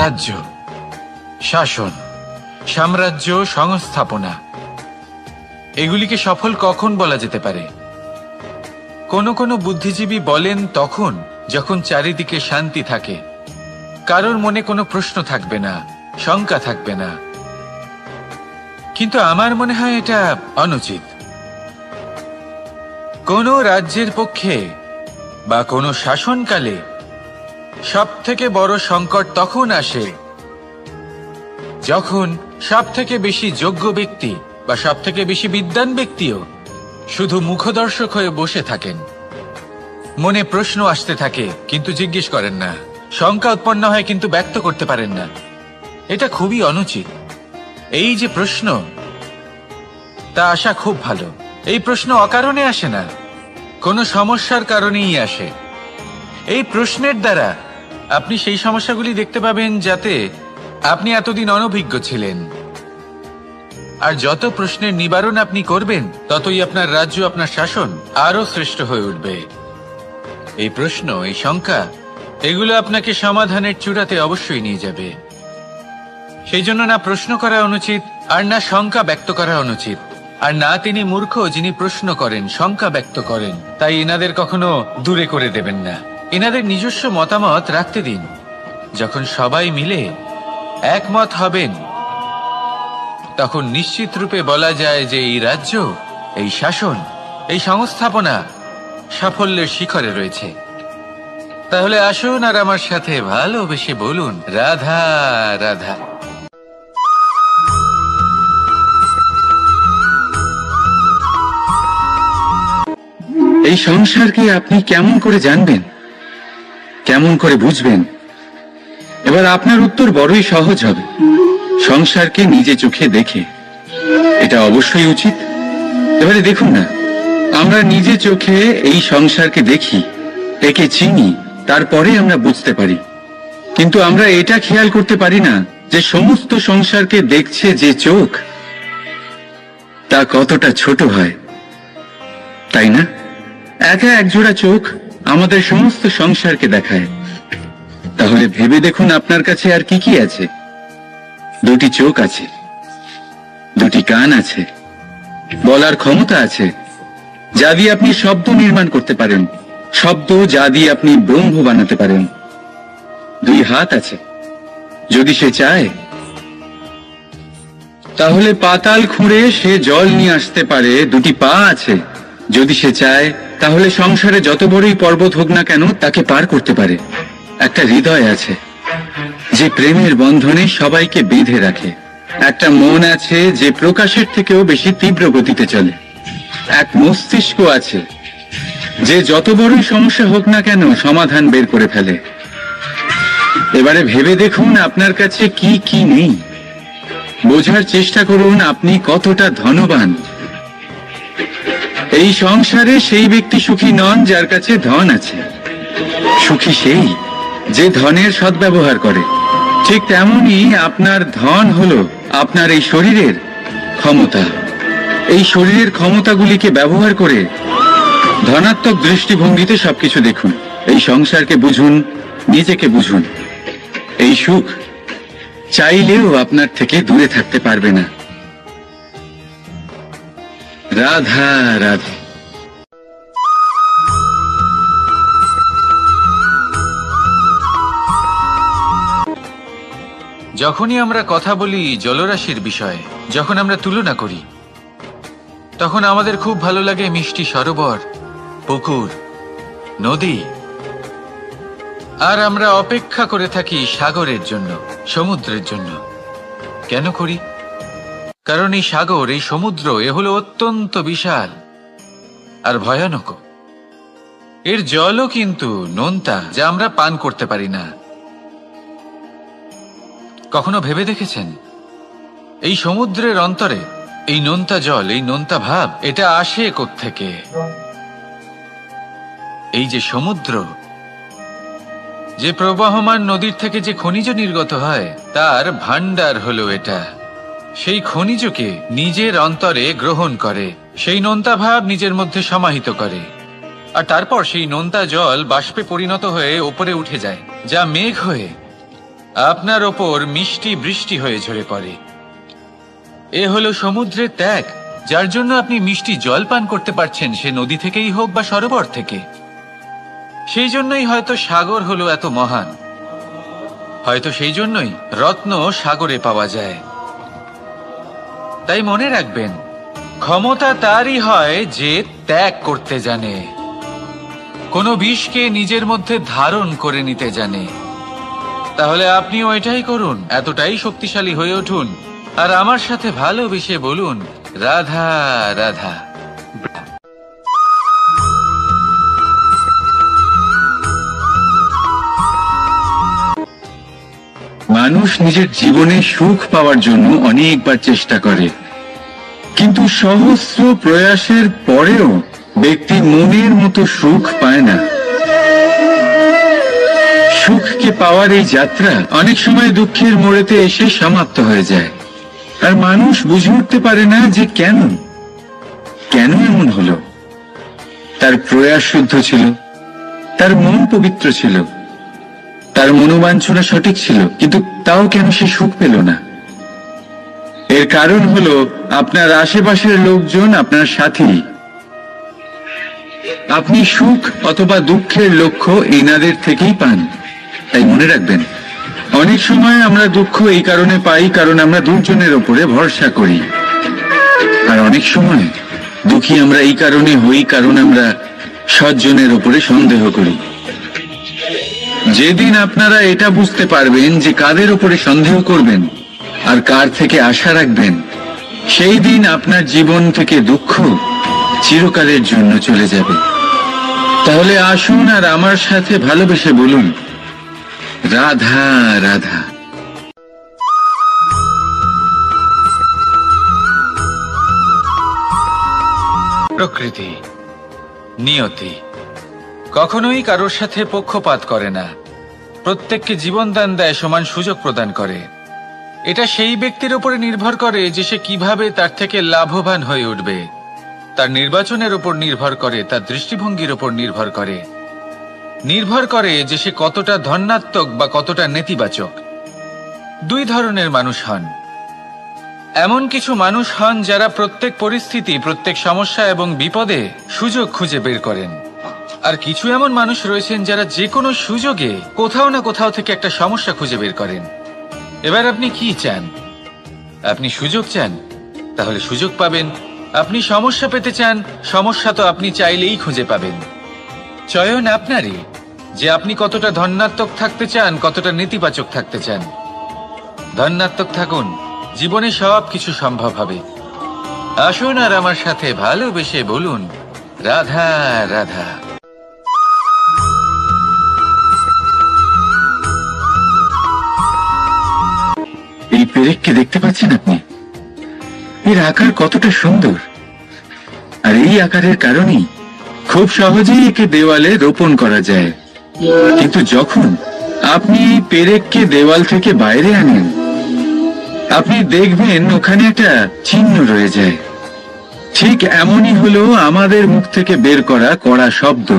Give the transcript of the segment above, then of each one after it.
রাজ্য, শাসন, সাম্রাজ্য, সংস্থাপনা, এগুলিকে সফল কখন বলা যেতে পারে? কোনো কোনো বুদ্ধিজীবী বলেন তখন যখন চারিদিকে শান্তি থাকে, কারোর মনে কোনো প্রশ্ন থাকবে না, শঙ্কা থাকবে না। কিন্তু আমার মনে হয় এটা অনুচিত। কোনো রাজ্যের পক্ষে বা কোনো শাসনকালে সবথেকে বড় সংকট তখন আসে যখন সবথেকে বেশি যোগ্য ব্যক্তি বা সবথেকে বেশি বিদ্বান ব্যক্তিও শুধু মুখদর্শক হয়ে বসে থাকেন। মনে প্রশ্ন আসতে থাকে কিন্তু জিজ্ঞেস করেন না, শঙ্কা উৎপন্ন হয় কিন্তু ব্যক্ত করতে পারেন না। এটা খুবই অনুচিত। এই যে প্রশ্ন, তা আসা খুব ভালো। এই প্রশ্ন অকারণে আসে না, কোনো সমস্যার কারণেই আসে। এই প্রশ্নের দ্বারা আপনি সেই সমস্যাগুলি দেখতে পাবেন যাতে আপনি এতদিন অনভিজ্ঞ ছিলেন। আর যত প্রশ্নের নিবারণ আপনি করবেন, ততই আপনার রাজ্য, আপনার শাসন আরো শ্রেষ্ঠ হয়ে উঠবে। এই প্রশ্ন, এই শঙ্কা, এগুলো আপনাকে সমাধানের চূড়াতে অবশ্যই নিয়ে যাবে। সেই জন্য না প্রশ্ন করা অনুচিত, আর না শঙ্কা ব্যক্ত করা অনুচিত। আর না তিনি মূর্খ যিনি প্রশ্ন করেন, শঙ্কা ব্যক্ত করেন। তাই এনাদের কখনো দূরে করে দেবেন না, এনাদের নিজস্ব মতামত রাখতে দিন। যখন সবাই মিলে একমত হবেন, তখন নিশ্চিত রূপে বলা যায় যে এই রাজ্য, এই শাসন, এই সংস্থাপনা সাফল্যের শিখরে রয়েছে। তাহলে আসুন আর আমার সাথে ভালোবেসে বলুন, রাধা রাধা। এই সংসারকে আপনি কেমন করে জানবেন, কেমন করে বুঝবেন? এবার আপনার উত্তর বড়ই সহজ হবে, সংসারকে নিজে চোখে দেখে। এটা অবশ্যই উচিত। এবারে দেখুন না, আমরা নিজে চোখে এই সংসারকে দেখি, একে চিনি, তারপরে আমরা বুঝতে পারি। কিন্তু আমরা এটা খেয়াল করতে পারি না যে সমস্ত সংসারকে দেখছে যে চোখ, তা কতটা ছোট হয়, তাই না? একা একজোড়া চোখ আমাদের সমস্ত সংসারকে দেখায়। তাহলে ভেবে দেখুন আপনার কাছে আর কি কি আছে। দুটি চোখ আছে, দুটি কান আছে, বলার ক্ষমতা আছে, যা দিয়ে আপনি শব্দ নির্মাণ করতে পারেন, শব্দ যা দিয়ে আপনি ব্রহ্ম বানাতে পারেন। দুই হাত আছে, যদি সে চায় তাহলে পাতাল খুঁড়ে সে জল নিয়ে আসতে পারে। দুটি পা আছে, যদি সে চায় তাহলে সংসারে যত বড়ই পর্বত হোক না কেন তাকে পার করতে পারে। একটা হৃদয় আছে যে প্রেমের বন্ধনে সবাইকে বেঁধে রাখে। একটা মন আছে যে প্রকাশের থেকেও বেশি তীব্র গতিতে চলে। এক মস্তিষ্ক আছে যে যত বড়ই সমস্যা হোক না কেন সমাধান বের করে ফেলে। এবারে ভেবে দেখুন আপনার কাছে কি কি নেই। বোঝার চেষ্টা করুন আপনি কতটা ধনবান। এই সংসারে সেই ব্যক্তি সুখী নন যার কাছে ধন আছে, সুখী সেই যে ধনের সদ্ব্যবহার করে। ঠিক তেমনি আপনার ধন হলো আপনার এই শরীরের ক্ষমতা। এই শরীরের ক্ষমতাগুলিকে ব্যবহার করে ধনাত্মক দৃষ্টিভঙ্গিতে সবকিছু দেখুন। এই সংসারকে বুঝুন, নিজেকে বুঝুন। এই সুখ চাইলেও আপনার থেকে দূরে থাকতে পারবে না। রাধা রাধা। যখনই আমরা কথা বলি জলরাশির বিষয়ে, যখন আমরা তুলনা করি, তখন আমাদের খুব ভালো লাগে মিষ্টি সরোবর, পুকুর, নদী। আর আমরা অপেক্ষা করে থাকি সাগরের জন্য, সমুদ্রের জন্য। কেন করি? কারণ এই সাগর, এই সমুদ্র, এ হলো অত্যন্ত বিশাল আর ভয়ানক। এর জলও কিন্তু নোনতা, যা আমরা পান করতে পারি না। কখনো ভেবে দেখেছেন এই সমুদ্রের অন্তরে এই নোনতা জল, এই নোনতা ভাব, এটা আসে কোত্থেকে? এই যে সমুদ্র, যে প্রবাহমান নদীর থেকে যে খনিজ নির্গত হয়, তার ভান্ডার হলো এটা। সেই খনিজকে নিজের অন্তরে গ্রহণ করে, সেই নোনতা ভাব নিজের মধ্যে সমাহিত করে, আর তারপর সেই নোনতা জল বাষ্পে পরিণত হয়ে উপরে উঠে যায়, যা মেঘ হয়ে আপনার ওপর মিষ্টি বৃষ্টি হয়ে ঝরে পড়ে। এ হলো সমুদ্রের ত্যাগ, যার জন্য আপনি মিষ্টি জল পান করতে পারছেন, সে নদী থেকেই হোক বা সরোবর থেকে। সেই জন্যই হয়তো সাগর হলো এত মহান, হয়তো সেই জন্যই রত্ন সাগরে পাওয়া যায়। তাই মনে রাখবেন, ক্ষমতা তারই হয় যে ত্যাগ করতে জানে, কোনো বিষকে নিজের মধ্যে ধারণ করে নিতে জানে। তাহলে আপনিও এটাই করুন, এতটাই শক্তিশালী হয়ে উঠুন, আর আমার সাথে ভালোবেসে বলুন, রাধা রাধা। মানুষ নিজের জীবনে সুখ পাওয়ার জন্য অনেকবার চেষ্টা করে, কিন্তু সহস্র প্রয়াসের পরেও ব্যক্তি মনের মতো সুখ পায় না। সুখকে পাওয়ার এই যাত্রা অনেক সময় দুঃখের মোড়েতে এসে সমাপ্ত হয়ে যায়, আর মানুষ বুঝে উঠতে পারে না যে কেন এমন হলো। তার প্রয়াস শুদ্ধ ছিল, তার মন পবিত্র ছিল, তার মনোবাঞ্ছনা সঠিক ছিল, কিন্তু তাও কেন সে সুখ পেল না? এর কারণ হলো আপনার আশেপাশের লোকজন আপনার সাথী। আপনি সুখ অথবা দুঃখের লক্ষ্য এনাদের থেকেই পান। তাই মনে রাখবেন, অনেক সময় আমরা দুঃখ এই কারণে পাই কারণ আমরা দুজনের ওপরে ভরসা করি, আর অনেক সময় দুঃখী আমরা এই কারণে হই কারণ আমরা সজ্জনের ওপরে সন্দেহ করি। যেদিন আপনারা এটা বুঝতে পারবেন যে কাদের ওপরে সন্দেহ করবেন আর কার থেকে আশা রাখবেন, সেই দিন আপনার জীবন থেকে দুঃখ চিরকালের জন্য চলে যাবে। তাহলে আসুন আর আমার সাথে ভালোবেসে বলুন, রাধা রাধা। প্রকৃতি, নিয়তি কখনোই কারোর সাথে পক্ষপাত করে না, প্রত্যেককে জীবনদান দেয়, সমান সুযোগ প্রদান করে। এটা সেই ব্যক্তির উপরে নির্ভর করে যে সে কিভাবে তার থেকে লাভবান হয়ে উঠবে, তার নির্বাচনের উপর নির্ভর করে, তার দৃষ্টিভঙ্গির উপর নির্ভর করে যে সে কতটা ধনাত্মক বা কতটা নেতিবাচক। দুই ধরনের মানুষ হন। এমন কিছু মানুষ হন যারা প্রত্যেক পরিস্থিতি, প্রত্যেক সমস্যা এবং বিপদে সুযোগ খুঁজে বের করেন, আর কিছু এমন মানুষ রয়েছেন যারা যে কোনো সুযোগে কোথাও না কোথাও থেকে একটা সমস্যা খুঁজে বের করেন। এবার আপনি কি চান? আপনি সুযোগ চান, তাহলে সুযোগ পাবেন। আপনি সমস্যা পেতে চান, সমস্যা তো আপনি চাইলেই খুঁজে পাবেন। চয়ন আপনারই, যে আপনি কতটা ধনাত্মক থাকতে চান, কতটা নেতিবাচক থাকতে চান। ধনাত্মক থাকুন, জীবনে সব কিছু সম্ভব হবে। আসুন আর আমার সাথে ভালোবেসে বলুন, রাধা রাধা। এই পেরেককে দেখতে পাচ্ছেন আপনি? এর আকার কতটা সুন্দর, আর এই আকারের কারণেই খুব সহজেই একে দেওয়ালে রোপণ করা যায়। কিন্তু যখন আপনি এই পেরেককে দেওয়াল থেকে বাইরে আনেন, আপনি দেখবেন ওখানে একটা চিহ্ন রয়ে যায়। ঠিক এমনই হলো আমাদের মুখ থেকে বের করা কড়া শব্দ।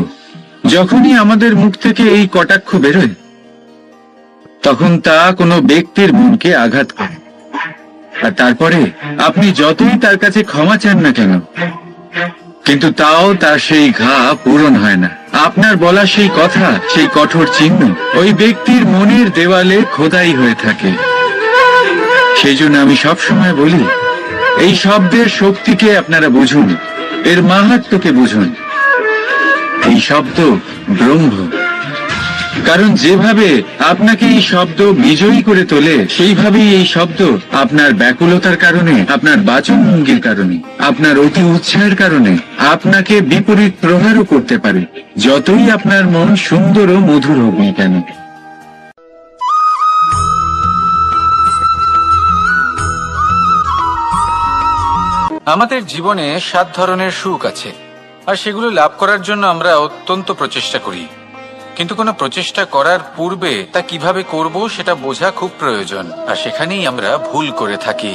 যখনই আমাদের মুখ থেকে এই কটাক্ষ বেরোয়, তখন তা কোনো ব্যক্তির মনকে আঘাত করে, আর তারপরে আপনি যতই তার কাছে ক্ষমা চান না কেন, কিন্তু তাও তার সেই ঘা পূরণ হয় না। আপনার বলা সেই কথা, সেই কঠোর চিহ্ন ওই ব্যক্তির মনের দেওয়ালে খোদাই হয়ে থাকে। সেই জন্য আমি সবসময় বলি, এই শব্দের শক্তিকে আপনারা বুঝুন, এর মাহাত্ম্যকে বুঝুন। এই শব্দ ব্রহ্ম, কারণ যেভাবে আপনাকে এই শব্দ বিজয়ী করে তোলে, সেইভাবেই এই শব্দ আপনার ব্যাকুলতার কারণে, আপনার বাচনভঙ্গির কারণে, আপনার অতি উৎসাহের কারণে আপনাকে বিপরীত প্রহারও করতে পারে, যতই আপনার মন সুন্দর ও মধুর হোক না কেন। আমাদের জীবনে 7 ধরনের সুখ আছে, আর সেগুলো লাভ করার জন্য আমরা অত্যন্ত প্রচেষ্টা করি। কিন্তু কোনো প্রচেষ্টা করার পূর্বে তা কিভাবে করব সেটা বোঝা খুব প্রয়োজন, আর সেখানেই আমরা ভুল করে থাকি।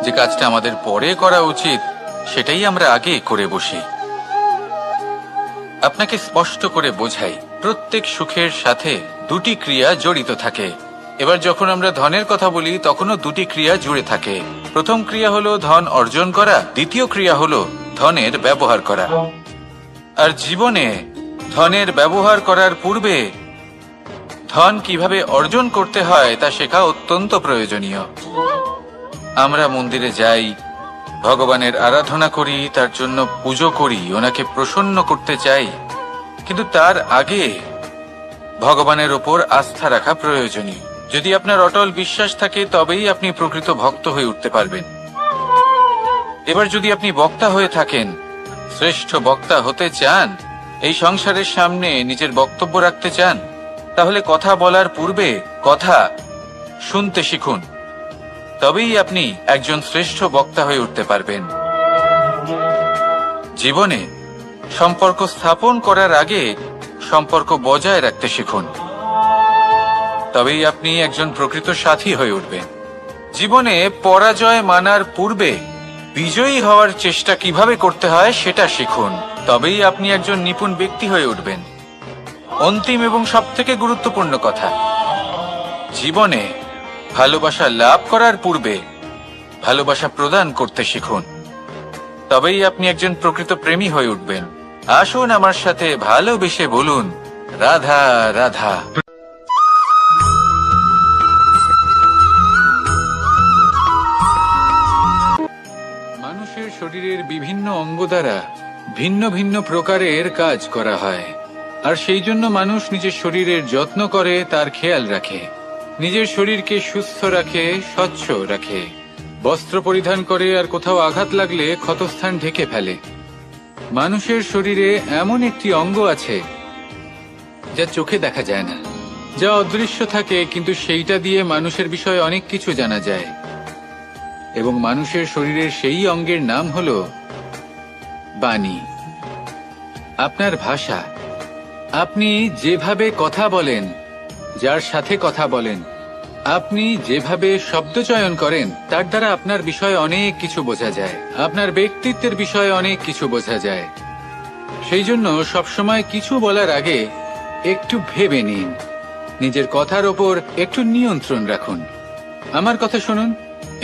যে কাজটা আমাদের পরে করা উচিত সেটাই আমরা আগে করে বসি। আপনাকে স্পষ্ট করে বোঝাই, প্রত্যেক সুখের সাথে দুটি ক্রিয়া জড়িত থাকে। এবার যখন আমরা ধনের কথা বলি তখনও দুটি ক্রিয়া জুড়ে থাকে। প্রথম ক্রিয়া হলো ধন অর্জন করা, দ্বিতীয় ক্রিয়া হলো ধনের ব্যবহার করা। আর জীবনে ধনের ব্যবহার করার পূর্বে ধন কিভাবে অর্জন করতে হয় তা শেখা অত্যন্ত প্রয়োজনীয়। আমরা মন্দিরে যাই, ভগবানের আরাধনা করি, তার জন্য পুজো করি, ওনাকে প্রসন্ন করতে চাই, কিন্তু তার আগে ভগবানের ওপর আস্থা রাখা প্রয়োজনীয়। যদি আপনার অটল বিশ্বাস থাকে তবেই আপনি প্রকৃত ভক্ত হয়ে উঠতে পারবেন। এবার যদি আপনি বক্তা হয়ে থাকেন, শ্রেষ্ঠ বক্তা হতে চান, এই সংসারের সামনে নিজের বক্তব্য রাখতে চান, তাহলে কথা বলার পূর্বে কথা শুনতে শিখুন। তবেই আপনি একজন শ্রেষ্ঠ বক্তা হয়ে উঠতে পারবেন। জীবনে সম্পর্ক স্থাপন করার আগে সম্পর্ক বজায় রাখতে শিখুন, তবেই আপনি একজন প্রকৃত সাথী হয়ে উঠবেন। জীবনে পরাজয় মানার পূর্বে বিজয়ী হওয়ার চেষ্টা কিভাবে করতে হয় সেটা শিখুন, তবেই আপনি একজন নিপুণ ব্যক্তি হয়ে উঠবেন। অন্তিম এবং সবথেকে গুরুত্বপূর্ণ কথা, জীবনে ভালোবাসা লাভ করার পূর্বে ভালোবাসা প্রদান করতে শিখুন, তবেই আপনি একজন প্রকৃত প্রেমী হয়ে উঠবেন। আসুন আমার সাথে ভালোবেসে বলুন, রাধা রাধা। মানুষের শরীরের বিভিন্ন অঙ্গ দ্বারা ভিন্ন ভিন্ন প্রকারের কাজ করা হয়, আর সেই জন্য মানুষ নিজের শরীরের যত্ন করে, তার খেয়াল রাখে, নিজের শরীরকে সুস্থ রাখে, স্বচ্ছ রাখে, বস্ত্র পরিধান করে, আর কোথাও আঘাত লাগলে ক্ষতস্থান ঢেকে ফেলে। মানুষের শরীরে এমন একটি অঙ্গ আছে যা চোখে দেখা যায় না, যা অদৃশ্য থাকে, কিন্তু সেইটা দিয়ে মানুষের বিষয়ে অনেক কিছু জানা যায়। এবং মানুষের শরীরের সেই অঙ্গের নাম হলো বাণী, আপনার ভাষা। আপনি যেভাবে কথা বলেন, যার সাথে কথা বলেন, আপনি যেভাবে শব্দ চয়ন করেন, তার দ্বারা আপনার বিষয়ে অনেক কিছু বোঝা যায়, আপনার ব্যক্তিত্বের বিষয়ে অনেক কিছু বোঝা যায়। সেই জন্য সবসময় কিছু বলার আগে একটু ভেবে নিন, নিজের কথার ওপর একটু নিয়ন্ত্রণ রাখুন। আমার কথা শুনুন,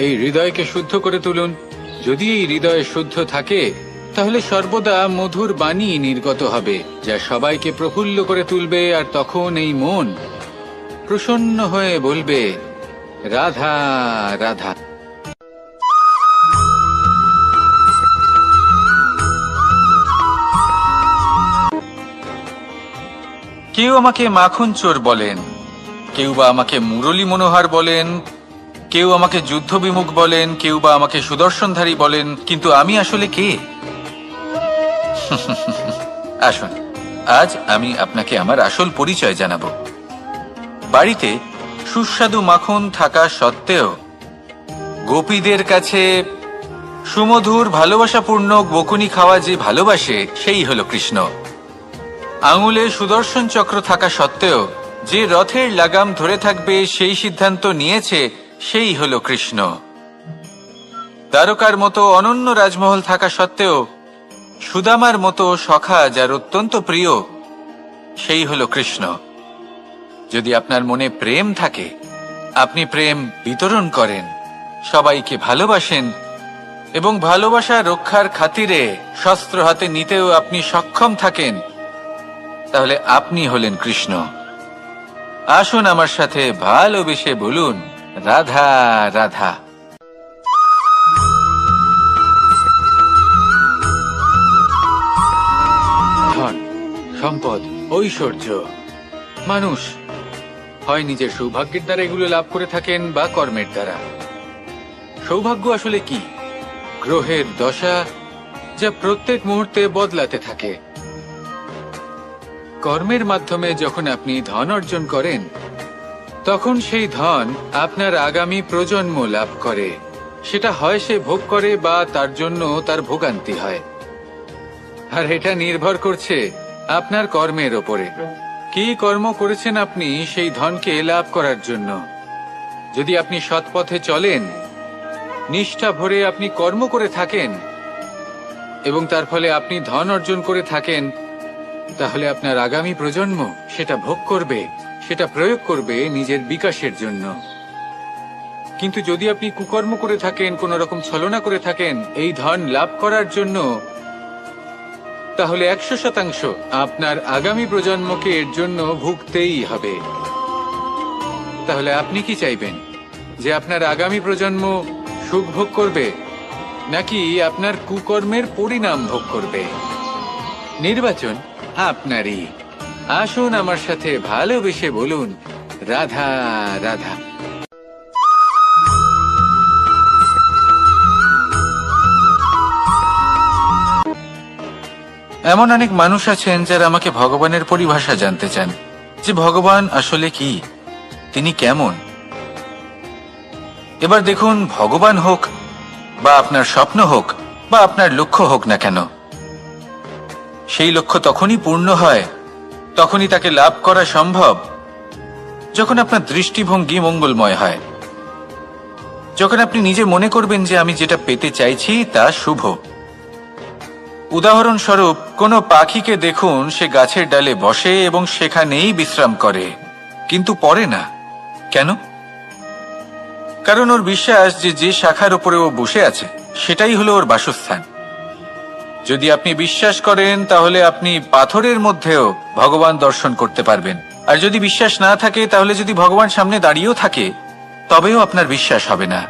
এই হৃদয়কে শুদ্ধ করে তুলুন। যদি এই হৃদয় শুদ্ধ থাকে তাহলে সর্বদা মধুর বাণী নির্গত হবে, যা সবাইকে প্রফুল্ল করে তুলবে, আর তখন এই মন প্রসন্ন হয়ে বলবে, রাধা রাধা। কেউ আমাকে মাখন চোর বলেন, কেউ বা আমাকে মুরলী মনোহর বলেন, কেউ আমাকে যুদ্ধ বিমুখ বলেন, কেউ বা আমাকে সুদর্শনধারী বলেন, কিন্তু আমি আসলে কে? আসুন, আজ আমি আপনাকে আমার আসল পরিচয় জানাবো। বাড়িতে সুস্বাদু মাখন থাকা সত্ত্বেও গোপীদের কাছে সুমধুর ভালোবাসাপূর্ণ বকুনি খাওয়া যে ভালোবাসে, সেই হলো কৃষ্ণ। আঙুলে সুদর্শন চক্র থাকা সত্ত্বেও যে রথের লাগাম ধরে থাকবে সেই সিদ্ধান্ত নিয়েছে, সেই হলো কৃষ্ণ। দ্বারকার মতো অনন্য রাজমহল থাকা সত্ত্বেও সুদামার মতো সখা যার অত্যন্ত প্রিয়, সেই হলো কৃষ্ণ। যদি আপনার মনে প্রেম থাকে, আপনি প্রেম বিতরণ করেন, সবাইকে ভালোবাসেন, এবং ভালোবাসা রক্ষার খাতিরে শস্ত্র হাতে নিতেও আপনি সক্ষম থাকেন, তাহলে আপনি হলেন কৃষ্ণ। আসুন আমার সাথে ভালোবেসে বলুন, রাধা রাধা। ধন, সম্পদ, ঐশ্বর্য, মানুষ হয় নিজের সৌভাগ্যের দ্বারা এগুলো লাভ করে থাকেন বা কর্মের দ্বারা। সৌভাগ্য আসলে কি? গ্রহের দশা, যা প্রত্যেক মুহূর্তে বদলাতে থাকে। কর্মের মাধ্যমে যখন আপনি ধন অর্জন করেন, তখন সেই ধন আপনার আগামী প্রজন্ম লাভ করে। সেটা হয় সে ভোগ করে বা তার জন্য তার ভোগান্তি হয়, আর এটা নির্ভর করছে আপনার কর্মের ওপরে। কি কর্ম করেছেন আপনি সেই ধনকে লাভ করার জন্য? যদি আপনি সৎ পথে চলেন, নিষ্ঠা ভরে আপনি কর্ম করে থাকেন এবং তার ফলে আপনি ধন অর্জন করে থাকেন, তাহলে আপনার আগামী প্রজন্ম সেটা ভোগ করবে, সেটা প্রয়োগ করবে নিজের বিকাশের জন্য। কিন্তু যদি আপনি কুকর্ম করে থাকেন, কোন রকম ছলনা করে থাকেন এই ধন লাভ করার জন্য, তাহলে 100% আপনার আগামী প্রজন্মকে এর জন্য ভুগতেই হবে। তাহলে আপনি কি চাইবেন, যে আপনার আগামী প্রজন্ম সুখ ভোগ করবে, নাকি আপনার কুকর্মের পরিণাম ভোগ করবে? নির্বাচন আপনারই। আসুন আমার সাথে ভালোবেসে বলুন, রাধা রাধা। এমন অনেক মানুষ আছেন যারা আমাকে ভগবানের পরিভাষা জানতে চান, যে ভগবান আসলে কি, তিনি কেমন। এবার দেখুন, ভগবান হোক বা আপনার স্বপ্ন হোক বা আপনার লক্ষ্য হোক না কেন, সেই লক্ষ্য তখনই পূর্ণ হয়, তখনই তাকে লাভ করা সম্ভব যখন আপনার দৃষ্টিভঙ্গি মঙ্গলময় হয়, যখন আপনি নিজে মনে করবেন যে আমি যেটা পেতে চাইছি তা শুভ। উদাহরণস্বরূপ, কোনো পাখিকে দেখুন, সে গাছের ডালে বসে এবং সেখানেই বিশ্রাম করে, কিন্তু পড়ে না। কেন? কারণ ওর বিশ্বাস যে যে শাখার উপরে ও বসে আছে সেটাই হলো ওর বাসস্থান। যদি আপনি বিশ্বাস করেন, তাহলে আপনি পাথরের মধ্যেও ভগবান দর্শন করতে পারবেন। আর যদি বিশ্বাস না থাকে, তাহলে যদি ভগবান সামনে দাঁড়িয়েও থাকে, তবেও আপনার বিশ্বাস হবে না।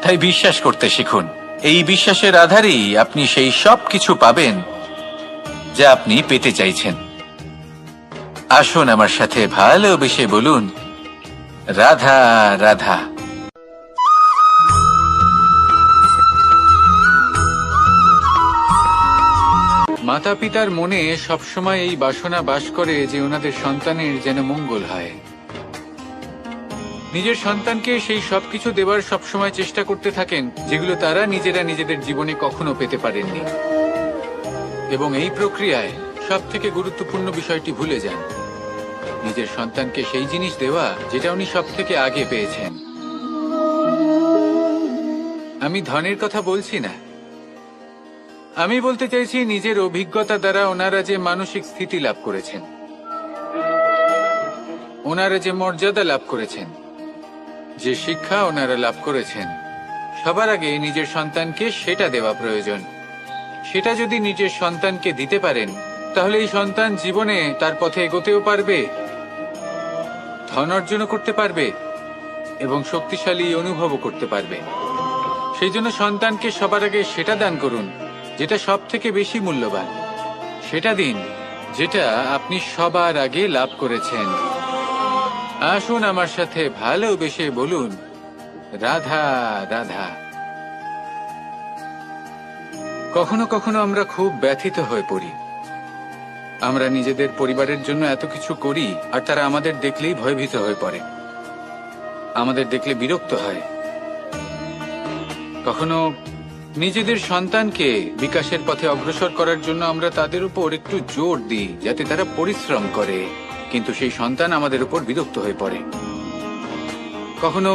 তাই বিশ্বাস করতে শিখুন। এই বিশ্বাসের আধারেই আপনি সেই সব কিছু পাবেন যা আপনি পেতে চাইছেন। আসুন আমার সাথে ভালোবেসে বলুন, রাধা রাধা। মাতা পিতার মনে সবসময় এই বাসনা বাস করে যে ওনাদের সন্তানের যেন মঙ্গল হয়। নিজের সন্তানকে সেই সবকিছু দেবার সবসময় চেষ্টা করতে থাকেন যেগুলো তারা নিজেরা নিজেদের জীবনে কখনো পেতে পারেননি। এবং এই প্রক্রিয়ায় সব থেকে গুরুত্বপূর্ণ বিষয়টি ভুলে যান, নিজের সন্তানকে সেই জিনিস দেওয়া যেটা উনি সব থেকে আগে পেয়েছেন। আমি ধনের কথা বলছি না, আমি বলতে চাইছি নিজের অভিজ্ঞতা দ্বারা ওনারা যে মানসিক স্থিতি লাভ করেছেন, ওনারা যে মর্যাদা লাভ করেছেন, যে শিক্ষা ওনারা লাভ করেছেন, সবার আগে নিজের সন্তানকে সেটা দেওয়া প্রয়োজন। সেটা যদি নিজের সন্তানকে দিতে পারেন, তাহলে এই সন্তান জীবনে তার পথে এগোতেও পারবে, ধন অর্জনও করতে পারবে এবং শক্তিশালী অনুভবও করতে পারবে। সেই জন্য সন্তানকে সবার আগে সেটা দান করুন যেটা সব থেকে বেশি মূল্যবান। সেটা দিন যেটা আপনি সবার আগে লাভ করেছেন। আসুন আমার সাথে ভালোবেসে বলুন, রাধা রাধা। কখনো কখনো আমরা খুব ব্যথিত হয়ে পড়ি। আমরা নিজেদের পরিবারের জন্য এত কিছু করি, আর তারা আমাদের দেখলেই ভয়ভীত হয়ে পড়ে, আমাদের দেখলে বিরক্ত হয়। কখনো নিজেদের সন্তানকে বিকাশের পথে অগ্রসর করার জন্য আমরা তাদের উপর একটু জোর দিই যাতে তারা পরিশ্রম করে, কিন্তু সেই সন্তান আমাদের উপর বিরক্ত হয়ে পড়ে। কখনো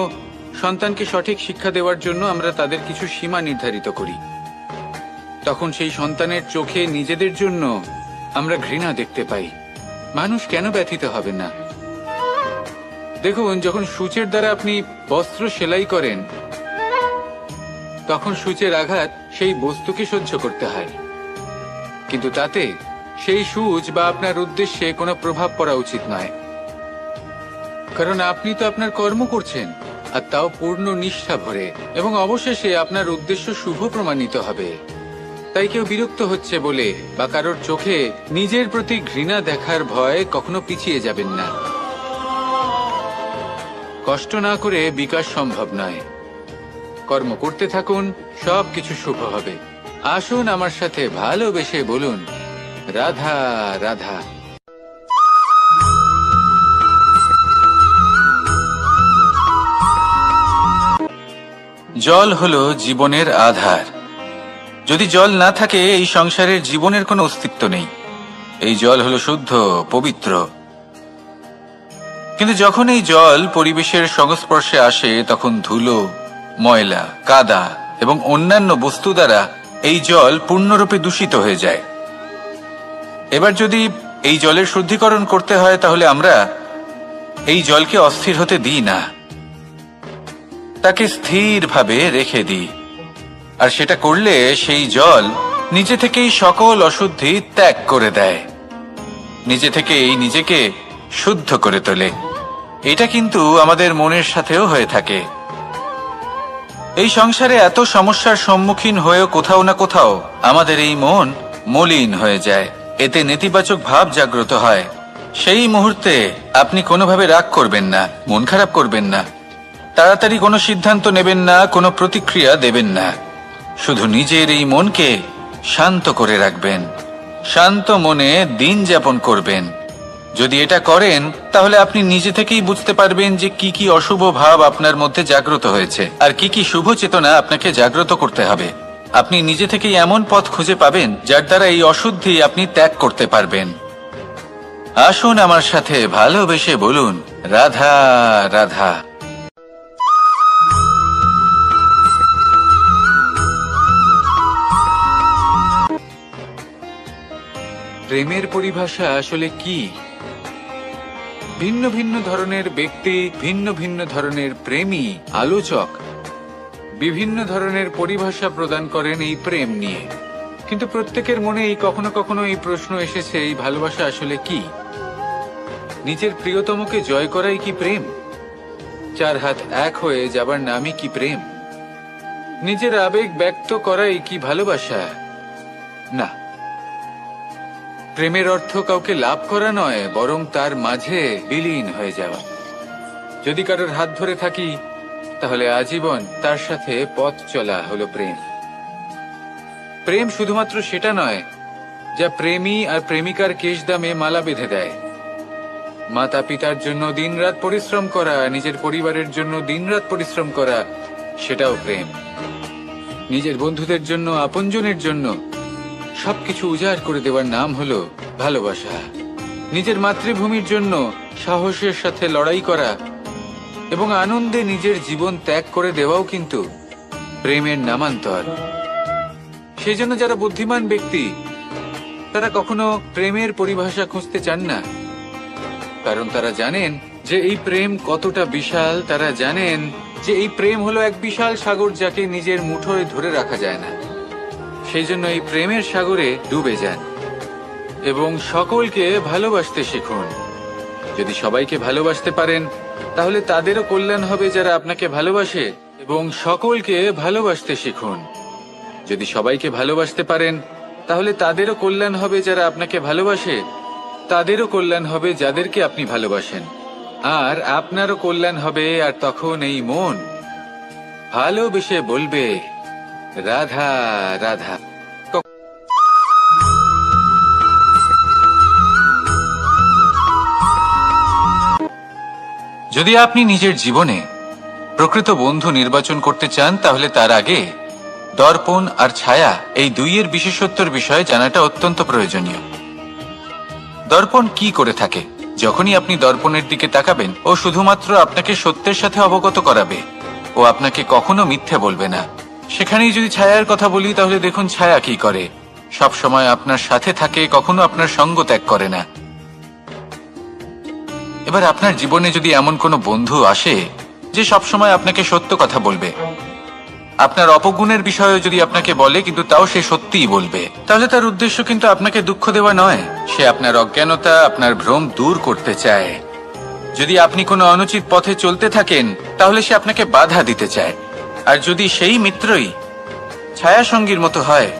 সন্তানকে সঠিক শিক্ষা দেওয়ার জন্য আমরা তাদের কিছু সীমা নির্ধারিত করি, তখন সেই সন্তানের চোখে নিজেদের জন্য আমরা ঘৃণা দেখতে পাই। মানুষ কেন ব্যথিত হবে না? দেখুন, যখন সূচের দ্বারা আপনি বস্ত্র সেলাই করেন, তখন সূচের আঘাত সেই বস্তুকে সহ্য করতে হয়, কিন্তু তাতে সেই সূচ বা আপনার উদ্দেশ্যে কোনো প্রভাব পড়া উচিত নয়, কারণ আপনি তো আপনার কর্ম করছেন, আর তাও পূর্ণ নিষ্ঠা ভরে, এবং অবশেষে আপনার উদ্দেশ্য শুভ প্রমাণিত হবে। তাই কেউ বিরক্ত হচ্ছে বলে বা কারোর চোখে নিজের প্রতি ঘৃণা দেখার ভয় কখনো পিছিয়ে যাবেন না। কষ্ট না করে বিকাশ সম্ভব নয়। কর্ম করতে থাকুন, সবকিছু শুভ হবে। আসুন আমার সাথে ভালোবেসে বলুন, রাধা রাধা। জল হলো জীবনের আধার। যদি জল না থাকে, এই সংসারের জীবনের কোনো অস্তিত্ব নেই। এই জল হলো শুদ্ধ, পবিত্র। কিন্তু যখন এই জল পরিবেশের সংস্পর্শে আসে, তখন ধুলো, ময়লা, কাদা এবং অন্যান্য বস্তু দ্বারা এই জল পূর্ণরূপে দূষিত হয়ে যায়। এবার যদি এই জলের শুদ্ধিকরণ করতে হয় তাহলে আমরা এই জলকে অস্থির হতে দিই না, তাকে স্থিরভাবে রেখে দিই। আর সেটা করলে সেই জল নিজে থেকেই সকল অশুদ্ধি ত্যাগ করে দেয়, নিজে থেকেই নিজেকে শুদ্ধ করে তোলে। এটা কিন্তু আমাদের মনের সাথেও হয়ে থাকে। এই সংসারে এত সমস্যার সম্মুখীন হয়েও কোথাও না কোথাও আমাদের এই মন মলিন হয়ে যায়, এতে নেতিবাচক ভাব জাগ্রত হয়। সেই মুহূর্তে আপনি কোনোভাবে রাগ করবেন না, মন খারাপ করবেন না, তাড়াতাড়ি কোনো সিদ্ধান্ত নেবেন না, কোনো প্রতিক্রিয়া দেবেন না। শুধু নিজের এই মনকে শান্ত করে রাখবেন, শান্ত মনে দিন যাপন করবেন। যদি এটা করেন তাহলে আপনি নিজে থেকেই বুঝতে পারবেন যে কি কি অশুভ ভাব আপনার মধ্যে জাগ্রত হয়েছে আর কি কি শুভ চেতনা আপনাকে জাগ্রত করতে হবে। আপনি নিজে থেকেই এমন পথ খুঁজে পাবেন যার দ্বারা এই অশুদ্ধি আপনি ত্যাগ করতে পারবেন। আসুন আমার সাথে ভালোবেসে বলুন, রাধা রাধা। প্রেমের পরিভাষা আসলে কি? ভিন্ন ভিন্ন ধরনের ব্যক্তি, ভিন্ন ভিন্ন ধরনের প্রেমী আলোচক বিভিন্ন ধরনের পরিভাষা প্রদান করেন এই প্রেম নিয়ে। কিন্তু প্রত্যেকের মনেই কখনো কখনো এই প্রশ্ন এসেছে, এই ভালোবাসা আসলে কি? নিজের প্রিয়তমকে জয় করাই কি প্রেম? চার হাত এক হয়ে যাবার নামই কি প্রেম? নিজের আবেগ ব্যক্ত করাই কি ভালোবাসা? না, প্রেমের অর্থ কাউকে লাভ করা নয়, বরং তার মাঝে বিলীন হয়ে যাওয়া। যদি কারোর হাত ধরে থাকি তাহলে আজীবন তার সাথে পথ চলা হলো প্রেম। প্রেম শুধুমাত্র সেটা নয় যা প্রেমী আর প্রেমিকার কেশদামে মালা বেঁধে দেয়। মাতা পিতার জন্য দিনরাত পরিশ্রম করা, নিজের পরিবারের জন্য দিনরাত পরিশ্রম করা, সেটাও প্রেম। নিজের বন্ধুদের জন্য, আপনজনের জন্য সবকিছু উজাড় করে দেওয়ার নাম হলো ভালোবাসা। নিজের মাতৃভূমির জন্য সাহসের সাথে লড়াই করা এবং আনন্দে নিজের জীবন ত্যাগ করে দেওয়াও কিন্তু প্রেমের নামান্তর। সেই জন্য যারা বুদ্ধিমান ব্যক্তি তারা কখনো প্রেমের পরিভাষা খুঁজতে চান না, কারণ তারা জানেন যে এই প্রেম কতটা বিশাল। তারা জানেন যে এই প্রেম হলো এক বিশাল সাগর যাকে নিজের মুঠোয় ধরে রাখা যায় না। সেই জন্য এই প্রেমের সাগরে ডুবে যান এবং সকলকে ভালোবাসতে শিখুন। যদি সবাইকে ভালোবাসতে পারেন তাহলে তাদেরও কল্যাণ হবে যারা আপনাকে ভালোবাসে, এবং সকলকে ভালোবাসতে শিখুন। যদি সবাইকে ভালোবাসতে পারেন তাহলে তাদেরও কল্যাণ হবে যারা আপনাকে ভালোবাসে, তাদেরও কল্যাণ হবে যাদেরকে আপনি ভালোবাসেন, আর আপনারও কল্যাণ হবে। আর তখন এই মন ভালোবেসে বলবে, রাধা রাধা। যদি আপনি নিজের জীবনে প্রকৃত বন্ধু নির্বাচন করতে চান তাহলে তার আগে দর্পণ আর ছায়া এই দুইয়ের বিশেষত্বর বিষয়ে জানাটা অত্যন্ত প্রয়োজনীয়। দর্পণ কি করে থাকে? যখনই আপনি দর্পণের দিকে তাকাবেন ও শুধুমাত্র আপনাকে সত্যের সাথে অবগত করাবে, ও আপনাকে কখনো মিথ্যে বলবে না। সেখানেই যদি ছায়ার কথা বলি তাহলে দেখুন ছায়া কি করে, সব সময় আপনার সাথে থাকে, কখনো আপনার সঙ্গ ত্যাগ করে না। এবার আপনার জীবনে যদি এমন কোনো বন্ধু আসে যে সবসময় আপনাকে সত্য কথা বলবে, আপনার অপগুণের বিষয়ে যদি আপনাকে বলে কিন্তু তাও সে সত্যিই বলবে, তাহলে তার উদ্দেশ্য কিন্তু আপনাকে দুঃখ দেওয়া নয়। সে আপনার অজ্ঞানতা, আপনার ভ্রম দূর করতে চায়। যদি আপনি কোনো অনুচিত পথে চলতে থাকেন তাহলে সে আপনাকে বাধা দিতে চায়। আর যদি সেই মিত্রই ছায়া সঙ্গীর মতো হয়,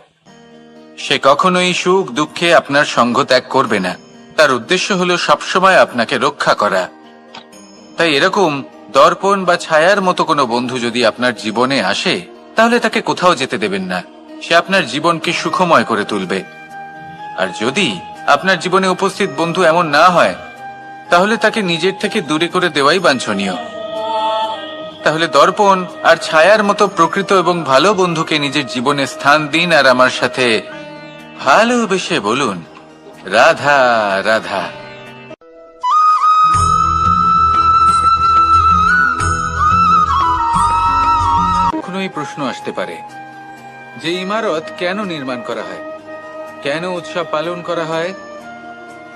সে কখনোই সুখ দুঃখে আপনার সঙ্গ ত্যাগ করবে না। তার উদ্দেশ্য হলো সবসময় আপনাকে রক্ষা করা। তাই এরকম দর্পণ বা ছায়ার মতো কোনো বন্ধু যদি আপনার জীবনে আসে তাহলে তাকে কোথাও যেতে দেবেন না। সে আপনার জীবনকে সুখময় করে তুলবে। আর যদি আপনার জীবনে উপস্থিত বন্ধু এমন না হয় তাহলে তাকে নিজের থেকে দূরে করে দেওয়াই বাঞ্ছনীয়। তাহলে দর্পণ আর ছায়ার মতো প্রকৃত এবং ভালো বন্ধুকে নিজের জীবনে স্থান দিন আর আমার সাথে ভালোবেসে বলুন, রাধা রাধা। কখনো এই প্রশ্ন আসতে পারে যে ইমারত কেন নির্মাণ করা হয়, কেন উৎসব পালন করা হয়,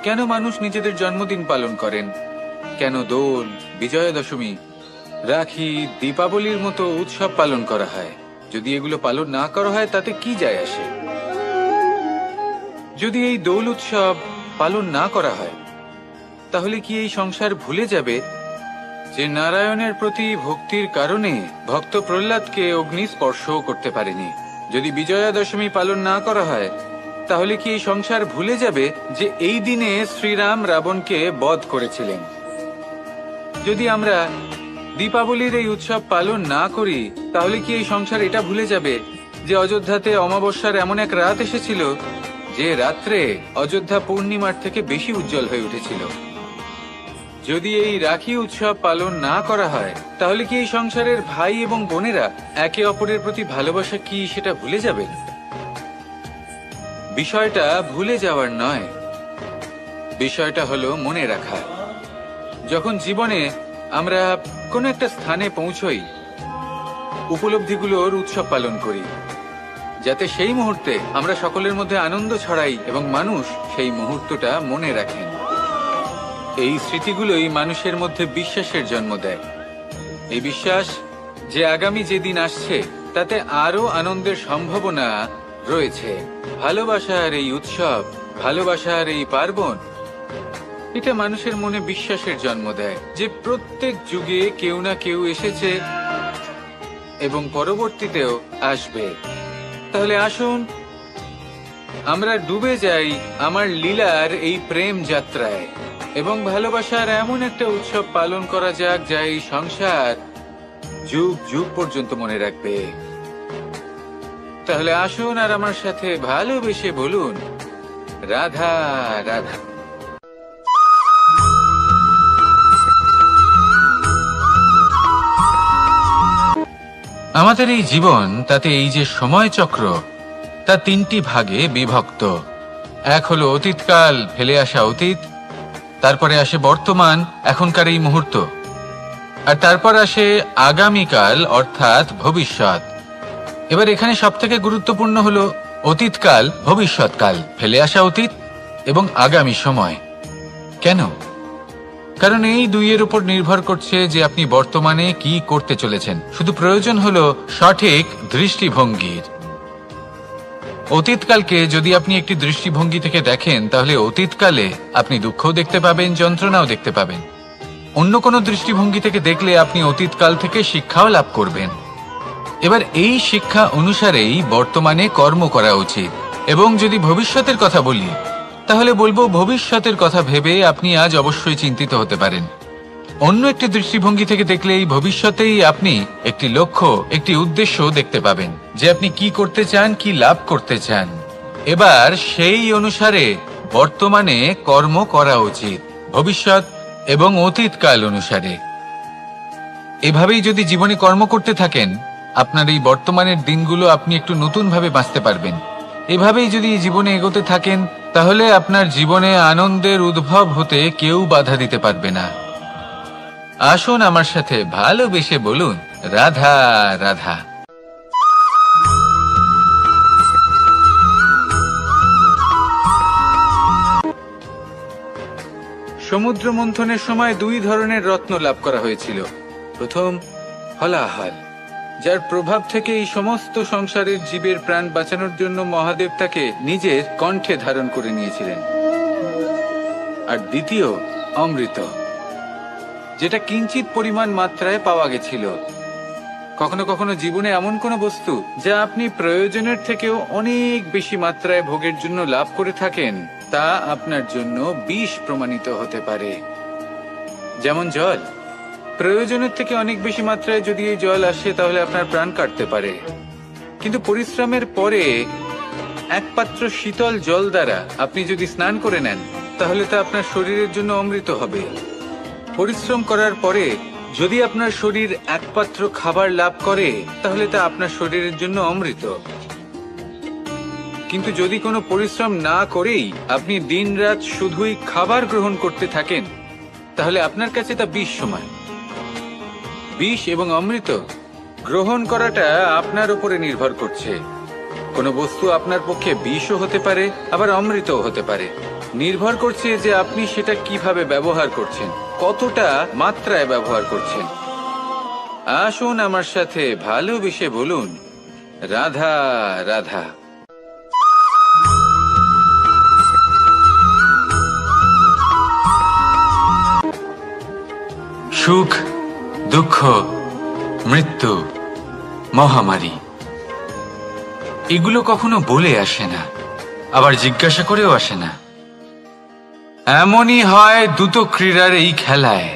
কেন মানুষ নিজেদের জন্মদিন পালন করেন, কেন দোল, বিজয়া দশমী, রাখি, দীপাবলির মতো উৎসব পালন করা হয়। যদি এগুলো পালন না করা হয় তাতে কি যায় আসে? যদি এই দোল উৎসব পালন না করা হয় তাহলে কি এই সংসার ভুলে যাবে যে নারায়ণের প্রতি ভক্তির কারণে ভক্ত প্রহ্লাদকে অগ্নি স্পর্শও করতে পারেনি? যদি বিজয়া দশমী পালন না করা হয় তাহলে কি এই সংসার ভুলে যাবে যে এই দিনে শ্রীরাম রাবণকে বধ করেছিলেন? যদি আমরা দীপাবলির এই উৎসব পালন না করি তাহলে কি এই সংসার এটা ভুলে যাবে যে অযোধ্যাতে অমাবস্যার এমন এক রাত এসেছিল যে রাত্রে অযোধ্যা পূর্ণিমার থেকে বেশি উজ্জ্বল হয়ে উঠেছিল? যদি এই রাখি উৎসব পালন না করা হয় তাহলে কি এই সংসারের ভাই এবং বোনেরা একে অপরের প্রতি ভালোবাসা কি সেটা ভুলে যাবে? বিষয়টা ভুলে যাওয়ার নয়, বিষয়টা হলো মনে রাখা। যখন জীবনে আমরা কোনো একটা স্থানে পৌঁছই, উপলব্ধিগুলোর উৎসব পালন করি, যাতে সেই মুহূর্তে আমরা সকলের মধ্যে আনন্দ ছড়াই এবং মানুষ সেই মুহূর্তটা মনে রাখেন। এই স্মৃতিগুলোই মানুষের মধ্যে বিশ্বাসের জন্ম দেয়। এই বিশ্বাস যে আগামী যেদিন আসছে তাতে আরো আনন্দের সম্ভাবনা রয়েছে। ভালোবাসার এই উৎসব, ভালোবাসার এই পার্বণ, এটা মানুষের মনে বিশ্বাসের জন্ম দেয় যে প্রত্যেক যুগে কেউ না কেউ এসেছে এবং পরবর্তীতেও আসবে। তাহলে আসুন আমরা ডুবে যাই আমার লীলার এই প্রেম যাত্রায় এবং ভালোবাসার এমন একটা উৎসব পালন করা যাক যা এই সংসার যুগ যুগ পর্যন্ত মনে রাখবে। তাহলে আসুন আর আমার সাথে ভালোবেসে বলুন, রাধা রাধা। আমাদের এই জীবন, তাতে এই যে সময় চক্র, তা তিনটি ভাগে বিভক্ত। এক হলো অতীতকাল, ফেলে আসা অতীত, তারপরে আসে বর্তমান, এখনকার এই মুহূর্ত, আর তারপর আসে আগামীকাল অর্থাৎ ভবিষ্যৎ। এবার এখানে সবথেকে গুরুত্বপূর্ণ হলো অতীতকাল, ভবিষ্যৎকাল, ফেলে আসা অতীত এবং আগামী সময়। কেন? কারণ এই দুইয়ের উপর নির্ভর করছে যে আপনি বর্তমানে কি করতে চলেছেন। শুধু প্রয়োজন হলো সঠিক দৃষ্টিভঙ্গির। অতীতকালকে যদি আপনি একটি দৃষ্টিভঙ্গি থেকে দেখেন তাহলে অতীতকালে আপনি দুঃখও দেখতে পাবেন, যন্ত্রণাও দেখতে পাবেন। অন্য কোনো দৃষ্টিভঙ্গি থেকে দেখলে আপনি অতীতকাল থেকে শিক্ষাও লাভ করবেন। এবার এই শিক্ষা অনুসারেই বর্তমানে কর্ম করা উচিত। এবং যদি ভবিষ্যতের কথা বলি তাহলে বলবো, ভবিষ্যতের কথা ভেবে আপনি আজ অবশ্যই চিন্তিত হতে পারেন। অন্য একটি দৃষ্টিভঙ্গি থেকে দেখলে এই ভবিষ্যতেই আপনি একটি লক্ষ্য, একটি উদ্দেশ্য দেখতে পাবেন যে আপনি কি করতে চান, কি লাভ করতে চান। এবার সেই অনুসারে বর্তমানে কর্ম করা উচিত, ভবিষ্যৎ এবং অতীতকাল অনুসারে। এভাবেই যদি জীবনে কর্ম করতে থাকেন, আপনার এই বর্তমানের দিনগুলো আপনি একটু নতুন ভাবে বাঁচতে পারবেন। এভাবেই যদি জীবনে এগোতে থাকেন তাহলে আপনার জীবনে আনন্দের উদ্ভব হতে কেউ বাধা দিতে পারবে না। আসুন আমার সাথে ভালোবেসে বলুন, রাধা রাধা। সমুদ্র মন্থনের সময় দুই ধরনের রত্ন লাভ করা হয়েছিল। প্রথম হলাহল, যার প্রভাব থেকে এই সমস্ত সংসারের জীবের প্রাণ বাঁচানোর জন্য মহাদেব তাকে নিজের কণ্ঠে ধারণ করে নিয়েছিলেন। আর দ্বিতীয় অমৃত, যেটা কিঞ্চিত পরিমাণ মাত্রায় পাওয়া গেছিল। কখনো কখনো জীবনে এমন কোনো বস্তু যা আপনি প্রয়োজনের থেকেও অনেক বেশি মাত্রায় ভোগের জন্য লাভ করে থাকেন, তা আপনার জন্য বিষ প্রমাণিত হতে পারে। যেমন জল, প্রয়োজনের থেকে অনেক বেশি মাত্রায় যদি এই জল আসে তাহলে আপনার প্রাণ কাটতে পারে। কিন্তু পরিশ্রমের পরে এক পাত্র শীতল জল দ্বারা আপনি যদি স্নান করে নেন তাহলে তা আপনার শরীরের জন্য অমৃত হবে। পরিশ্রম করার পরে যদি আপনার শরীর এক পাত্র খাবার লাভ করে তাহলে তা আপনার শরীরের জন্য অমৃত। কিন্তু যদি কোনো পরিশ্রম না করেই আপনি দিনরাত শুধুই খাবার গ্রহণ করতে থাকেন তাহলে আপনার কাছে তা বিষ সমান। বিষ এবং অমৃত গ্রহণ করাটা আপনার উপরে নির্ভর করছে। কোনো বস্তু আপনার পক্ষে বিষও হতে পারে, আবার অমৃতও হতে পারে। নির্ভর করছে যে আপনি সেটা কিভাবে ব্যবহার করছেন, কতটা মাত্রায় ব্যবহার করছেন। আসুন আমার সাথে ভালোবেসে বলুন, রাধা রাধা। সুখ, দুঃখ, মৃত্যু, মহামারী, এগুলো কখনো বলে আসে না, আবার জিজ্ঞাসা করেও আসে না। এমনই হয় দ্রুত ক্রীড়ার এই খেলায়।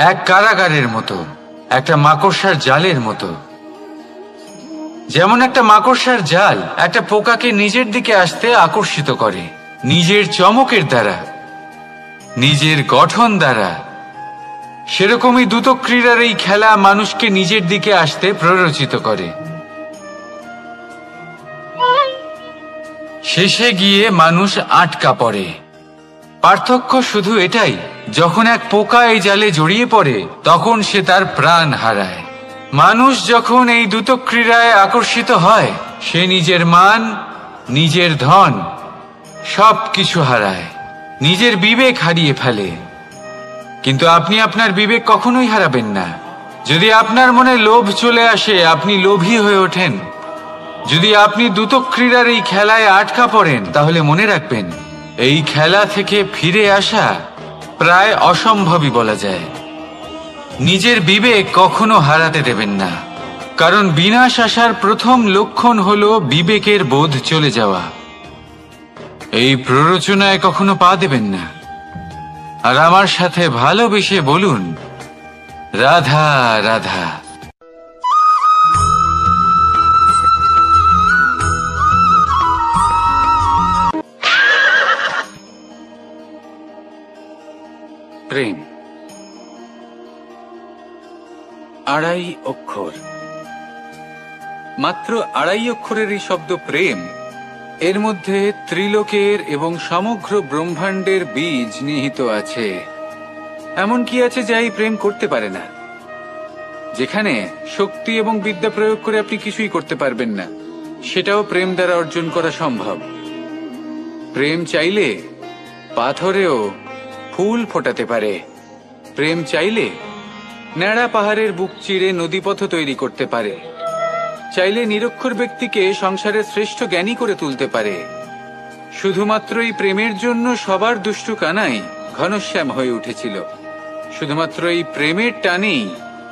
এক কারাগারের মতো, একটা মাকড়সার জালের মতো। যেমন একটা মাকড়সার জাল একটা পোকাকে নিজের দিকে আসতে আকর্ষিত করে নিজের চমকের দ্বারা, নিজের গঠন দ্বারা, সেরকমই দ্রুত ক্রীড়ার এই খেলা মানুষকে নিজের দিকে আসতে প্ররোচিত করে। শেষে গিয়ে মানুষ আটকা পড়ে। পার্থক্য শুধু এটাই, যখন এক পোকা এই জালে জড়িয়ে পড়ে তখন সে তার প্রাণ হারায়। মানুষ যখন এই দ্রুত ক্রীড়ায় আকর্ষিত হয়, সে নিজের মান, নিজের ধন সবকিছু হারায়, নিজের বিবেক হারিয়ে ফেলে। কিন্তু আপনি আপনার বিবেক কখনোই হারাবেন না। যদি আপনার মনে লোভ চলে আসে, আপনি লোভী হয়ে ওঠেন। যদি আপনি দ্রুত ক্রীড়ার এই খেলায় আটকা পড়েন, তাহলে মনে রাখবেন, এই খেলা থেকে ফিরে আসা প্রায় অসম্ভবই বলা যায়। নিজের বিবেক কখনো হারাতে দেবেন না, কারণ বিনাশ আসার প্রথম লক্ষণ হলো বিবেকের বোধ চলে যাওয়া। এই প্ররোচনায় কখনো পা দেবেন না। আর আমার সাথে ভালোবেসে বলুন, রাধা রাধা। প্রেম, আড়াই অক্ষর, মাত্র আড়াই অক্ষরের এই শব্দ প্রেম, এর মধ্যে ত্রিলোকের এবং সমগ্র ব্রহ্মাণ্ডের বীজ নিহিত আছে। এমন কি আছে যা এই প্রেম করতে পারে না? যেখানে শক্তি এবং বিদ্যা প্রয়োগ করে আপনি কিছুই করতে পারবেন না, সেটাও প্রেম দ্বারা অর্জন করা সম্ভব। প্রেম চাইলে পাথরেও ফুল ফোটাতে পারে। প্রেম চাইলে ন্যাড়া পাহাড়ের বুক চিরে নদীপথ তৈরি করতে পারে। চাইলে নিরক্ষর ব্যক্তিকে সংসারের শ্রেষ্ঠ জ্ঞানী করে তুলতে পারে। শুধুমাত্র এই প্রেমের জন্য সবার দুষ্টু কানাই ঘনশ্যাম হয়ে উঠেছিল। শুধুমাত্র এই প্রেমের টানেই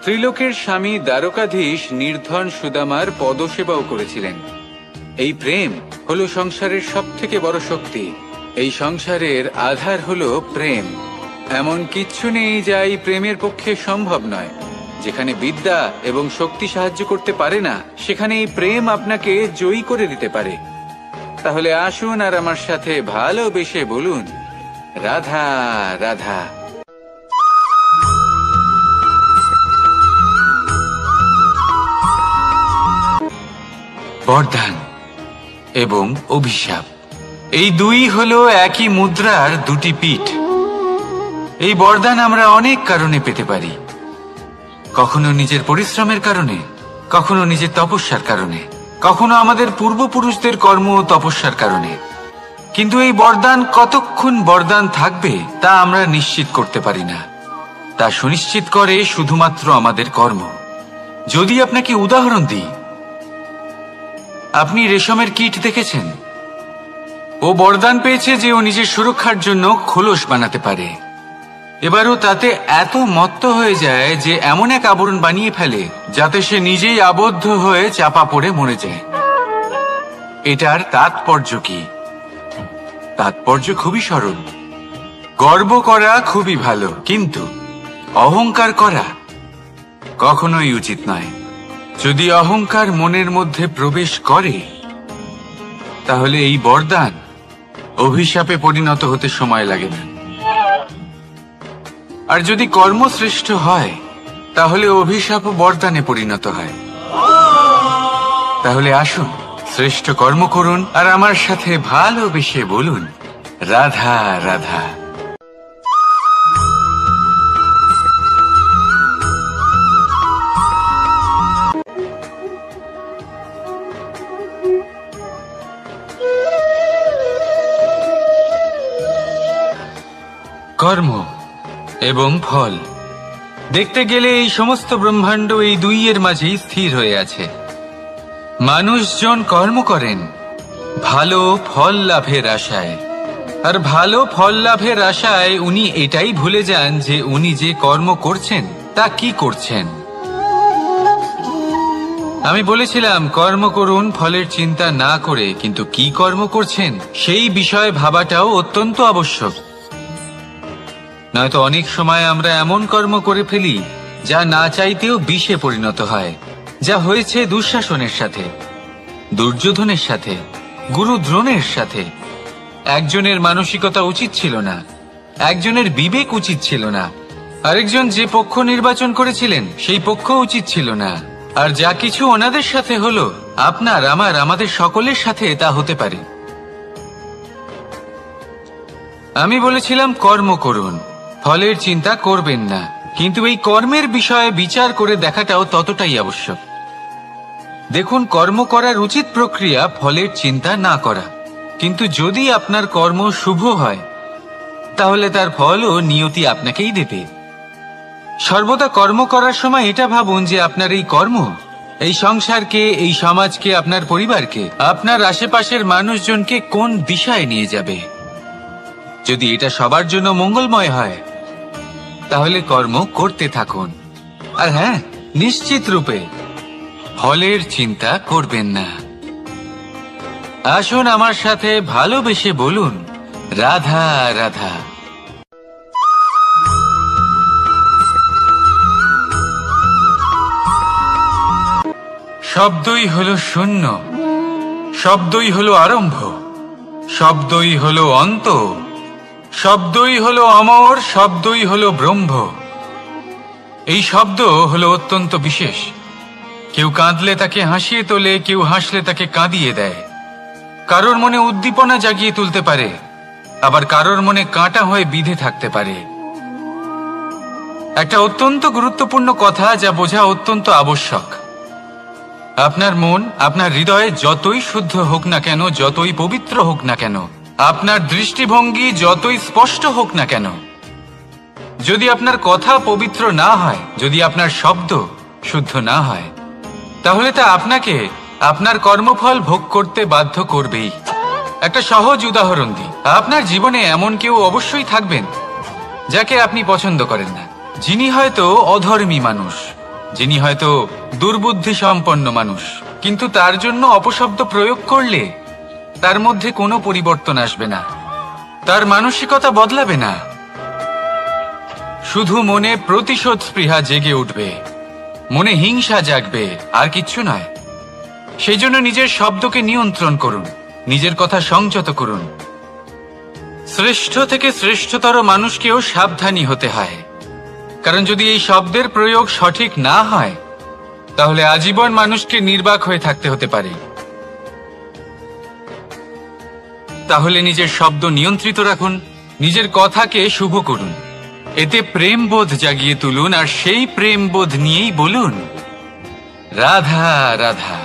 ত্রিলোকের স্বামী দ্বারকাধীশ নির্ধন সুদামার পদসেবাও করেছিলেন। এই প্রেম হলো সংসারের সবথেকে বড় শক্তি। এই সংসারের আধার হলো প্রেম। এমন কিচ্ছু নেই যা এই প্রেমের পক্ষে সম্ভব নয়। যেখানে বিদ্যা এবং শক্তি সাহায্য করতে পারে না, সেখানে এই প্রেম আপনাকে জয়ী করে দিতে পারে। তাহলে আসুন আর আমার সাথে ভালোবেসে বলুন, রাধা রাধা। বরদান এবং অভিশাপ, এই দুই হলো একই মুদ্রার দুটি পিঠ। এই বরদান আমরা অনেক কারণে পেতে পারি। কখনো নিজের পরিশ্রমের কারণে, কখনো নিজের তপস্যার কারণে, কখনো আমাদের পূর্বপুরুষদের কর্ম ও তপস্যার কারণে। কিন্তু এই বরদান কতক্ষণ বরদান থাকবে তা আমরা নিশ্চিত করতে পারি না। তা সুনিশ্চিত করে শুধুমাত্র আমাদের কর্ম। যদি আপনাকে উদাহরণ দিই, আপনি রেশমের কীট দেখেছেন? ও বরদান পেয়েছে যে ও নিজের সুরক্ষার জন্য খোলস বানাতে পারে। এবারও তাতে এত মত্ত হয়ে যায় যে এমন এক আবরণ বানিয়ে ফেলে যাতে সে নিজেই আবদ্ধ হয়ে চাপা পড়ে মরে যায়। এটার তাৎপর্য কি? তাৎপর্য খুবই সরল। গর্ব করা খুবই ভালো, কিন্তু অহংকার করা কখনোই উচিত নয়। যদি অহংকার মনের মধ্যে প্রবেশ করে, তাহলে এই বরদান অভিশাপে পরিণত হতে সময় লাগে না। আর যদি কর্মশ্রেষ্ঠ হয়, তাহলে অভিশাপ বরদানে পরিণত হয়। তাহলে আসুন শ্রেষ্ঠ কর্ম করুন আর আমার সাথে ভালোবেসে বলুন, রাধা রাধা। কর্ম এবং ফল। দেখতে গেলে এই সমস্ত ব্রহ্মাণ্ড এই দুইয়ের মাঝেই স্থির হয়ে আছে। মানুষজন কর্ম করেন ভালো ফল লাভের আশায়, আর ভালো ফল লাভের আশায় উনি এটাই ভুলে যান যে উনি যে কর্ম করছেন তা কি করছেন। আমি বলেছিলাম কর্ম করুন ফলের চিন্তা না করে, কিন্তু কি কর্ম করছেন সেই বিষয়ে ভাবাটাও অত্যন্ত আবশ্যক। নয়তো অনেক সময় আমরা এমন কর্ম করে ফেলি যা না চাইতেও বিষে পরিণত হয়, যা হয়েছে দুঃশাসনের সাথে, দুর্যোধনের সাথে, গুরু দ্রোণের সাথে। একজনের মানসিকতা উচিত ছিল না, একজনের বিবেক উচিত ছিল না, আরেকজন যে পক্ষ নির্বাচন করেছিলেন সেই পক্ষ উচিত ছিল না। আর যা কিছু ওনাদের সাথে হলো, আপনার আমাদের সকলের সাথে তা হতে পারে। আমি বলেছিলাম কর্ম করুন, ফলের চিন্তা করবেন না, কিন্তু এই কর্মের বিষয়ে বিচার করে দেখাটাও ততটাই আবশ্যক। দেখুন, কর্ম করার উচিত প্রক্রিয়া ফলের চিন্তা না করা, কিন্তু যদি আপনার কর্ম শুভ হয় তাহলে তার ফলও নিয়তি আপনাকেই দেবে। সর্বদা কর্ম করার সময় এটা ভাবুন যে আপনার এই কর্ম এই সংসারকে, এই সমাজকে, আপনার পরিবারকে, আপনার আশেপাশের মানুষজনকে কোন দিশায় নিয়ে যাবে। যদি এটা সবার জন্য মঙ্গলময় হয় তাহলে কর্ম করতে থাকুন। আর হ্যাঁ, নিশ্চিত রূপে ফলের চিন্তা করবেন না। আসুন আমার সাথে ভালোবেসে বলুন, রাধা রাধা। শব্দই হলো শূন্য, শব্দই হলো আরম্ভ, শব্দই হলো অন্ত, শব্দই হলো অমর, শব্দই হলো ব্রহ্ম। এই শব্দ হলো অত্যন্ত বিশেষ। কেউ কাঁদলে তাকে হাসিয়ে তোলে, কেউ হাসলে তাকে কাঁদিয়ে দেয়। কারোর মনে উদ্দীপনা জাগিয়ে তুলতে পারে, আবার কারোর মনে কাঁটা হয়ে বিঁধে থাকতে পারে। একটা অত্যন্ত গুরুত্বপূর্ণ কথা যা বোঝা অত্যন্ত আবশ্যক। আপনার মন, আপনার হৃদয়ে যতই শুদ্ধ হোক না কেন, যতই পবিত্র হোক না কেন, আপনার দৃষ্টিভঙ্গি যতই স্পষ্ট হোক না কেন, যদি আপনার কথা পবিত্র না হয়, যদি আপনার শব্দ শুদ্ধ না হয়, তাহলে তা আপনাকে আপনার কর্মফল ভোগ করতে বাধ্য করবেই। একটা সহজ উদাহরণ দিই। আপনার জীবনে এমন কেউ অবশ্যই থাকবেন যাকে আপনি পছন্দ করেন না, যিনি হয়তো অধর্মী মানুষ, যিনি হয়তো দুর্বুদ্ধি সম্পন্ন মানুষ, কিন্তু তার জন্য অপশব্দ প্রয়োগ করলে তার মধ্যে কোনো পরিবর্তন আসবে না, তার মানসিকতা বদলাবে না, শুধু মনে প্রতিশোধ স্পৃহা জেগে উঠবে, মনে হিংসা জাগবে, আর কিচ্ছু নয়। সেই জন্য নিজের শব্দকে নিয়ন্ত্রণ করুন, নিজের কথা সংযত করুন। শ্রেষ্ঠ থেকে শ্রেষ্ঠতর মানুষকেও সাবধানী হতে হয়, কারণ যদি এই শব্দের প্রয়োগ সঠিক না হয় তাহলে আজীবন মানুষকে নির্বাক হয়ে থাকতে হতে পারে। তাহলে নিজের শব্দ নিয়ন্ত্রিত রাখুন, নিজের কথাকে শুভ করুন, এতে প্রেমবোধ জাগিয়ে তুলুন, আর সেই প্রেমবোধ নিয়েই বলুন, রাধা রাধা।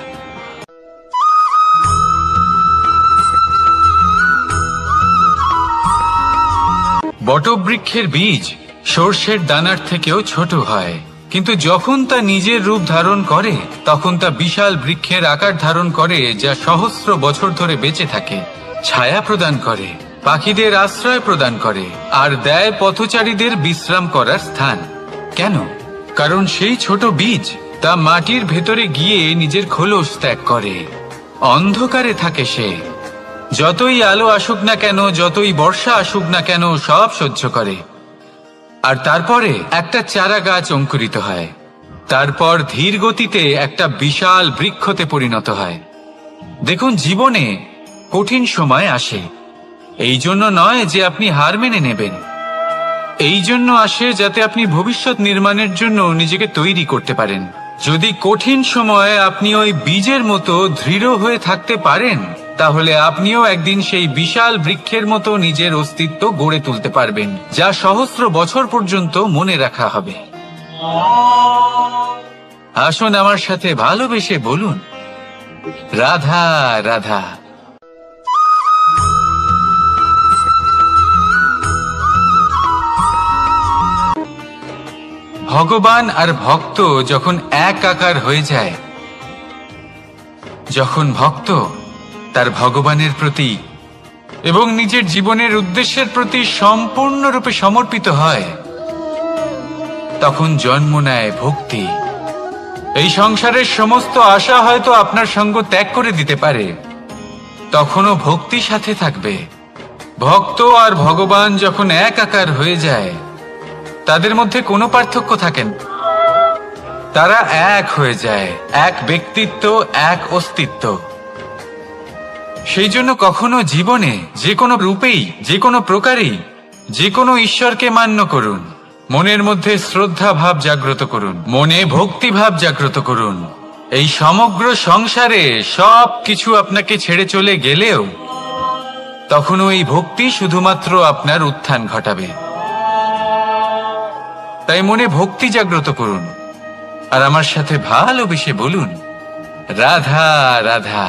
বটবৃক্ষের বীজ সর্ষের দানার থেকেও ছোট হয়, কিন্তু যখন তা নিজের রূপ ধারণ করে তখন তা বিশাল বৃক্ষের আকার ধারণ করে, যা সহস্র বছর ধরে বেঁচে থাকে, ছায়া প্রদান করে, পাখিদের আশ্রয় প্রদান করে, আর দেয় পথচারীদের বিশ্রাম করার স্থান। কেন? কারণ সেই ছোট বীজ তা মাটির ভেতরে গিয়ে নিজের খোলস ত্যাগ করে। অন্ধকারে থাকে সে, যতই আলো আসুক না কেন, যতই বর্ষা আসুক না কেন, সব সহ্য করে। আর তারপরে একটা চারা গাছ অঙ্কুরিত হয়, তারপর ধীর গতিতে একটা বিশাল বৃক্ষতে পরিণত হয়। দেখুন, জীবনে কঠিন সময় আসে, এই জন্য নয় যে আপনি হার মেনে নেবেন, এই জন্য আসে যাতে আপনি ভবিষ্যৎ নির্মাণের জন্য নিজেকে তৈরি করতে পারেন। যদি কঠিন সময়ে আপনি ওই বীজের মতো দৃঢ় হয়ে থাকতে পারেন, তাহলে আপনিও একদিন সেই বিশাল বৃক্ষের মতো নিজের অস্তিত্ব গড়ে তুলতে পারবেন, যা সহস্র বছর পর্যন্ত মনে রাখা হবে। আসুন আমার সাথে ভালোবেসে বলুন, রাধা রাধা। ভগবান আর ভক্ত যখন এক আকার হয়ে যায়, যখন ভক্ত তার ভগবানের প্রতি এবং নিজের জীবনের উদ্দেশ্যের প্রতি সম্পূর্ণরূপে সমর্পিত হয়, তখন জন্ম নেয় ভক্তি। এই সংসারের সমস্ত আশা হয়তো আপনার সঙ্গ ত্যাগ করে দিতে পারে, তখনও ভক্তি সাথে থাকবে। ভক্ত আর ভগবান যখন এক আকার হয়ে যায়, তাদের মধ্যে কোনো পার্থক্য থাকে না। তারা এক হয়ে যায়, এক ব্যক্তিত্ব, এক অস্তিত্ব। সেই জন্য কখনো জীবনে যে কোনো রূপেই, যে কোনো প্রকারেই, যে কোনো ঈশ্বরকে মান্য করুন, মনের মধ্যে শ্রদ্ধা ভাব জাগ্রত করুন, মনে ভক্তি ভাব জাগ্রত করুন। এই সমগ্র সংসারে সব কিছু আপনাকে ছেড়ে চলে গেলেও তখনও এই ভক্তি শুধুমাত্র আপনার উত্থান ঘটাবে। তাই মনে ভক্তি জাগ্রত করুন আর আমার সাথে ভালোবেসে বলুন, রাধা রাধা।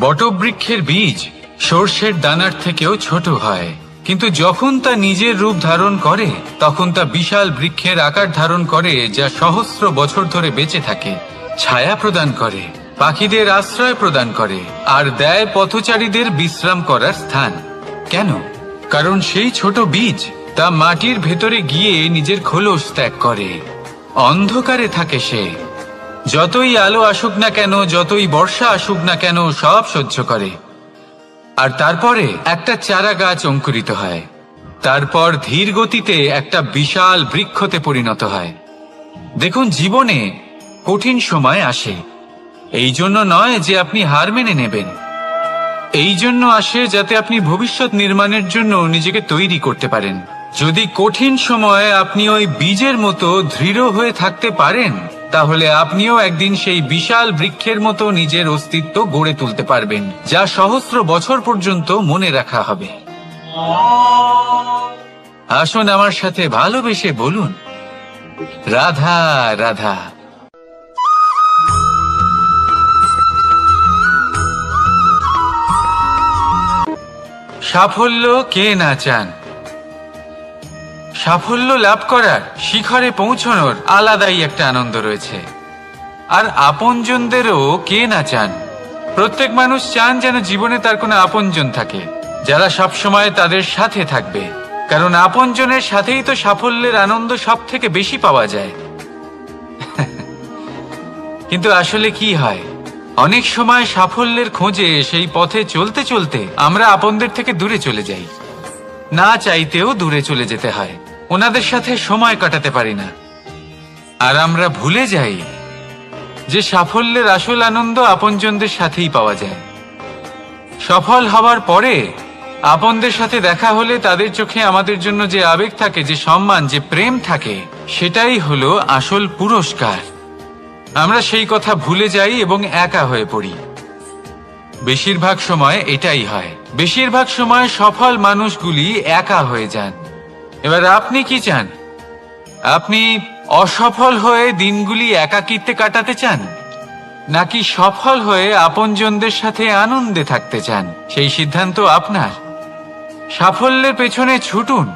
বটবৃক্ষের বীজ সর্ষের দানার থেকেও ছোট হয়, কিন্তু যখন তা নিজের রূপ ধারণ করে তখন তা বিশাল বৃক্ষের আকার ধারণ করে, যা সহস্র বছর ধরে বেঁচে থাকে, ছায়া প্রদান করে, পাখিদের আশ্রয় প্রদান করে আর দেয় পথচারীদের বিশ্রাম করার স্থান। কেন? কারণ সেই ছোট বীজ তা মাটির ভেতরে গিয়ে নিজের খোলস ত্যাগ করে। অন্ধকারে থাকে সে, যতই আলো আসুক না কেন, যতই বর্ষা আসুক না কেন, সব সহ্য করে। আর তারপরে একটা চারা গাছ অঙ্কুরিত হয়, তারপর ধীর গতিতে একটা বিশাল বৃক্ষতে পরিণত হয়। দেখুন, জীবনে কঠিন সময় আসে, এই জন্য নয় যে আপনি হার মেনে নেবেন, এই জন্য আসে যাতে আপনি ভবিষ্যৎ নির্মাণের জন্য নিজেকে তৈরি করতে পারেন। যদি কঠিন সময়ে আপনি ওই বীজের মতো দৃঢ় হয়ে থাকতে পারেন, তাহলে আপনিও একদিন সেই বিশাল বৃক্ষের মতো নিজের অস্তিত্ব গড়ে তুলতে পারবেন, যা সহস্র বছর পর্যন্ত মনে রাখা হবে। আসুন আমার সাথে ভালোবেসে বলুন, রাধা রাধা। সাফল্য কে না চান? সাফল্য লাভ করার, শিখরে পৌঁছানোর আলাদাই একটা আনন্দ রয়েছে। আর আপনজনদেরও কে না চান? প্রত্যেক মানুষ চান যেন জীবনে তার কোনো আপনজন থাকে, যারা সবসময় তাদের সাথে থাকবে, কারণ আপনজনের সাথেই তো সাফল্যের আনন্দ সব থেকে বেশি পাওয়া যায়। কিন্তু আসলে কি হয়, অনেক সময় সাফল্যের খোঁজে সেই পথে চলতে চলতে আমরা আপনদের থেকে দূরে চলে যাই, না চাইতেও দূরে চলে যেতে হয়, ওনাদের সাথে সময় কাটাতে পারি না। আর আমরা ভুলে যাই যে সাফল্যের আসল আনন্দ আপনজনদের সাথেই পাওয়া যায়। সফল হওয়ার পরে আপনদের সাথে দেখা হলে তাদের চোখে আমাদের জন্য যে আবেগ থাকে, যে সম্মান, যে প্রেম থাকে, সেটাই হলো আসল পুরস্কার। আমরা সেই কথা ভুলে যাই এবং একা হয়ে পড়ি। বেশিরভাগ সময় এটাই হয়, বেশিরভাগ সময় সফল মানুষগুলি একা হয়ে যান। এবার আপনি কি চান? আপনি অসফল হয়ে দিনগুলি একাকিত্বে কাটাতে চান, নাকি সফল হয়ে আপনজনদের সাথে আনন্দে থাকতে চান? সেই সিদ্ধান্ত আপনার। সাফল্যের পেছনে ছুটুন,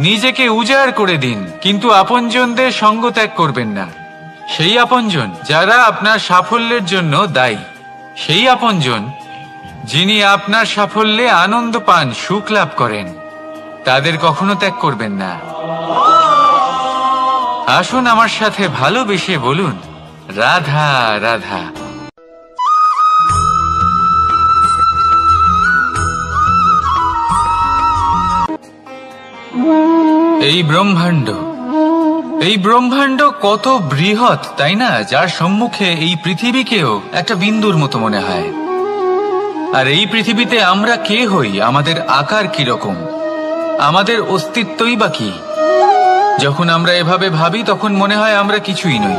নিজেকে উজাড় করে দিন, কিন্তু আপনজনদের সঙ্গ ত্যাগ করবেন না। সেই আপনজন যারা আপনার সাফল্যের জন্য দায়ী, সেই আপনজন যিনি আপনার সাফল্যে আনন্দ পান, সুখ লাভ করেন, তাদের কখনো ত্যাগ করবেন না। আসুন আমার সাথে ভালোবেসে বলুন, রাধা রাধা। এই ব্রহ্মাণ্ড কত বৃহৎ, তাই না? যার সম্মুখে এই পৃথিবীকেও একটা বিন্দুর মতো মনে হয়। আর এই পৃথিবীতে আমরা কে হই, আমাদের আকার কিরকম, আমাদের অস্তিত্বই বা কি? যখন আমরা এভাবে ভাবি তখন মনে হয় আমরা কিছুই নই।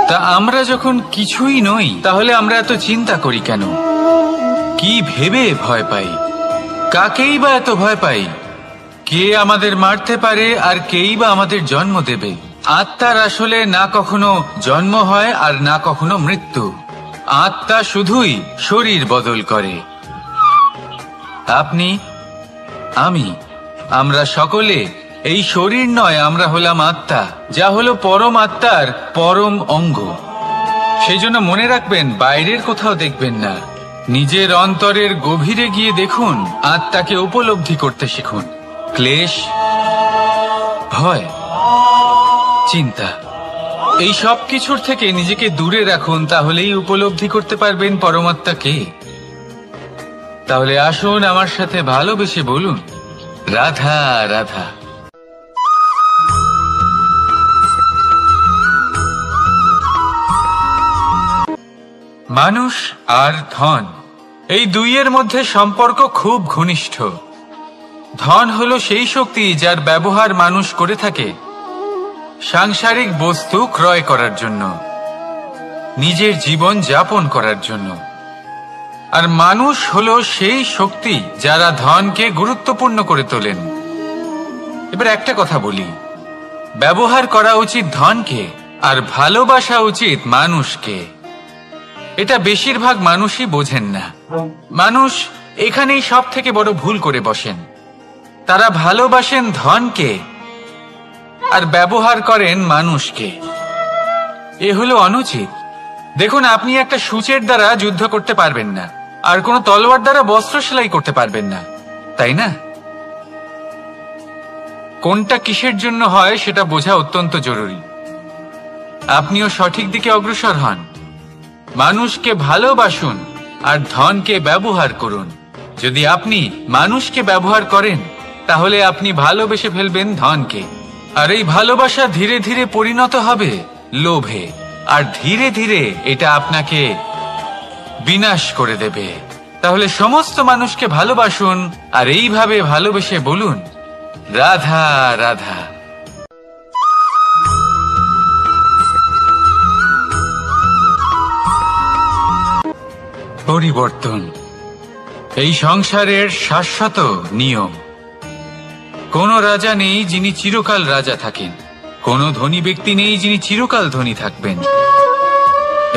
তা আমরা যখন কিছুই নই, তাহলে আমরা এত চিন্তা করি কেন? কি ভেবে ভয় পাই? কাকেই বা এত ভয় পাই? কে আমাদের মারতে পারে আর কেই বা আমাদের জন্ম দেবে? আত্মার আসলে না কখনো জন্ম হয় আর না কখনো মৃত্যু। আত্মা শুধুই শরীর বদল করে। আপনি, আমি, আমরা সকলে এই শরীর নয়, আমরা হলাম আত্মা, যা হলো পরম আত্মার পরম অঙ্গ। সেই জন্য মনে রাখবেন, বাইরের কোথাও দেখবেন না, নিজের অন্তরের গভীরে গিয়ে দেখুন, আত্মাকে উপলব্ধি করতে শিখুন। ক্লেশ, ভয়, চিন্তা, এই সব কিছুর থেকে নিজেকে দূরে রাখুন, তাহলেই উপলব্ধি করতে পারবেন পরমাত্মাকে। তাহলে আসুন আমার সাথে ভালোবেসে বলুন, রাধা রাধা। মানুষ আর ধন, এই দুইয়ের মধ্যে সম্পর্ক খুব ঘনিষ্ঠ। ধন হলো সেই শক্তি যার ব্যবহার মানুষ করে থাকে সাংসারিক বস্তু ক্রয় করার জন্য, নিজের জীবন যাপন করার জন্য। আর মানুষ হলো সেই শক্তি যারা ধনকে গুরুত্বপূর্ণ করে তোলেন। এবার একটা কথা বলি, ব্যবহার করা উচিত ধনকে আর ভালোবাসা উচিত মানুষকে। এটা বেশিরভাগ মানুষই বোঝেন না। মানুষ এখানেই সব থেকে বড় ভুল করে বসেন। তারা ভালোবাসেন ধনকে আর ব্যবহার করেন মানুষকে। এ হলো অনুচিত। দেখুন, আপনি একটা সূচের দ্বারা যুদ্ধ করতে পারবেন না, আর কোনো তলোয়ার দ্বারা বস্ত্র সেলাই করতে পারবেন না, তাই না? কোনটা কিসের জন্য হয় সেটা বোঝা অত্যন্ত জরুরি। আপনিও সঠিক দিকে অগ্রসর হন। মানুষকে ভালোবাসুন আর ধনকে ব্যবহার করুন। যদি আপনি মানুষকে ব্যবহার করেন, তাহলে আপনি ভালোবেসে ফেলবেন ধনকে, আর এই ভালোবাসা ধীরে ধীরে পরিণত হবে লোভে, আর ধীরে ধীরে এটা আপনাকে বিনাশ করে দেবে। তাহলে সমস্ত মানুষকে ভালোবাসুন আর এইভাবে ভালোবেসে বলুন, রাধা রাধা। পরিবর্তন এই সংসারের শাশ্বত নিয়ম। কোন রাজা নেই যিনি চিরকাল রাজা থাকেন, কোন ধনী ব্যক্তি নেই যিনি চিরকাল ধনী থাকবেন।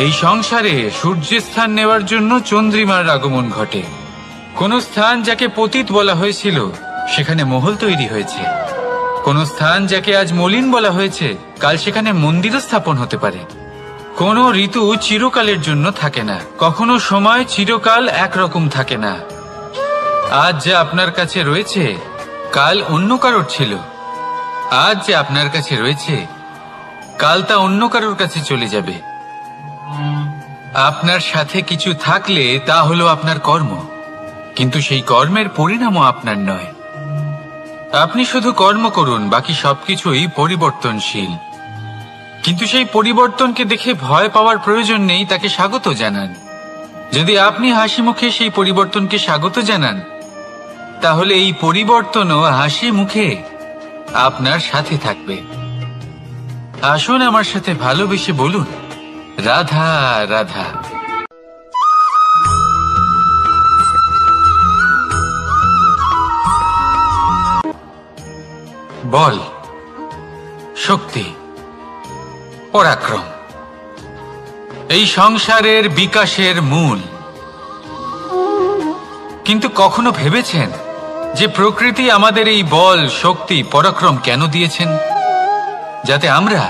এই সংসারে সূর্যের স্থান নেওয়ার জন্য চন্দ্রিমার আগমন ঘটে। কোন স্থান যাকে পতিত বলা হয়েছিল সেখানে মহল তৈরি হয়েছে। কোন স্থান যাকে আজ মলিন বলা হয়েছে কাল সেখানে মন্দিরও স্থাপন হতে পারে। কোন ঋতু চিরকালের জন্য থাকে না, কখনো সময় চিরকাল একরকম থাকে না। আজ যা আপনার কাছে রয়েছে কাল অন্য কারোর ছিল। আজ যে আপনার কাছে রয়েছে কাল তা অন্য কারোর কাছে চলে যাবে। আপনার সাথে কিছু থাকলে তা হলো আপনার কর্ম, কিন্তু সেই কর্মের পরিণামও আপনার নয়। আপনি শুধু কর্ম করুন, বাকি সবকিছুই পরিবর্তনশীল। কিন্তু সেই পরিবর্তনকে দেখে ভয় পাওয়ার প্রয়োজন নেই, তাকে স্বাগত জানান। যদি আপনি হাসি মুখে সেই পরিবর্তনকে স্বাগত জানান, তাহলে এই পরিবর্তনও হাসি মুখে আপনার সাথে থাকবে। আসুন আমার সাথে ভালোবেসে বলুন, রাধা রাধা। বল, শক্তি, পরাক্রম এই সংসারের বিকাশের মূল। কিন্তু কখনো ভেবেছেন যে প্রকৃতি আমাদের এই বল, শক্তি, পরাক্রম কেন দিয়েছেন? যাতে আমরা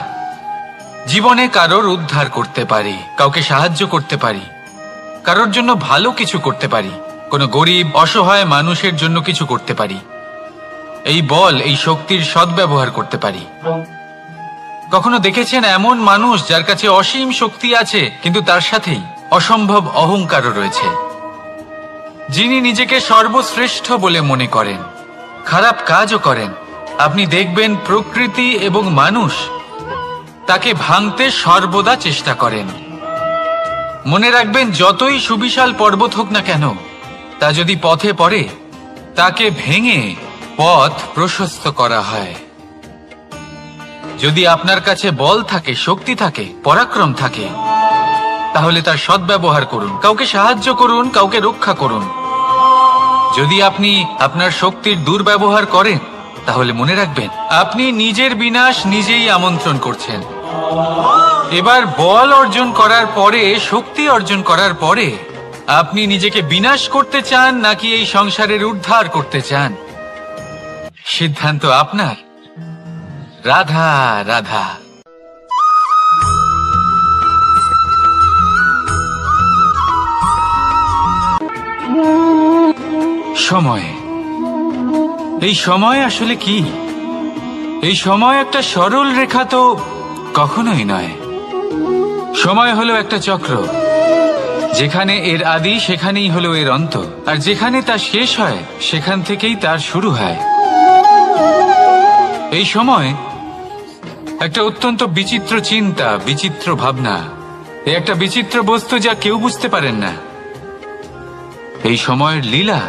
জীবনে কারোর উদ্ধার করতে পারি, কাউকে সাহায্য করতে পারি, কারোর জন্য ভালো কিছু করতে পারি, কোনো গরিব অসহায় মানুষের জন্য কিছু করতে পারি। এই বল, এই শক্তির সদ্ব্যবহার করতে পারি। কখনো দেখেছেন এমন মানুষ যার কাছে অসীম শক্তি আছে, কিন্তু তার সাথেই অসম্ভব অহংকারও রয়েছে? যিনি নিজেকে সর্বশ্রেষ্ঠ বলে মনে করেন, খারাপ কাজও করেন। আপনি দেখবেন প্রকৃতি এবং মানুষ তাকে ভাঙতে সর্বদা চেষ্টা করেন। মনে রাখবেন, যতই সুবিশাল পর্বত হোক না কেন, তা যদি পথে পড়ে তাকে ভেঙে পথ প্রশস্ত করা হয়। যদি আপনার কাছে বল থাকে, শক্তি থাকে, পরাক্রম থাকে, তাহলে তার সদ্ব্যবহার করুন, কাউকে সাহায্য করুন, কাউকে রক্ষা করুন। যদি আপনি আপনার শক্তির দুর্ব্যবহার করেন, তাহলে মনে রাখবেন আপনি নিজের বিনাশ নিজেই আমন্ত্রণ করছেন। এবার বল অর্জন করার পরে, শক্তি অর্জন করার পরে আপনি নিজেকে বিনাশ করতে চান নাকি এই সংসারের উদ্ধার করতে চান? সিদ্ধান্ত আপনার। রাধা রাধা। সময়, এই সময় আসলে কি? এই সময় একটা সরল রেখা তো কখনোই নয়। সময় হলো একটা চক্র, যেখানে এর আদি সেখানেই হলো এর অন্ত, আর যেখানে তা শেষ হয় সেখান থেকেই তার শুরু হয়। এই সময় একটা অত্যন্ত বিচিত্র চিন্তা, বিচিত্র ভাবনা, একটা বিচিত্র বস্তু যা কেউ বুঝতে পারেন না। এই সময়ের লীলা,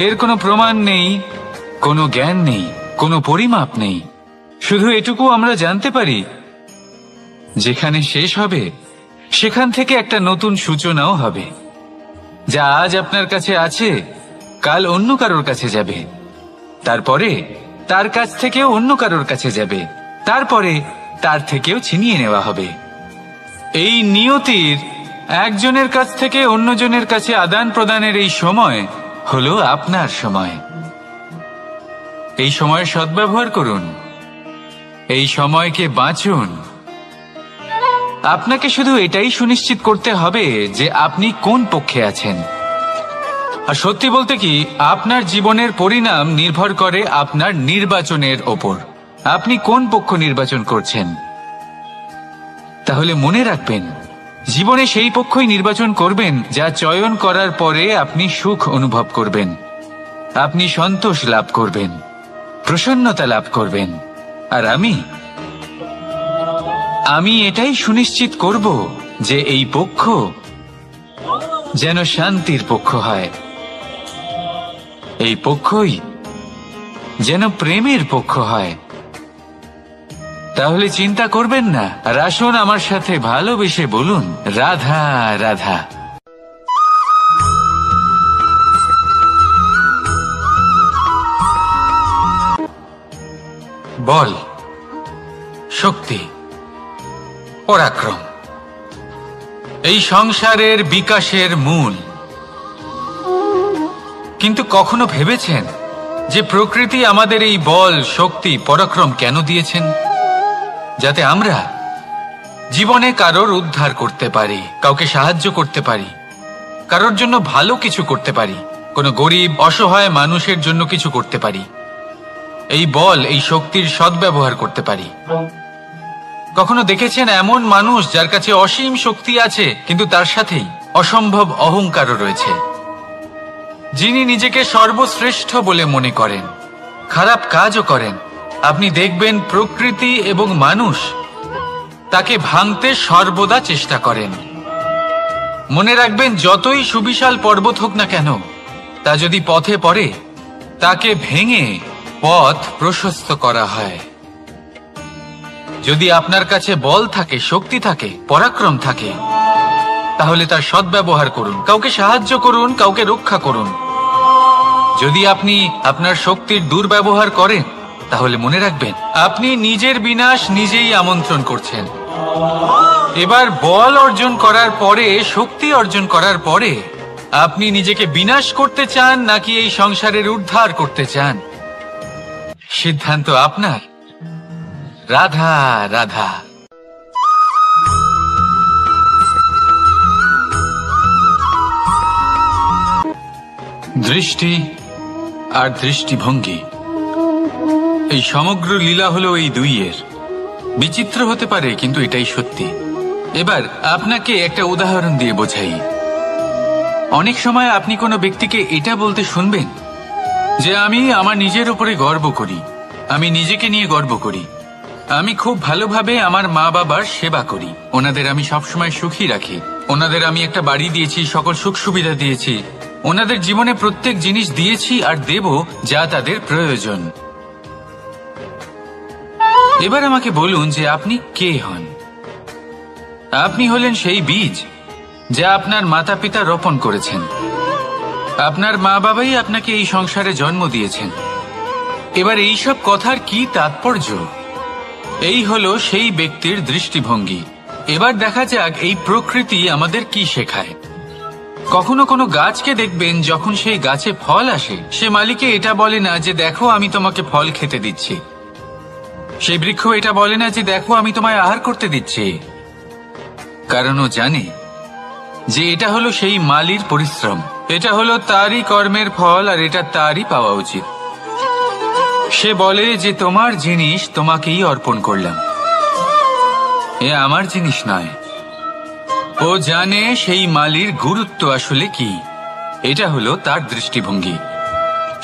এর কোনো প্রমাণ নেই, কোনো জ্ঞান নেই, কোনো পরিমাপ নেই। শুধু এটুকু আমরা জানতে পারি, যেখানে শেষ হবে সেখান থেকে একটা নতুন সূচনাও হবে। যা আজ আপনার কাছে আছে কাল অন্য কারোর কাছে যাবে, তারপরে তার কাছ থেকেও অন্য কারোর কাছে যাবে, তারপরে তার থেকেও ছিনিয়ে নেওয়া হবে। এই নিয়তির একজনের কাছ থেকে অন্যজনের কাছে আদান প্রদানের এই সময় হলো আপনার সময়। এই সময়ের সদ্ব্যবহার করুন, এই সময়কে বাঁচুন। আপনাকে শুধু এটাই সুনিশ্চিত করতে হবে যে আপনি কোন পক্ষে আছেন। আর সত্যি বলতে কি, আপনার জীবনের পরিণাম নির্ভর করে আপনার নির্বাচনের ওপর। আপনি কোন পক্ষ নির্বাচন করছেন। তাহলে মনে রাখবেন, জীবনে সেই পক্ষই নির্বাচন করবেন যা চয়ন করার পরে আপনি সুখ অনুভব করবেন, আপনি সন্তোষ লাভ করবেন, প্রসন্নতা লাভ করবেন। আর আমি এটাই সুনিশ্চিত করব যে এই পক্ষ যেন শান্তির পক্ষ হয়, এই পক্ষই যেন প্রেমের পক্ষ হয়। তাহলে চিন্তা করবেন না, আর আসুন আমার সাথে ভালোবেসে বলুন রাধা রাধা। বল, শক্তি, পরাক্রম এই সংসারের বিকাশের মূল। কিন্তু কখনো ভেবেছেন যে প্রকৃতি আমাদের এই বল, শক্তি, পরাক্রম কেন দিয়েছেন? যাতে আমরা জীবনে কারোর উদ্ধার করতে পারি, কাউকে সাহায্য করতে পারি, কারোর জন্য ভালো কিছু করতে পারি, কোনো গরিব অসহায় মানুষের জন্য কিছু করতে পারি। এই বল, এই শক্তির সদ্ব্যবহার করতে পারি। কখনো দেখেছেন এমন মানুষ যার কাছে অসীম শক্তি আছে কিন্তু তার সাথেই অসম্ভব অহংকারও রয়েছে, যিনি নিজেকে সর্বশ্রেষ্ঠ বলে মনে করেন, খারাপ কাজও করেন। আপনি দেখবেন প্রকৃতি এবং মানুষ তাকে ভাঙতে সর্বদা চেষ্টা করেন। মনে রাখবেন, যতই সুবিশাল পর্বত হোক না কেন, তা যদি পথে পড়ে তাকে ভেঙে পথ প্রশস্ত করা হয়। যদি আপনার কাছে বল থাকে, শক্তি থাকে, পরাক্রম থাকে, তাহলে তার সদ্ব্যবহার করুন, কাউকে সাহায্য করুন, কাউকে রক্ষা করুন। যদি আপনি আপনার শক্তির দুর্ব্যবহার করেন, তাহলে মনে রাখবেন আপনি নিজের বিনাশ নিজেই আমন্ত্রণ করছেন। এবার বল অর্জন করার পরে, শক্তি অর্জন করার পরে আপনি নিজেকে বিনাশ করতে চান নাকি এই সংসারের উদ্ধার করতে চান? সিদ্ধান্ত আপনার। রাধা রাধা। দৃষ্টি আর দৃষ্টিভঙ্গি, এই সমগ্র লীলা হলো এই দুইয়ের। বিচিত্র হতে পারে কিন্তু এটাই সত্যি। এবার আপনাকে একটা উদাহরণ দিয়ে বোঝাই। অনেক সময় আপনি কোনো ব্যক্তিকে এটা বলতে শুনবেন যে আমি আমার নিজের উপরে গর্ব করি, আমি নিজেকে নিয়ে গর্ব করি, আমি খুব ভালোভাবে আমার মা বাবার সেবা করি, ওনাদের আমি সবসময় সুখী রাখি, ওনাদের আমি একটা বাড়ি দিয়েছি, সকল সুখ সুবিধা দিয়েছি, ওনাদের জীবনে প্রত্যেক জিনিস দিয়েছি আর দেব যা তাদের প্রয়োজন। এবার আমাকে বলুন যে আপনি কে হন? আপনি হলেন সেই বীজ যা আপনার মাতা পিতা রোপণ করেছেন। আপনার মা বাবাই আপনাকে এই সংসারে জন্ম দিয়েছেন। এবার এইসব কথার কি তাৎপর্য? এই হলো সেই ব্যক্তির দৃষ্টিভঙ্গি। এবার দেখা যাক এই প্রকৃতি আমাদের কি শেখায়। কখনো কোনো গাছকে দেখবেন, যখন সেই গাছে ফল আসে, সে মালিকে এটা বলে না যে দেখো আমি তোমাকে ফল খেতে দিচ্ছি। সেই বৃক্ষ এটা বলে না যে দেখো আমি তোমায় আহার করতে দিচ্ছি, কারণ ও জানে যে এটা হলো সেই মালির পরিশ্রম, এটা হলো তারই কর্মের ফল, আর এটা তারই পাওয়া উচিত। সে বলে যে তোমার জিনিস তোমাকেই অর্পণ করলাম, এ আমার জিনিস নয়। ও জানে সেই মালির গুরুত্ব আসলে কি, এটা হলো তার দৃষ্টিভঙ্গি।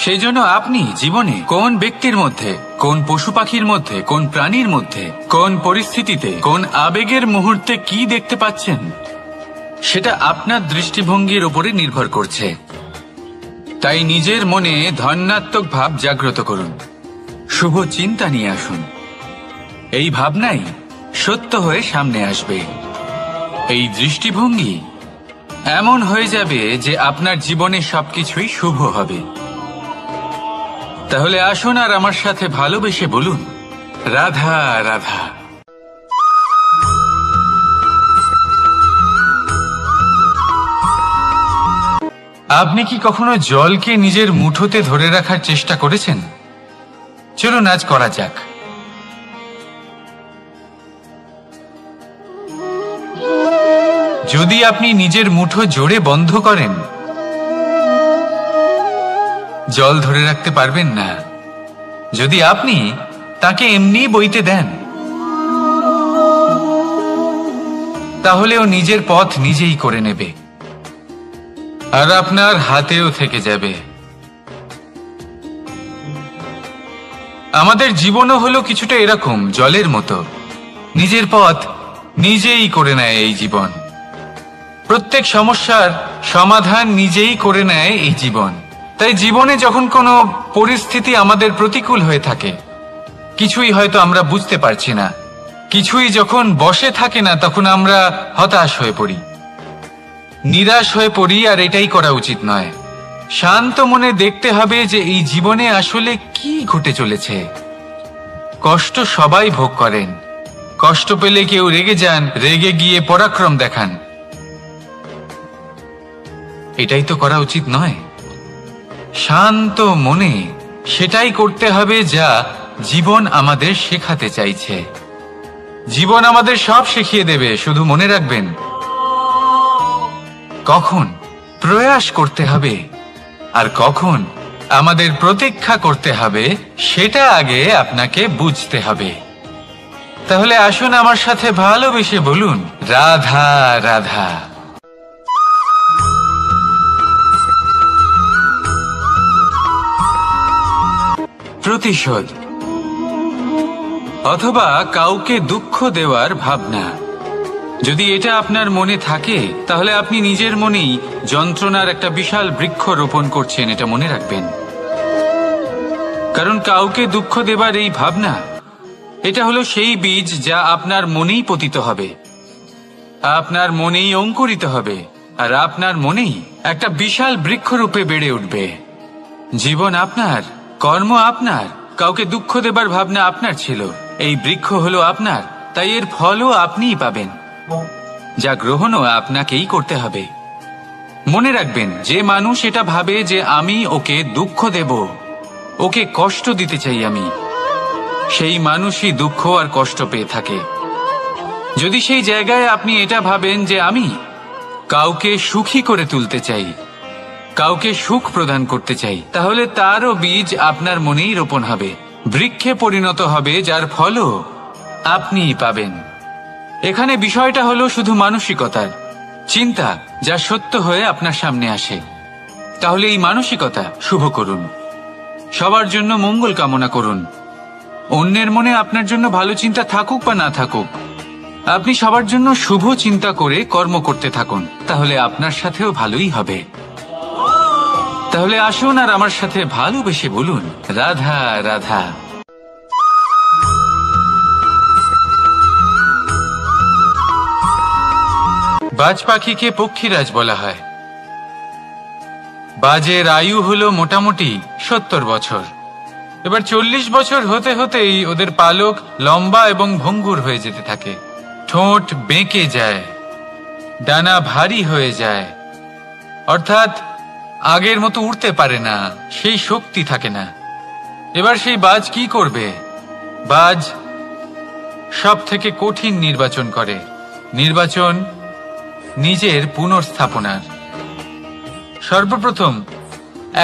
সেই জন্য আপনি জীবনে কোন ব্যক্তির মধ্যে, কোন পশু পাখির মধ্যে, কোন প্রাণীর মধ্যে, কোন পরিস্থিতিতে, কোন আবেগের মুহূর্তে কি দেখতে পাচ্ছেন, সেটা আপনার দৃষ্টিভঙ্গির উপরে নির্ভর করছে। তাই নিজের মনে ধনাত্মক ভাব জাগ্রত করুন, শুভ চিন্তা নিয়ে আসুন। এই ভাবনাই সত্য হয়ে সামনে আসবে। এই দৃষ্টিভঙ্গি এমন হয়ে যাবে যে আপনার জীবনে সবকিছুই শুভ হবে। তাহলে আসুন আর আমার সাথে ভালোবেসে বলুন, রাধা রাধা। আপনি কি কখনো জলকে নিজের মুঠোতে ধরে রাখার চেষ্টা করেছেন? চলুন আজ করা যাক। যদি আপনি নিজের মুঠো জোরে বন্ধ করেন, জল ধরে রাখতে পারবেন না। যদি আপনি তাকে এমনি বইতে দেন, তাহলে ও নিজের পথ নিজেই করে নেবে, আর আপনার হাতেও থেকে যাবে। আমাদের জীবনও হলো কিছুটা এরকম, জলের মতো। নিজের পথ নিজেই করে নেয় এই জীবন। প্রত্যেক সমস্যার সমাধান নিজেই করে নেয় এই জীবন। তাই জীবনে যখন কোনো পরিস্থিতি আমাদের প্রতিকূল হয়ে থাকে, কিছুই হয়তো আমরা বুঝতে পারছি না, কিছুই যখন বসে থাকে না, তখন আমরা হতাশ হয়ে পড়ি, নিরাশ হয়ে পড়ি, আর এটাই করা উচিত নয়। শান্ত মনে দেখতে হবে যে এই জীবনে আসলে কি ঘটে চলেছে। কষ্ট সবাই ভোগ করেন, কষ্ট পেলে কেউ রেগে যান, রেগে গিয়ে পরাক্রম দেখান। এটাই তো করা উচিত নয়। শান্ত মনে সেটাই করতে হবে যা জীবন আমাদের শেখাতে চাইছে। জীবন আমাদের সব শিখিয়ে দেবে, শুধু মনে রাখবেন কখন প্রয়াস করতে হবে আর কখন আমাদের প্রতীক্ষা করতে হবে, সেটা আগে আপনাকে বুঝতে হবে। তাহলে আসুন আমার সাথে ভালোবেসে বলুন, রাধা রাধা। প্রতিশোধ অথবা কাউকে দুঃখ দেওয়ার ভাবনা, যদি এটা আপনার মনে থাকে, তাহলে আপনি নিজের মনেই যন্ত্রণার একটা বিশাল বৃক্ষ রোপণ করছেন, এটা মনে রাখবেন। কারণ কাউকে দুঃখ দেবার এই ভাবনা, এটা হলো সেই বীজ যা আপনার মনেই পতিত হবে, আপনার মনেই অঙ্কুরিত হবে, আর আপনার মনেই একটা বিশাল বৃক্ষরূপে বেড়ে উঠবে। জীবন আপনার, কর্ম আপনার, কাউকে দুঃখ দেবার ভাবনা আপনার ছিল, এই বৃক্ষ হলো আপনার, তাই এর ফলও আপনিই পাবেন, যা গ্রহণও আপনাকেই করতে হবে। মনে রাখবেন, যে মানুষ এটা ভাবে যে আমি ওকে দুঃখ দেব, ওকে কষ্ট দিতে চাই আমি, সেই মানুষই দুঃখ আর কষ্ট পেয়ে থাকে। যদি সেই জায়গায় আপনি এটা ভাবেন যে আমি কাউকে সুখী করে তুলতে চাই, কাউকে সুখ প্রদান করতে চাই, তাহলে তারও বীজ আপনার মনেই রোপণ হবে, বৃক্ষে পরিণত হবে, যার ফলও আপনিই পাবেন। এখানে বিষয়টা হলো শুধু মানসিকতার চিন্তা, যা সত্য হয়ে আপনার সামনে আসে। তাহলে এই মানসিকতা শুভ করুন, সবার জন্য মঙ্গল কামনা করুন। অন্যের মনে আপনার জন্য ভালো চিন্তা থাকুক বা না থাকুক, আপনি সবার জন্য শুভ চিন্তা করে কর্ম করতে থাকুন, তাহলে আপনার সাথেও ভালোই হবে। তাহলে আসুন আর আমার সাথে ভালোবেসে বলুন, রাধা রাধা। বাজ পাখিকে পক্ষীরাজ বলা হয়। বাজের আয়ু হলো মোটামুটি 70 বছর। এবার 40 বছর হতে হতেই ওদের পালক লম্বা এবং ভঙ্গুর হয়ে যেতে থাকে, ঠোঁট বেঁকে যায়, ডানা ভারী হয়ে যায়, অর্থাৎ আগের মতো উড়তে পারে না, সেই শক্তি থাকে না। এবার সেই বাজ কি করবে? বাজ সব থেকে কঠিন নির্বাচন করে, নির্বাচন নিজের পুনর্স্থাপনার। সর্বপ্রথম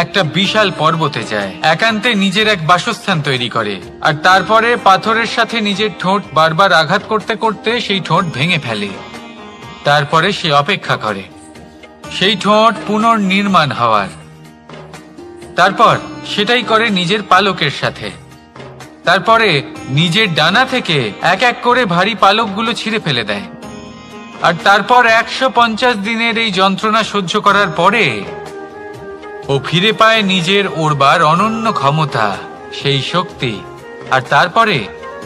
একটা বিশাল পর্বতে যায়, একান্তে নিজের এক বাসস্থান তৈরি করে, আর তারপরে পাথরের সাথে নিজের ঠোঁট বারবার আঘাত করতে করতে সেই ঠোঁট ভেঙে ফেলে। তারপরে সে অপেক্ষা করে সেই ঠোঁট পুনর্নির্মাণ হওয়ার। তারপর সেটাই করে নিজের পালকের সাথে। তারপরে নিজের ডানা থেকে এক এক করে ভারী পালকগুলো ছিঁড়ে ফেলে দেয়। আর তারপর 150 দিনের এই যন্ত্রণা সহ্য করার পরে ও ফিরে পায় নিজের ওড়বার অনন্য ক্ষমতা, সেই শক্তি। আর তারপরে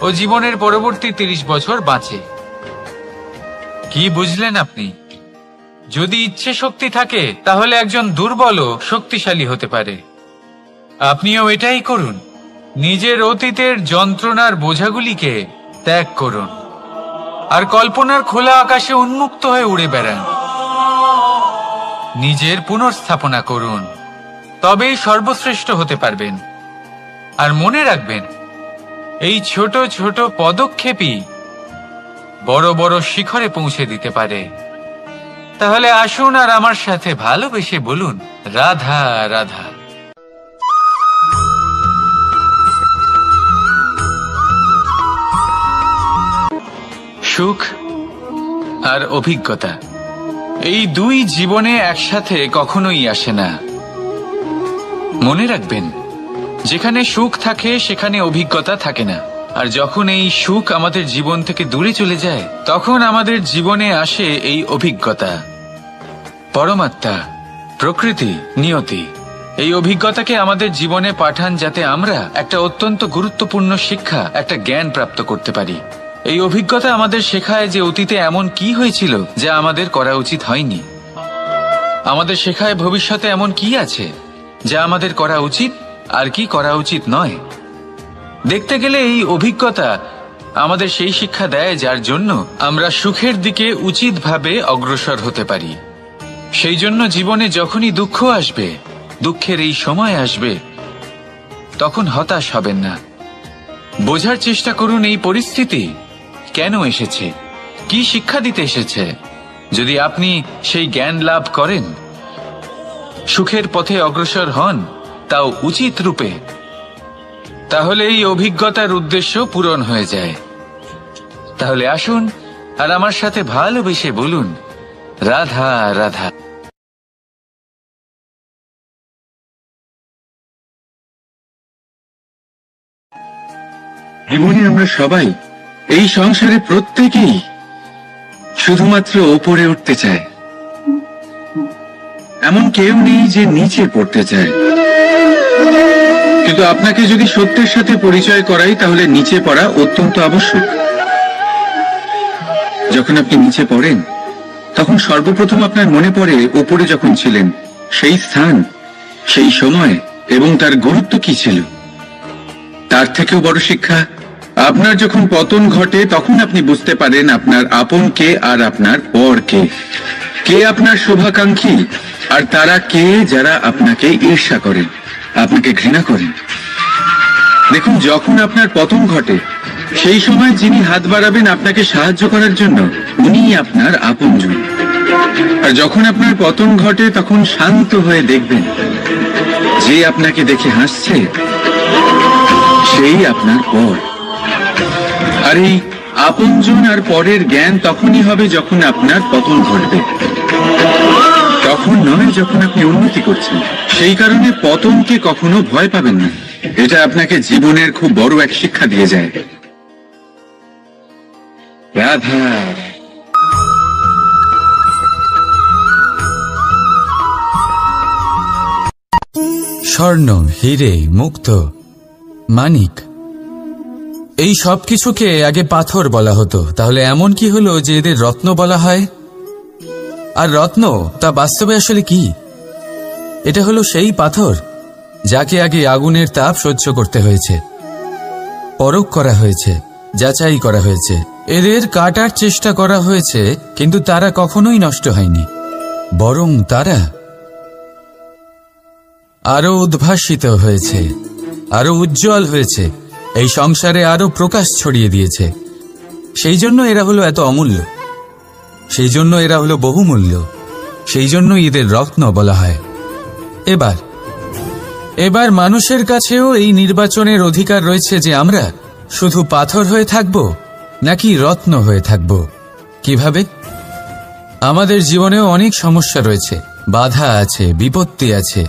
ও জীবনের পরবর্তী 30 বছর বাঁচে। কি বুঝলেন আপনি? যদি ইচ্ছে শক্তি থাকে তাহলে একজন দুর্বলও শক্তিশালী হতে পারে। আপনিও এটাই করুন, নিজের অতীতের যন্ত্রণার বোঝাগুলিকে ত্যাগ করুন আর কল্পনার খোলা আকাশে উন্মুক্ত হয়ে উড়ে বেড়ান। নিজের পুনর্স্থাপনা করুন, তবেই সর্বশ্রেষ্ঠ হতে পারবেন। আর মনে রাখবেন, এই ছোট ছোট পদক্ষেপই বড় বড় শিখরে পৌঁছে দিতে পারে। তাহলে আসুন আর আমার সাথে ভালোবেসে বলুন, রাধা রাধা। সুখ আর অভিজ্ঞতা, এই দুই জীবনে একসাথে কখনোই আসে না। মনে রাখবেন, যেখানে সুখ থাকে সেখানে অভিজ্ঞতা থাকে না। আর যখন এই সুখ আমাদের জীবন থেকে দূরে চলে যায়, তখন আমাদের জীবনে আসে এই অভিজ্ঞতা। পরমাত্মা, প্রকৃতি, নিয়তি এই অভিজ্ঞতাকে আমাদের জীবনে পাঠান, যাতে আমরা একটা অত্যন্ত গুরুত্বপূর্ণ শিক্ষা, একটা জ্ঞান প্রাপ্ত করতে পারি। এই অভিজ্ঞতা আমাদের শেখায় যে অতীতে এমন কি হয়েছিল যা আমাদের করা উচিত হয়নি। আমাদের শেখায় ভবিষ্যতে এমন কি আছে যা আমাদের করা উচিত আর কি করা উচিত নয়। দেখতে গেলে এই অভিজ্ঞতা আমাদের সেই শিক্ষা দেয় যার জন্য আমরা সুখের দিকে উচিতভাবে অগ্রসর হতে পারি। সেই জন্য জীবনে যখনই দুঃখ আসবে, দুঃখের এই সময় আসবে, তখন হতাশ হবেন না। বোঝার চেষ্টা করুন এই পরিস্থিতি কেন এসেছে, কি শিক্ষা দিতে এসেছে। যদি আপনি সেই জ্ঞান লাভ করেন, সুখের পথে অগ্রসর হন, তাও উচিত রূপে, তাহলে এই অভিজ্ঞতার উদ্দেশ্য পূরণ হয়ে যায়। তাহলে আসুন আর আমার সাথে ভালোবেসে বলুন, রাধা রাধা। জীবনে আমরা সবাই, এই সংসারে প্রত্যেকেই শুধুমাত্র ওপরে উঠতে চায়। এমন কেউ নেই যে নিচে পড়তে চায়। কিন্তু আপনাকে যদি সত্যের সাথে পরিচয় করাই, তাহলে নিচে পড়া অত্যন্ত আবশ্যক। যখন আপনি নিচে পড়েন, তখন সর্বপ্রথম আপনার মনে পড়ে ওপরে যখন ছিলেন, সেই স্থান, সেই সময় এবং তার গুরুত্ব কি ছিল। তার থেকেও বড় শিক্ষা, আপনার যখন পতন ঘটে তখন আপনি বুঝতে পারেন আপনার আপন কে আর আপনার পর কে। কে আপনার শুভাকাঙ্ক্ষী আর তারা কে যারা আপনাকে ঈর্ষা করেন, আপনাকে ঘৃণা করেন। দেখুন, যখন আপনার পতন ঘটে, সেই সময় যিনি হাত বাড়াবেন আপনাকে সাহায্য করার জন্য, উনিই আপনার আপনজন। আর যখন আপনার পতন ঘটে, তখন শান্ত হয়ে দেখবেন যে আপনাকে দেখে হাসছে সেই আপনার পর। আর এই আপনজন আর পরের জ্ঞান তখনই হবে যখন আপনার পতন ঘটবে, তখন নয় যখন আপনি উন্নতি করছেন। সেই কারণে পতনকে কখনো ভয় পাবেন না। এটা আপনাকে জীবনের খুব বড় এক শিক্ষা দিয়ে যায়। রাধা। স্বর্ণ, হিরে, মুক্ত, মানিক, এই সব কিছুকে আগে পাথর বলা হতো। তাহলে এমন কি হলো যে এদের রত্ন বলা হয়? আর রত্ন তা বাস্তবে আসলে কি? এটা হলো সেই পাথর যাকে আগে আগুনের তাপ সহ্য করতে হয়েছে, পরখ করা হয়েছে, যাচাই করা হয়েছে, এদের কাটার চেষ্টা করা হয়েছে, কিন্তু তারা কখনোই নষ্ট হয়নি, বরং তারা আরো উদ্ভাসিত হয়েছে, আরো উজ্জ্বল হয়েছে, এই সংসারে আরো প্রকাশ ছড়িয়ে দিয়েছে। সেই জন্য এরা হলো এত অমূল্য, সেই জন্য এরা হলো বহুমূল্য, সেই জন্য এদের রত্ন বলা হয়। এবার মানুষের কাছেও এই নির্বাচনের অধিকার রয়েছে যে আমরা শুধু পাথর হয়ে থাকব নাকি রত্ন হয়ে থাকব। কিভাবে? আমাদের জীবনেও অনেক সমস্যা রয়েছে, বাধা আছে, বিপত্তি আছে।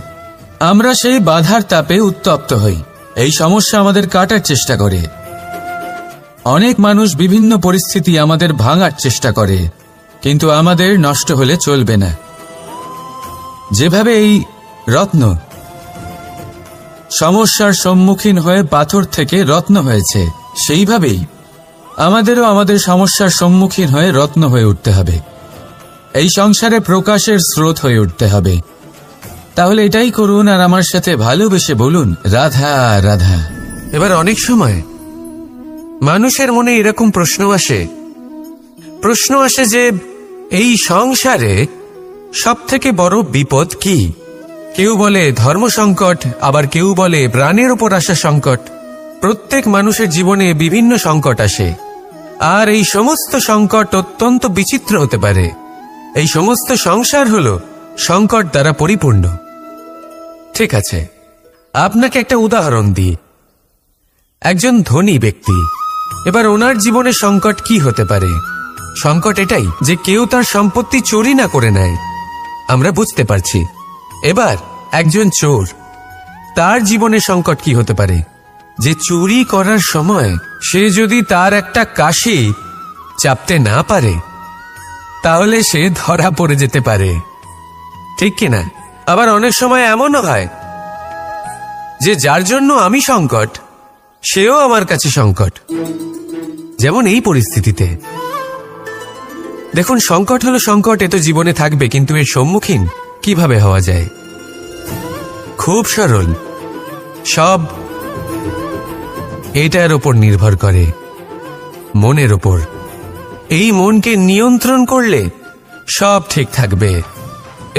আমরা সেই বাধার তাপে উত্তপ্ত হই, এই সমস্যা আমাদের কাটার চেষ্টা করে। অনেক মানুষ বিভিন্ন পরিস্থিতি আমাদের ভাঙার চেষ্টা করে, কিন্তু আমাদের নষ্ট হলে চলবে না। যেভাবে এই রত্ন সমস্যার সম্মুখীন হয়ে পাথর থেকে রত্ন হয়েছে, সেইভাবেই আমাদেরও আমাদের সমস্যার সম্মুখীন হয়ে রত্ন হয়ে উঠতে হবে, এই সংসারে প্রকাশের স্রোত হয়ে উঠতে হবে। তাহলে এটাই করুন আর আমার সাথে ভালোবেসে বলুন, রাধা রাধা। এবার অনেক সময় মানুষের মনে এরকম প্রশ্ন আসে যে এই সংসারে সবথেকে বড় বিপদ কি? কেউ বলে ধর্ম সংকট, আবার কেউ বলে প্রাণের উপর আসা সংকট। প্রত্যেক মানুষের জীবনে বিভিন্ন সংকট আসে, আর এই সমস্ত সংকট অত্যন্ত বিচিত্র হতে পারে। এই সমস্ত সংসার হলো সংকট দ্বারা পরিপূর্ণ। ঠিক আছে, আপনাকে একটা উদাহরণ দিই। একজন ধনী ব্যক্তি, এবার ওনার জীবনে সংকট কি হতে পারে? সংকট এটাই যে কেউ তার সম্পত্তি চুরি না করে নেয়, আমরা বুঝতে পারছি। এবার একজন চোর, তার জীবনে সংকট কি হতে পারে? যে চুরি করার সময় সে যদি তার একটা কাশি চাপতে না পারে, তাহলে সে ধরা পড়ে যেতে পারে, ঠিক কিনা? আবার অনেক সময় এমনও হয় যে যার জন্য আমি সংকট, সেও আমার কাছে সংকট। যেমন এই পরিস্থিতিতে দেখুন, সংকট হলো সংকট, এ তো জীবনে থাকবে, কিন্তু এর সম্মুখীন কিভাবে হওয়া যায়? খুব সরল, সব এটার ওপর নির্ভর করে, মনের ওপর। এই মনকে নিয়ন্ত্রণ করলে সব ঠিক থাকবে।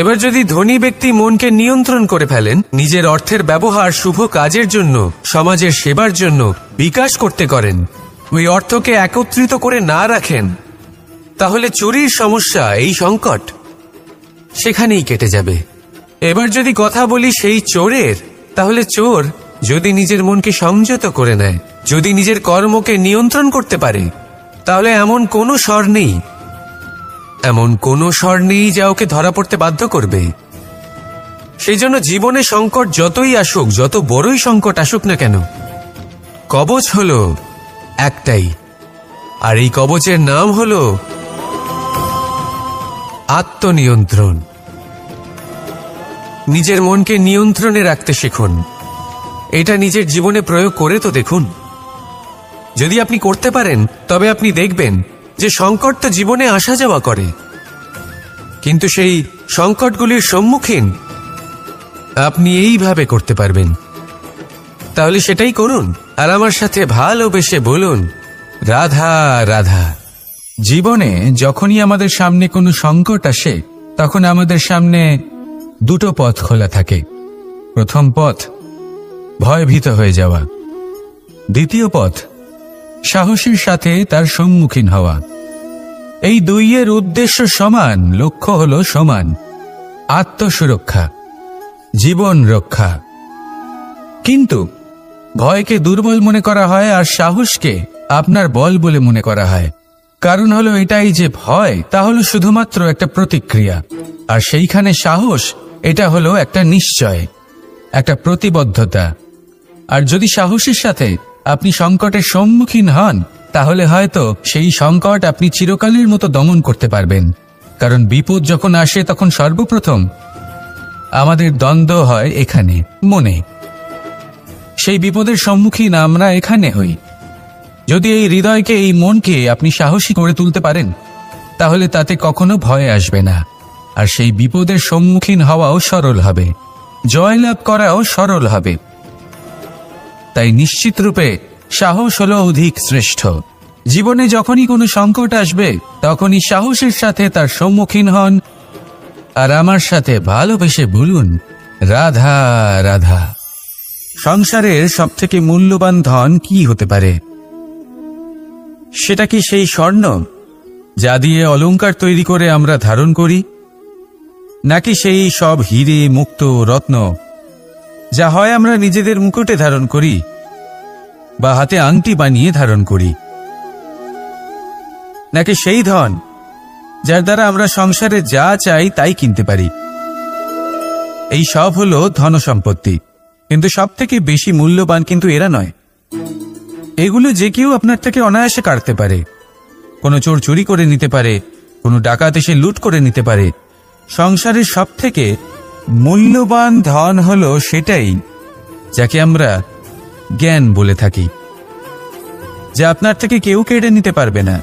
এবার যদি ধনী ব্যক্তি মনকে নিয়ন্ত্রণ করে ফেলেন, নিজের অর্থের ব্যবহার শুভ কাজের জন্য, সমাজের সেবার জন্য বিকাশ করতে করেন, ওই অর্থকে একত্রিত করে না রাখেন, তাহলে চুরির সমস্যা, এই সংকট সেখানেই কেটে যাবে। এবার যদি কথা বলি সেই চোরের, তাহলে চোর যদি নিজের মনকে সংযত করে নেয়, যদি নিজের কর্মকে নিয়ন্ত্রণ করতে পারে, তাহলে এমন কোনো স্বর নেই যা ওকে ধরা পড়তে বাধ্য করবে। সেই জন্য জীবনে সংকট যতই আসুক, যত বড়ই সংকট আসুক না কেন, কবচ হলো একটাই, আর এই কবচের নাম হলো আত্মনিয়ন্ত্রণ। নিজের মনকে নিয়ন্ত্রণে রাখতে শিখুন। এটা নিজের জীবনে প্রয়োগ করে তো দেখুন। যদি আপনি করতে পারেন, তবে আপনি দেখবেন যে সংকট তো জীবনে আসা যাওয়া করে, কিন্তু সেই সংকটগুলির সম্মুখীন আপনি এইভাবে করতে পারবেন। তাহলে সেটাই করুন, আর আমার সাথে ভালোবেসে বলুন, রাধা রাধা। জীবনে যখনই আমাদের সামনে কোনো সংকট আসে, তখন আমাদের সামনে দুটো পথ খোলা থাকে। প্রথম পথ ভয়ভীত হয়ে যাওয়া, দ্বিতীয় পথ সাহসের সাথে তার সম্মুখীন হওয়া। এই দুইয়ের উদ্দেশ্য সমান, লক্ষ্য হলো সমান, আত্মসুরক্ষা, জীবন রক্ষা। কিন্তু ভয়কে দুর্বল মনে করা হয় আর সাহসকে আপনার বল বলে মনে করা হয়। কারণ হলো এটাই যে ভয়, তা হলো শুধুমাত্র একটা প্রতিক্রিয়া, আর সেইখানে সাহস, এটা হলো একটা নিশ্চয়, একটা প্রতিবদ্ধতা। আর যদি সাহসের সাথে আপনি সংকটের সম্মুখীন হন, তাহলে হয়তো সেই সংকট আপনি চিরকালের মতো দমন করতে পারবেন। কারণ বিপদ যখন আসে, তখন সর্বপ্রথম আমাদের দ্বন্দ্ব হয় এখানে, মনে। সেই বিপদের সম্মুখীন আমরা এখানে হই। যদি এই হৃদয়কে, এই মনকে আপনি সাহসী করে তুলতে পারেন, তাহলে তাতে কখনো ভয় আসবে না, আর সেই বিপদের সম্মুখীন হওয়াও সরল হবে, জয়লাভ করাও সরল হবে। তাই নিশ্চিত রূপে সাহস হলো অধিক শ্রেষ্ঠ। জীবনে যখনই কোনো সংকট আসবে, তখনই সাহসের সাথে তার সম্মুখীন হন, আর আমার সাথে ভালোবেসে বলুন, রাধা রাধা। সংসারের সবথেকে মূল্যবান ধন কি হতে পারে? সেটা কি সেই স্বর্ণ যা দিয়ে অলংকার তৈরি করে আমরা ধারণ করি, নাকি সেই সব হিরে মুক্ত রত্ন যা হয় আমরা নিজেদের মুকুটে ধারণ করি বা হাতে আংটি বানিয়ে ধারণ করি, নাকি সেই ধন যার দ্বারা আমরা সংসারে যা চাই তাই কিনতে পারি? এই সব হলো ধন সম্পত্তি, কিন্তু সব থেকে বেশি মূল্যবান কিন্তু এরা নয়। এগুলো যে কেউ আপনার থেকে অনায়াসে কাটতে পারে। কোনো চোর চুরি করে নিতে পারে, কোনো ডাকাত এসে লুট করে নিতে পারে। সংসারের সব থেকে মূল্যবান ধন হলো সেটাই যাকে আমরা জ্ঞান বলে থাকি, যা আপনার থেকে কেউ কেড়ে নিতে পারবে না।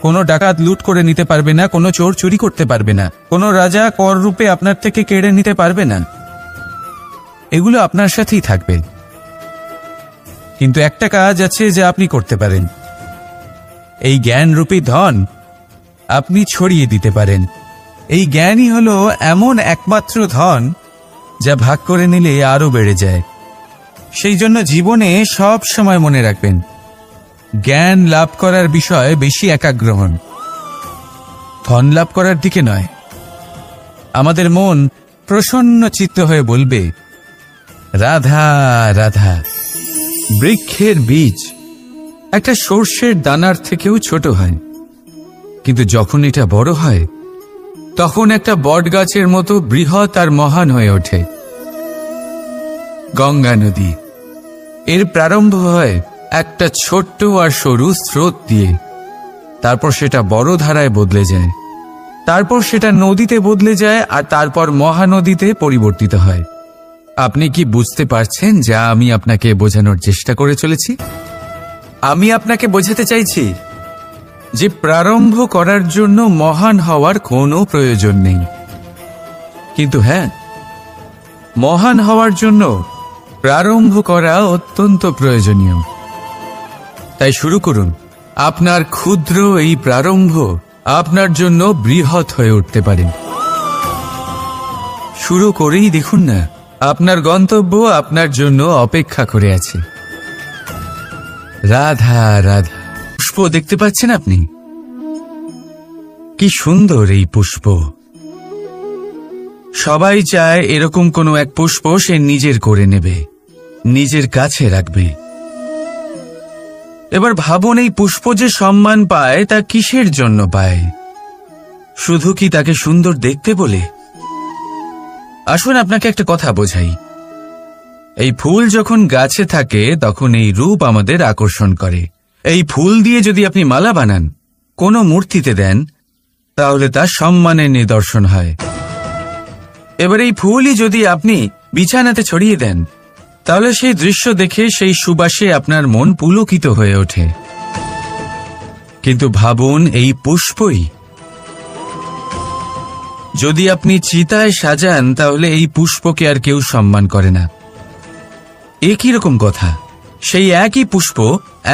কোনো ডাকাত লুট করে নিতে পারবে না, কোনো চোর চুরি করতে পারবে না, কোনো রাজা কর রূপে আপনার থেকে কেড়ে নিতে পারবে না। এগুলো আপনার সাথেই থাকবে। কিন্তু একটা কাজ আছে যা আপনি করতে পারেন। এই জ্ঞানরূপী ধন আপনি ছড়িয়ে দিতে পারেন। এই জ্ঞানই হলো এমন একমাত্র ধন যা ভাগ করে নিলে আরো বেড়ে যায়। সেই জন্য জীবনে সব সময় মনে রাখবেন, জ্ঞান লাভ করার বিষয়ে বেশি একাগ্র হন, ধন লাভ করার দিকে নয়। আমাদের মন প্রসন্ন চিত্ত হয়ে বলবে, রাধা রাধা। বৃক্ষের বীজ একটা সর্ষের দানার থেকেও ছোট হয়, কিন্তু যখন এটা বড় হয় তখন একটা বটগাছের মতো বৃহৎ আর মহান হয়ে ওঠে। গঙ্গা নদী, এর প্রারম্ভ হয় একটা ছোট্ট আর সরু স্রোত দিয়ে, তারপর সেটা বড় ধারায় বদলে যায়, তারপর সেটা নদীতে বদলে যায়, আর তারপর মহানদীতে পরিবর্তিত হয়। আপনি কি বুঝতে পারছেন যা আমি আপনাকে বোঝানোর চেষ্টা করে চলেছি? আমি আপনাকে বোঝাতে চাইছি যে প্রারম্ভ করার জন্য মহান হওয়ার কোনো প্রয়োজন নেই, কিন্তু হ্যাঁ, মহান হওয়ার জন্য প্রারম্ভ করা অত্যন্ত প্রয়োজনীয়। তাই শুরু করুন। আপনার ক্ষুদ্র এই প্রারম্ভ আপনার জন্য বৃহৎ হয়ে উঠতে পারে। শুরু করেই দেখুন না, আপনার গন্তব্য আপনার জন্য অপেক্ষা করে আছে। রাধা রাধা। পুষ্প দেখতে পাচ্ছেন আপনি? কি সুন্দর এই পুষ্প। সবাই চায় এরকম কোনো এক পুষ্প সে নিজের করে নেবে, নিজের কাছে রাখবে। এবার ভাবুন, এই পুষ্প যে সম্মান পায় তা কিসের জন্য পায়? শুধু কি তাকে সুন্দর দেখতে বলে? আসুন আপনাকে একটা কথা বোঝাই। এই ফুল যখন গাছে থাকে তখন এই রূপ আমাদের আকর্ষণ করে। এই ফুল দিয়ে যদি আপনি মালা বানান, কোনো মূর্তিতে দেন, তাহলে তা সম্মানের নিদর্শন হয়। এবার এই ফুলই যদি আপনি বিছানাতে ছড়িয়ে দেন, তাহলে সেই দৃশ্য দেখে সেই সুবাসে আপনার মন পুলকিত হয়ে ওঠে। কিন্তু ভাবুন, এই পুষ্পই যদি আপনি চিতায় সাজান, তাহলে এই পুষ্পকে আর কেউ সম্মান করে না। একই রকম কথা, সেই একই পুষ্প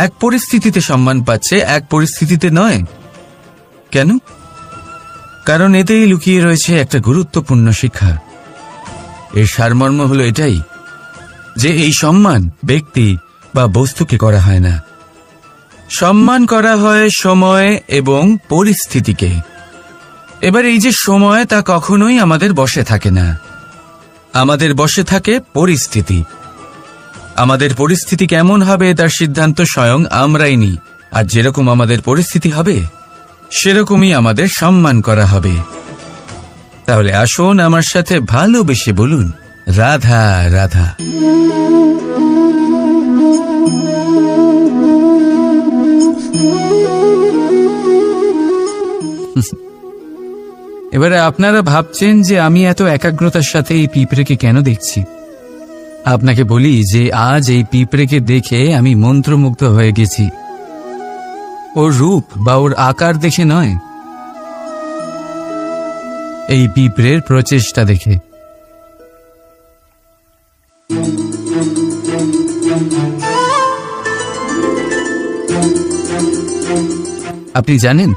এক পরিস্থিতিতে সম্মান পাচ্ছে, এক পরিস্থিতিতে নয়। কেন? কারণ এতেই লুকিয়ে রয়েছে একটা গুরুত্বপূর্ণ শিক্ষা। এর সারমর্ম হলো এটাই যে এই সম্মান ব্যক্তি বা বস্তুকে করা হয় না, সম্মান করা হয় সময় এবং পরিস্থিতিকে। এবার এই যে সময়, তা কখনোই আমাদের বশে থাকে না। আমাদের বশে থাকে পরিস্থিতি। আমাদের পরিস্থিতি কেমন হবে তার সিদ্ধান্ত স্বয়ং আমরাই নিই, আর যেরকম আমাদের পরিস্থিতি হবে সেরকমই আমাদের সম্মান করা হবে। তাহলে আসুন আমার সাথে ভালোবেসে বলুন, রাধা রাধা। এবারে আপনারা ভাবছেন যে আমি এত একাগ্রতার সাথে এই পিঁপড়েকে কেন দেখছি। আপনাকে বলি যে আজ এই পিঁপড়েকে দেখে আমি মন্ত্রমুগ্ধ হয়ে গেছি। ওর রূপ বা ওর আকার দেখে নয়, এই পিঁপড়ের প্রচেষ্টা দেখে। আপনি জানেন,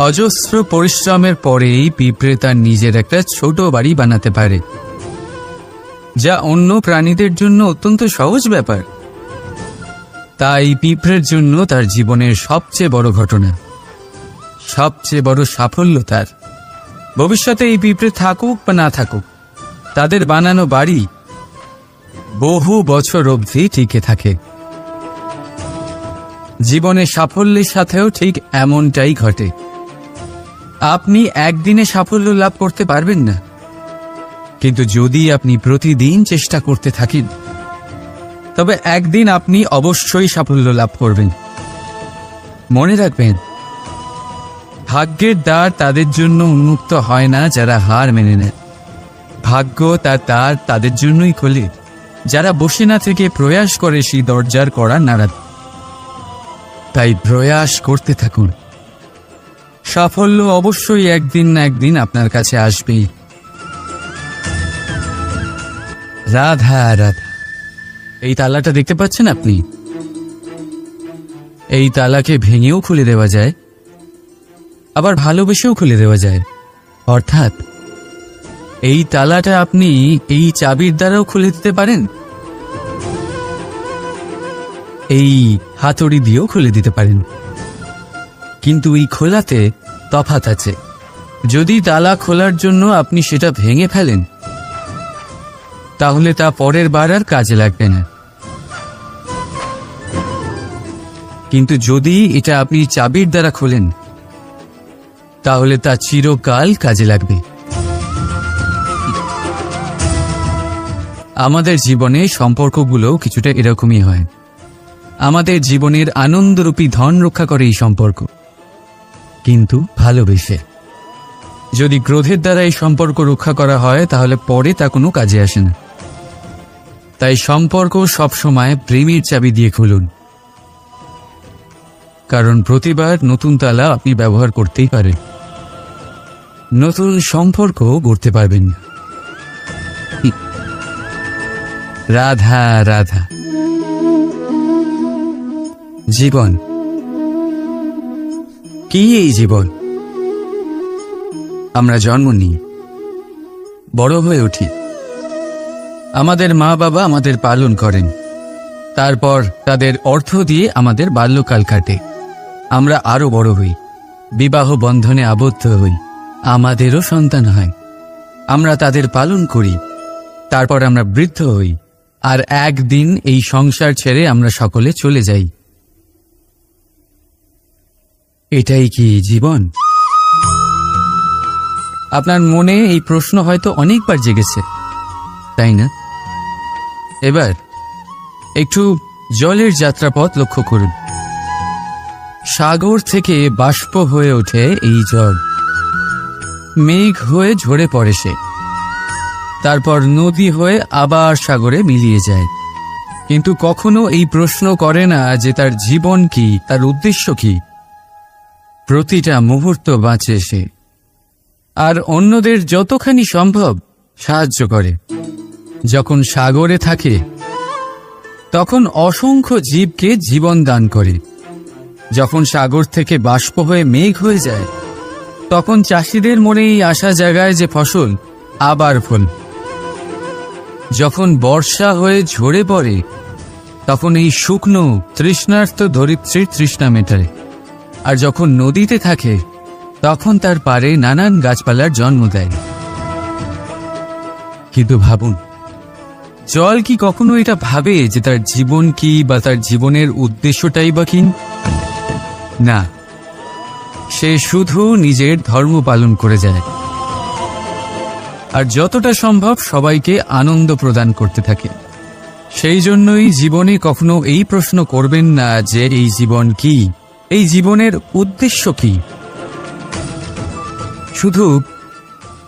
অজস্র পরিশ্রমের পরেই পিঁপড়ে তার নিজের একটা ছোট বাড়ি বানাতে পারে, যা অন্য প্রাণীদের জন্য অত্যন্ত সহজ ব্যাপার। তাই পিঁপড়ের জন্য তার জীবনের সবচেয়ে বড় ঘটনা, সবচেয়ে বড় সাফল্য তার। ভবিষ্যতে এই পিঁপড়ে থাকুক বা না থাকুক, তাদের বানানো বাড়ি বহু বছর অবধি টিকে থাকে। জীবনের সাফল্যের সাথেও ঠিক এমনটাই ঘটে। আপনি একদিনে সাফল্য লাভ করতে পারবেন না, কিন্তু যদি আপনি প্রতিদিন চেষ্টা করতে থাকেন, তবে একদিন আপনি অবশ্যই সাফল্য লাভ করবেন। মনে রাখবেন, ভাগ্যের দ্বার তাদের জন্য উন্মুক্ত হয় না যারা হার মেনে নেয়। ভাগ্য তার দ্বার তাদের জন্যই খোলে যারা বসে না থেকে প্রয়াস করে সেই দরজার কড়া নাড়াতে। তাই প্রয়াস করতে থাকুন। সাফল্য অবশ্যই একদিন না একদিন আপনার কাছে আসবেই। রাধা রাধা। এই তালাটা দেখতে পাচ্ছেন আপনি? এই তালাকে ভেঙেও খুলে দেওয়া যায়, আবার ভালোবেসেও খুলে দেওয়া যায়। অর্থাৎ এই তালাটা আপনি এই চাবির দ্বারাও খুলে দিতে পারেন, এই হাতুড়ি দিয়েও খুলে দিতে পারেন। কিন্তু এই খোলাতে তফাৎ আছে। যদি তালা খোলার জন্য আপনি সেটা ভেঙে ফেলেন, তাহলে তা পরের বার আর কাজে লাগবে না। কিন্তু যদি এটা আপনি চাবির দ্বারা খোলেন, তাহলে তা চিরকাল কাজে লাগবে। আমাদের জীবনে সম্পর্কগুলো কিছুটা এরকমই হয়। আমাদের জীবনের আনন্দরূপী ধন রক্ষা করে এই সম্পর্ক, কিন্তু ভালোবেসে। যদি ক্রোধের দ্বারা এই সম্পর্ক রক্ষা করা হয়, তাহলে পরে তা কোনো কাজে আসে না। তাই সম্পর্ক সবসময় প্রেমের চাবি দিয়ে খুলুন, কারণ প্রতিবার নতুন তালা আপনি ব্যবহার করতেই পারেন, নতুন সম্পর্ক গড়তে পারবেন। রাধা রাধা। জীবন কি? এই জীবন আমরা জন্ম নিই, বড় হয়ে উঠি, আমাদের মা বাবা আমাদের পালন করেন, তারপর তাদের অর্থ দিয়ে আমাদের বাল্যকাল কাটে। আমরা আরো বড় হই, বিবাহ বন্ধনে আবদ্ধ হই, আমাদেরও সন্তান হয়, আমরা তাদের পালন করি, তারপর আমরা বৃদ্ধ হই, আর একদিন এই সংসার ছেড়ে আমরা সকলে চলে যাই। এটাই কি জীবন? আপনার মনে এই প্রশ্ন হয়তো অনেকবার জেগেছে, তাই না? এবার একটু জলের যাত্রাপথ লক্ষ্য করুন। সাগর থেকে বাষ্প হয়ে ওঠে এই জল, মেঘ হয়ে ঝরে পড়ে সে, তারপর নদী হয়ে আবার সাগরে মিলিয়ে যায়। কিন্তু কখনো এই প্রশ্ন করে না যে তার জীবন কি, তার উদ্দেশ্য কি। প্রতিটা মুহূর্ত বাঁচে সে, আর অন্যদের যতখানি সম্ভব সাহায্য করে। যখন সাগরে থাকে, তখন অসংখ্য জীবকে জীবন দান করে। যখন সাগর থেকে বাষ্প হয়ে মেঘ হয়ে যায়, তখন চাষিদের মনে এই আশা জাগায় যে ফসল আবার ফল। যখন বর্ষা হয়ে ঝরে পড়ে, তখন এই শুকনো তৃষ্ণার্ত ধরিত্রীর তৃষ্ণা মেটায়। আর যখন নদীতে থাকে, তখন তার পাড়ে নানান গাছপালার জন্ম দেয়। কিন্তু ভাবুন, জল কি কখনো এটা ভাবে যে তার জীবন কি বা তার জীবনের উদ্দেশ্যটাই বা কি? না, সে শুধু নিজের ধর্ম পালন করে যায়, আর যতটা সম্ভব সবাইকে আনন্দ প্রদান করতে থাকে। সেই জন্যই জীবনে কখনো এই প্রশ্ন করবেন না যে এই জীবন কি, এই জীবনের উদ্দেশ্য কি। শুধু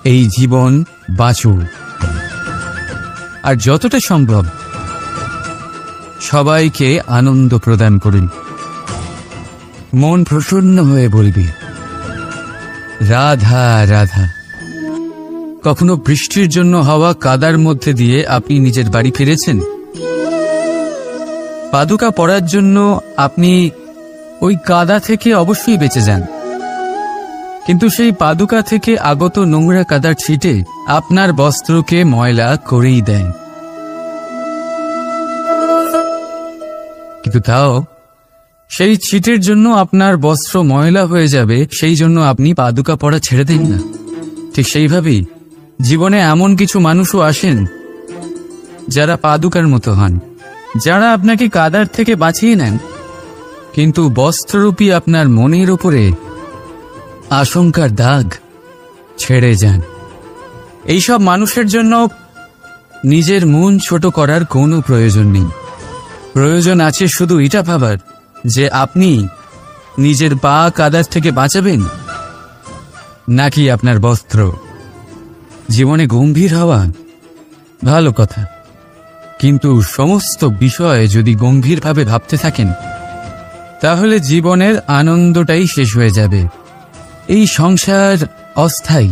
এই জীবন বাঁচুন, আর যতটা সম্ভব সবাইকে আনন্দ প্রদান করুন। মন প্রসন্ন হয়ে বলবি রাধা রাধা। কখনো বৃষ্টির জন্য হওয়া কাদার মধ্যে দিয়ে আপনি নিজের বাড়ি ফিরেছেন? পাদুকা পরার জন্য আপনি ওই কাদা থেকে অবশ্যই বেঁচে যান, কিন্তু সেই পাদুকা থেকে আগত নোংরা কাদার ছিটে আপনার বস্ত্রকে ময়লা করেই দেয়। কিন্তু তাও সেই ছিটের জন্য আপনার বস্ত্র ময়লা হয়ে যাবে, সেই জন্য আপনি পাদুকা পরা ছেড়ে দেন না। ঠিক সেইভাবেই জীবনে এমন কিছু মানুষও আসেন যারা পাদুকার মতো হন, যারা আপনাকে কাদার থেকে বাঁচিয়ে নেন, কিন্তু বস্ত্ররূপী আপনার মনের উপরে আশঙ্কার দাগ ছেড়ে যান। এইসব মানুষের জন্য নিজের মন ছোট করার কোনো প্রয়োজন নেই। প্রয়োজন আছে শুধু এটা ভাবার যে আপনি নিজের পা কাদার থেকে বাঁচাবেন নাকি আপনার বস্ত্র। জীবনে গম্ভীর হওয়া ভালো কথা, কিন্তু সমস্ত বিষয়ে যদি গম্ভীরভাবে ভাবতে থাকেন তাহলে জীবনের আনন্দটাই শেষ হয়ে যাবে। এই সংসার অস্থায়ী,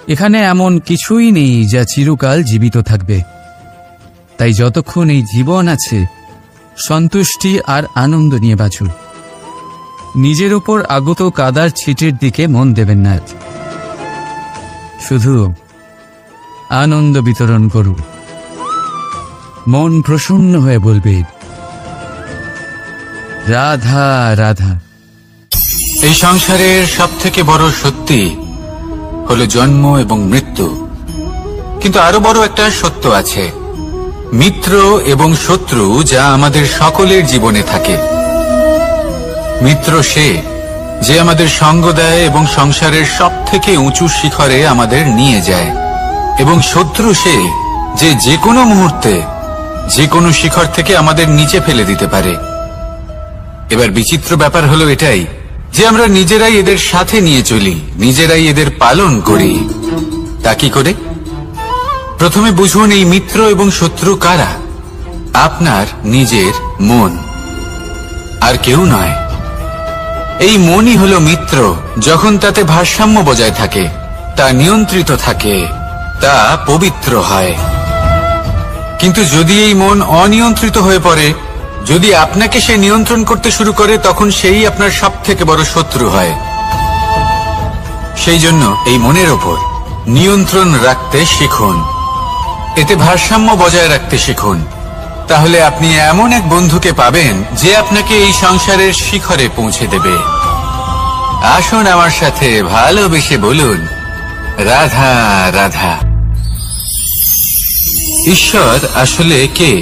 এখানে এমন কিছুই নেই যা চিরকাল জীবিত থাকবে। তাই যতক্ষণ এই জীবন আছে সন্তুষ্টি আর আনন্দ নিয়ে বাঁচুন। নিজের উপর আগত কাদার ছিটের দিকে মন দেবেন না, শুধু আনন্দ বিতরণ করুন। মন প্রসন্ন হয়ে বলবে, রাধা রাধা। এই সংসারের সব থেকে বড় সত্যি হলো জন্ম এবং মৃত্যু, কিন্তু আরো বড় একটা সত্য আছে, মিত্র এবং শত্রু, যা আমাদের সকলের জীবনে থাকে। মিত্র সে যে আমাদের সঙ্গ দেয় এবং সংসারের সব থেকে উঁচু শিখরে আমাদের নিয়ে যায়, এবং শত্রু সে যে যে কোনো মুহূর্তে যে কোনো শিখর থেকে আমাদের নিচে ফেলে দিতে পারে। এবার বিচিত্র ব্যাপার হলো এটাই যে আমরা নিজেরাই এদের সাথে নিয়ে চলি, নিজেরাই এদের পালন করি। তা কি করে? প্রথমে বুঝুন এই মিত্র এবং শত্রু কারা। আপনার নিজের মন, আর কেউ নয়। এই মনই হলো মিত্র যখন তাতে ভারসাম্য বজায় থাকে, তা নিয়ন্ত্রিত থাকে, তা পবিত্র হয়। কিন্তু যদি এই মন অনিয়ন্ত্রিত হয়ে পড়ে, যদি আপনাকে সে নিয়ন্ত্রণ করতে শুরু করে, তখন সেই আপনার সব থেকে বড় শত্রু হয়। সেই জন্য এই মনের ওপর নিয়ন্ত্রণ রাখতে শিখুন, এতে ভারসাম্য বজায় রাখতে শিখুন। তাহলে আপনি এমন এক বন্ধুকে পাবেন যে আপনাকে এই সংসারের শিখরে পৌঁছে দেবে। আসুন আমার সাথে ভালোবেসে বলুন, রাধা রাধা। ঈশ্বর আসলে কে?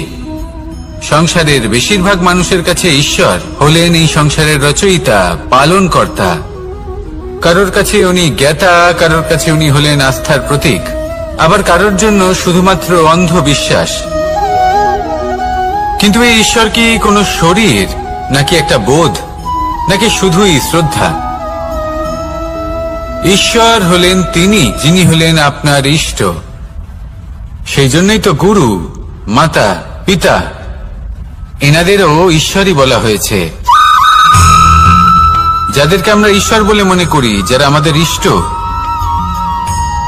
সংসারের বেশিরভাগ মানুষের কাছে ঈশ্বর হলেন এই সংসারের রচয়িতা, পালনকর্তা। কারোর কাছে উনি জ্ঞাতা, কারোর কাছে উনি হলেন আস্থার প্রতীক, আবার কারোর জন্য শুধুমাত্র অন্ধ বিশ্বাস। কিন্তু এই ঈশ্বর কি কোনো শরীর, নাকি একটা বোধ, নাকি শুধুই শ্রদ্ধা? ঈশ্বর হলেন তিনি যিনি হলেন আপনার ইষ্ট। সেই জন্যই তো গুরু, মাতা, পিতা এনাদেরও ঈশ্বরই বলা হয়েছে। যাদেরকে আমরা ঈশ্বর বলে মনে করি, যারা আমাদের ইষ্ট,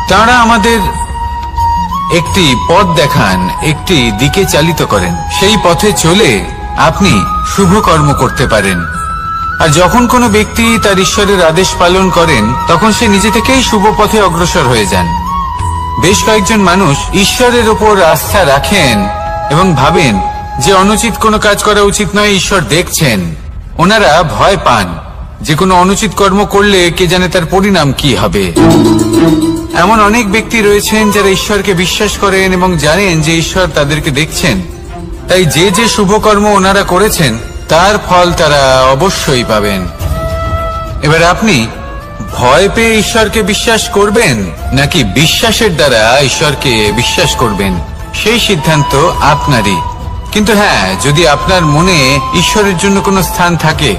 তারা আমাদের একটি পথ দেখান, একটি দিকে চালিত করেন। সেই পথে চলে আপনি শুভ কর্ম করতে পারেন। আর যখন কোনো ব্যক্তি তার ঈশ্বরের আদেশ পালন করেন, তখন সে নিজে থেকেই শুভ পথে অগ্রসর হয়ে যান। বেশ কয়েকজন মানুষ ঈশ্বরের ওপর আস্থা রাখেন এবং ভাবেন যে অনুচিত কোনো কাজ করা উচিত নয়, ঈশ্বর দেখছেন। ওনারা ভয় পান যে কোনো অনুচিত কর্ম করলে কে জানে তার পরিণাম কি হবে। এমন অনেক ব্যক্তি রয়েছেন যারা ঈশ্বরকে বিশ্বাস করেন এবং জানেন যে ঈশ্বর তাদেরকে দেখছেন। তাই যে যে শুভ কর্ম ওনারা করেছেন তার ফল তারা অবশ্যই পাবেন। এবার আপনি ভয় পেয়ে ঈশ্বরকে বিশ্বাস করবেন নাকি বিশ্বাসের দ্বারা ঈশ্বরকে বিশ্বাস করবেন, সেই সিদ্ধান্ত আপনারই। কিন্তু হ্যাঁ, যদি আপনার মনে ঈশ্বরের জন্য কোনো স্থান থাকে,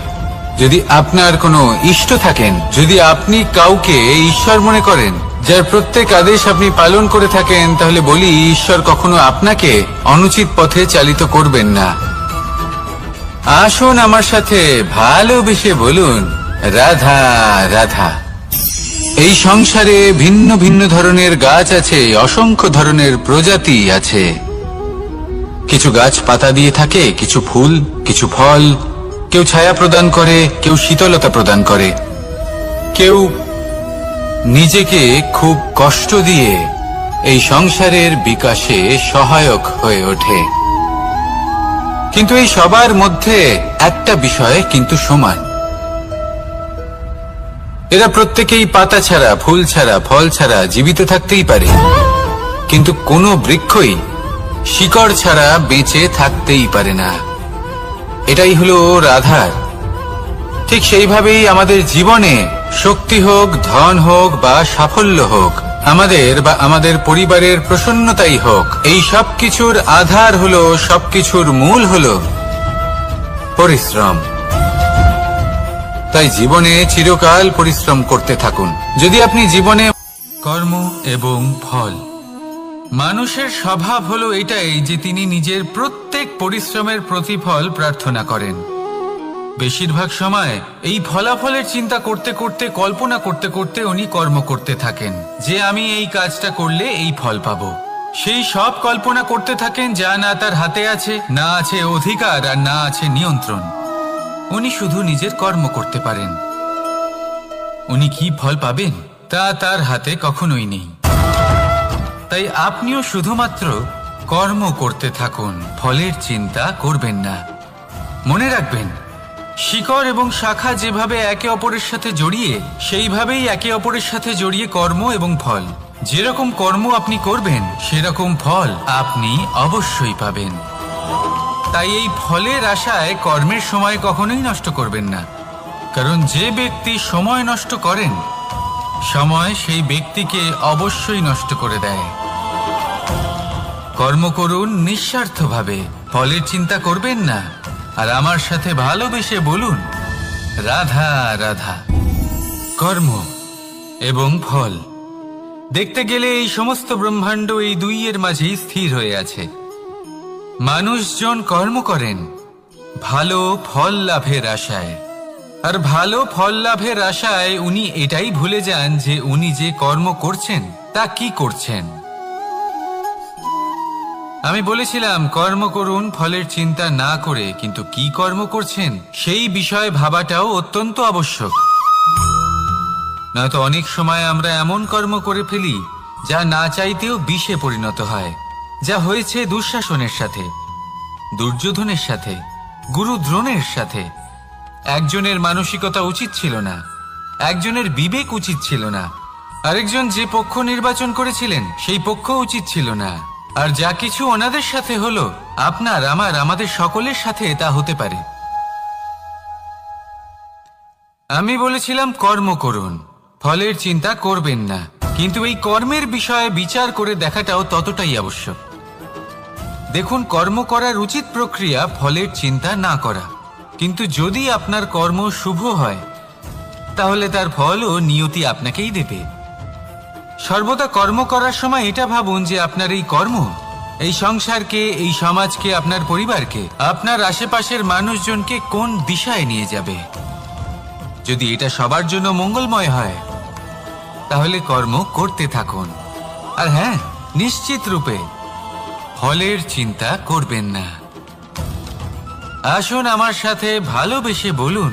যদি আপনার কোনো ইষ্ট থাকেন, যদি আপনি কাউকে ঈশ্বর মনে করেন, যার প্রত্যেক আদেশ আপনি পালন করে থাকেন, তাহলে বলি ঈশ্বর কখনো আপনাকে অনুচিত পথে চালিত করবেন না। আসুন আমার সাথে ভালোবেসে বলুন, রাধা রাধা। এই সংসারে ভিন্ন ভিন্ন ধরনের গাছ আছে, অসংখ্য ধরনের প্রজাতি আছে। কিছু গাছ পাতা দিয়ে থাকে, কিছু ফুল, কিছু ফল, কেউ ছায়া প্রদান করে, কেউ শীতলতা প্রদান করে। কেউ নিজেকে খুব কষ্ট দিয়ে এই সংসারের বিকাশে সহায়ক হয়ে ওঠে, কিন্তু এই সবার মধ্যে একটা বিষয় কিন্তু সমান। এরা প্রত্যেকেই পাতা ছাড়া, ফুল ছাড়া, ফল ছাড়া জীবিত থাকতেই পারে, কিন্তু কোনো বৃক্ষই শিকড় ছাড়া বেঁচে থাকতেই পারে না। এটাই হলো রাধার। ঠিক সেইভাবেই আমাদের জীবনে শক্তি হোক, ধন হোক বা সাফল্য হোক, আমাদের বা আমাদের পরিবারের প্রসন্নতাই হোক, এই সবকিছুর আধার হলো, সবকিছুর মূল হলো পরিশ্রম। তাই জীবনে চিরকাল পরিশ্রম করতে থাকুন। যদি আপনি জীবনে কর্ম এবং ফল, মানুষের স্বভাব হলো এটাই যে তিনি নিজের প্রত্যেক পরিশ্রমের প্রতিফল প্রার্থনা করেন। বেশিরভাগ সময় এই ফলাফলের চিন্তা করতে করতে, কল্পনা করতে করতে উনি কর্ম করতে থাকেন যে আমি এই কাজটা করলে এই ফল পাবো। সেই সব কল্পনা করতে থাকেন যা না তার হাতে আছে, না আছে অধিকার, আর না আছে নিয়ন্ত্রণ। উনি শুধু নিজের কর্ম করতে পারেন। উনি কি ফল পাবেন তা তার হাতে কখনোই নেই। তাই আপনিও শুধুমাত্র কর্ম করতে থাকুন, ফলের চিন্তা করবেন না। মনে রাখবেন, শিকড় এবং শাখা যেভাবে একে অপরের সাথে জড়িয়ে, সেইভাবেই একে অপরের সাথে জড়িয়ে কর্ম এবং ফল। যেরকম কর্ম আপনি করবেন সেরকম ফল আপনি অবশ্যই পাবেন। তাই এই ফলের আশায় কর্মের সময় কখনোই নষ্ট করবেন না, কারণ যে ব্যক্তি সময় নষ্ট করেন, সময় সেই ব্যক্তিকে অবশ্যই নষ্ট করে দেয়। কর্ম করুন নিঃস্বার্থভাবে, ফলের চিন্তা করবেন না, আর আমার সাথে ভালোবেসে বলুন রাধা রাধা। কর্ম এবং ফল, দেখতে গেলে এই সমস্ত ব্রহ্মাণ্ড এই দুইয়ের মাঝেই স্থির হয়ে আছে। মানুষজন কর্ম করেন ভালো ফল লাভের আশায়, আর ভালো ফল লাভের আশায় উনি এটাই ভুলে যান যে উনি যে কর্ম করছেন তা কি করছেন। আমি বলেছিলাম কর্ম করুন ফলের চিন্তা না করে, কিন্তু কি কর্ম করছেন সেই বিষয়ে ভাবাটাও অত্যন্ত আবশ্যক। নয়তো অনেক সময় আমরা এমন কর্ম করে ফেলি যা না চাইতেও বিষে পরিণত হয়, যা হয়েছে দুঃশাসনের সাথে, দুর্যোধনের সাথে, গুরু দ্রোণের সাথে। একজনের মানসিকতা উচিত ছিল না, একজনের বিবেক উচিত ছিল না, আরেকজন যে পক্ষ নির্বাচন করেছিলেন সেই পক্ষ উচিত ছিল না। আর যা কিছু ওনাদের সাথে হলো, আপনার, আমার, আমাদের সকলের সাথে তা হতে পারে। আমি বলেছিলাম কর্ম করুন, ফলের চিন্তা করবেন না, কিন্তু এই কর্মের বিষয়ে বিচার করে দেখাটাও ততটাই আবশ্যক। দেখুন, কর্ম করার উচিত প্রক্রিয়া ফলের চিন্তা না করা, কিন্তু যদি আপনার কর্ম শুভ হয় তাহলে তার ফল ও নিয়তি আপনাকেই দেবে। সর্বদা কর্ম করার সময় এটা ভাবুন যে আপনার এই কর্ম এই সংসারকে, এই সমাজকে, আপনার পরিবারকে, আপনার আশেপাশের মানুষজনকে কোন দিশায় নিয়ে যাবে। যদি এটা সবার জন্য মঙ্গলময় হয় তাহলে কর্ম করতে থাকুন। আর হ্যাঁ, নিশ্চিত রূপে ফলের চিন্তা করবেন না। আসুন আমার সাথে ভালোবেসে বলুন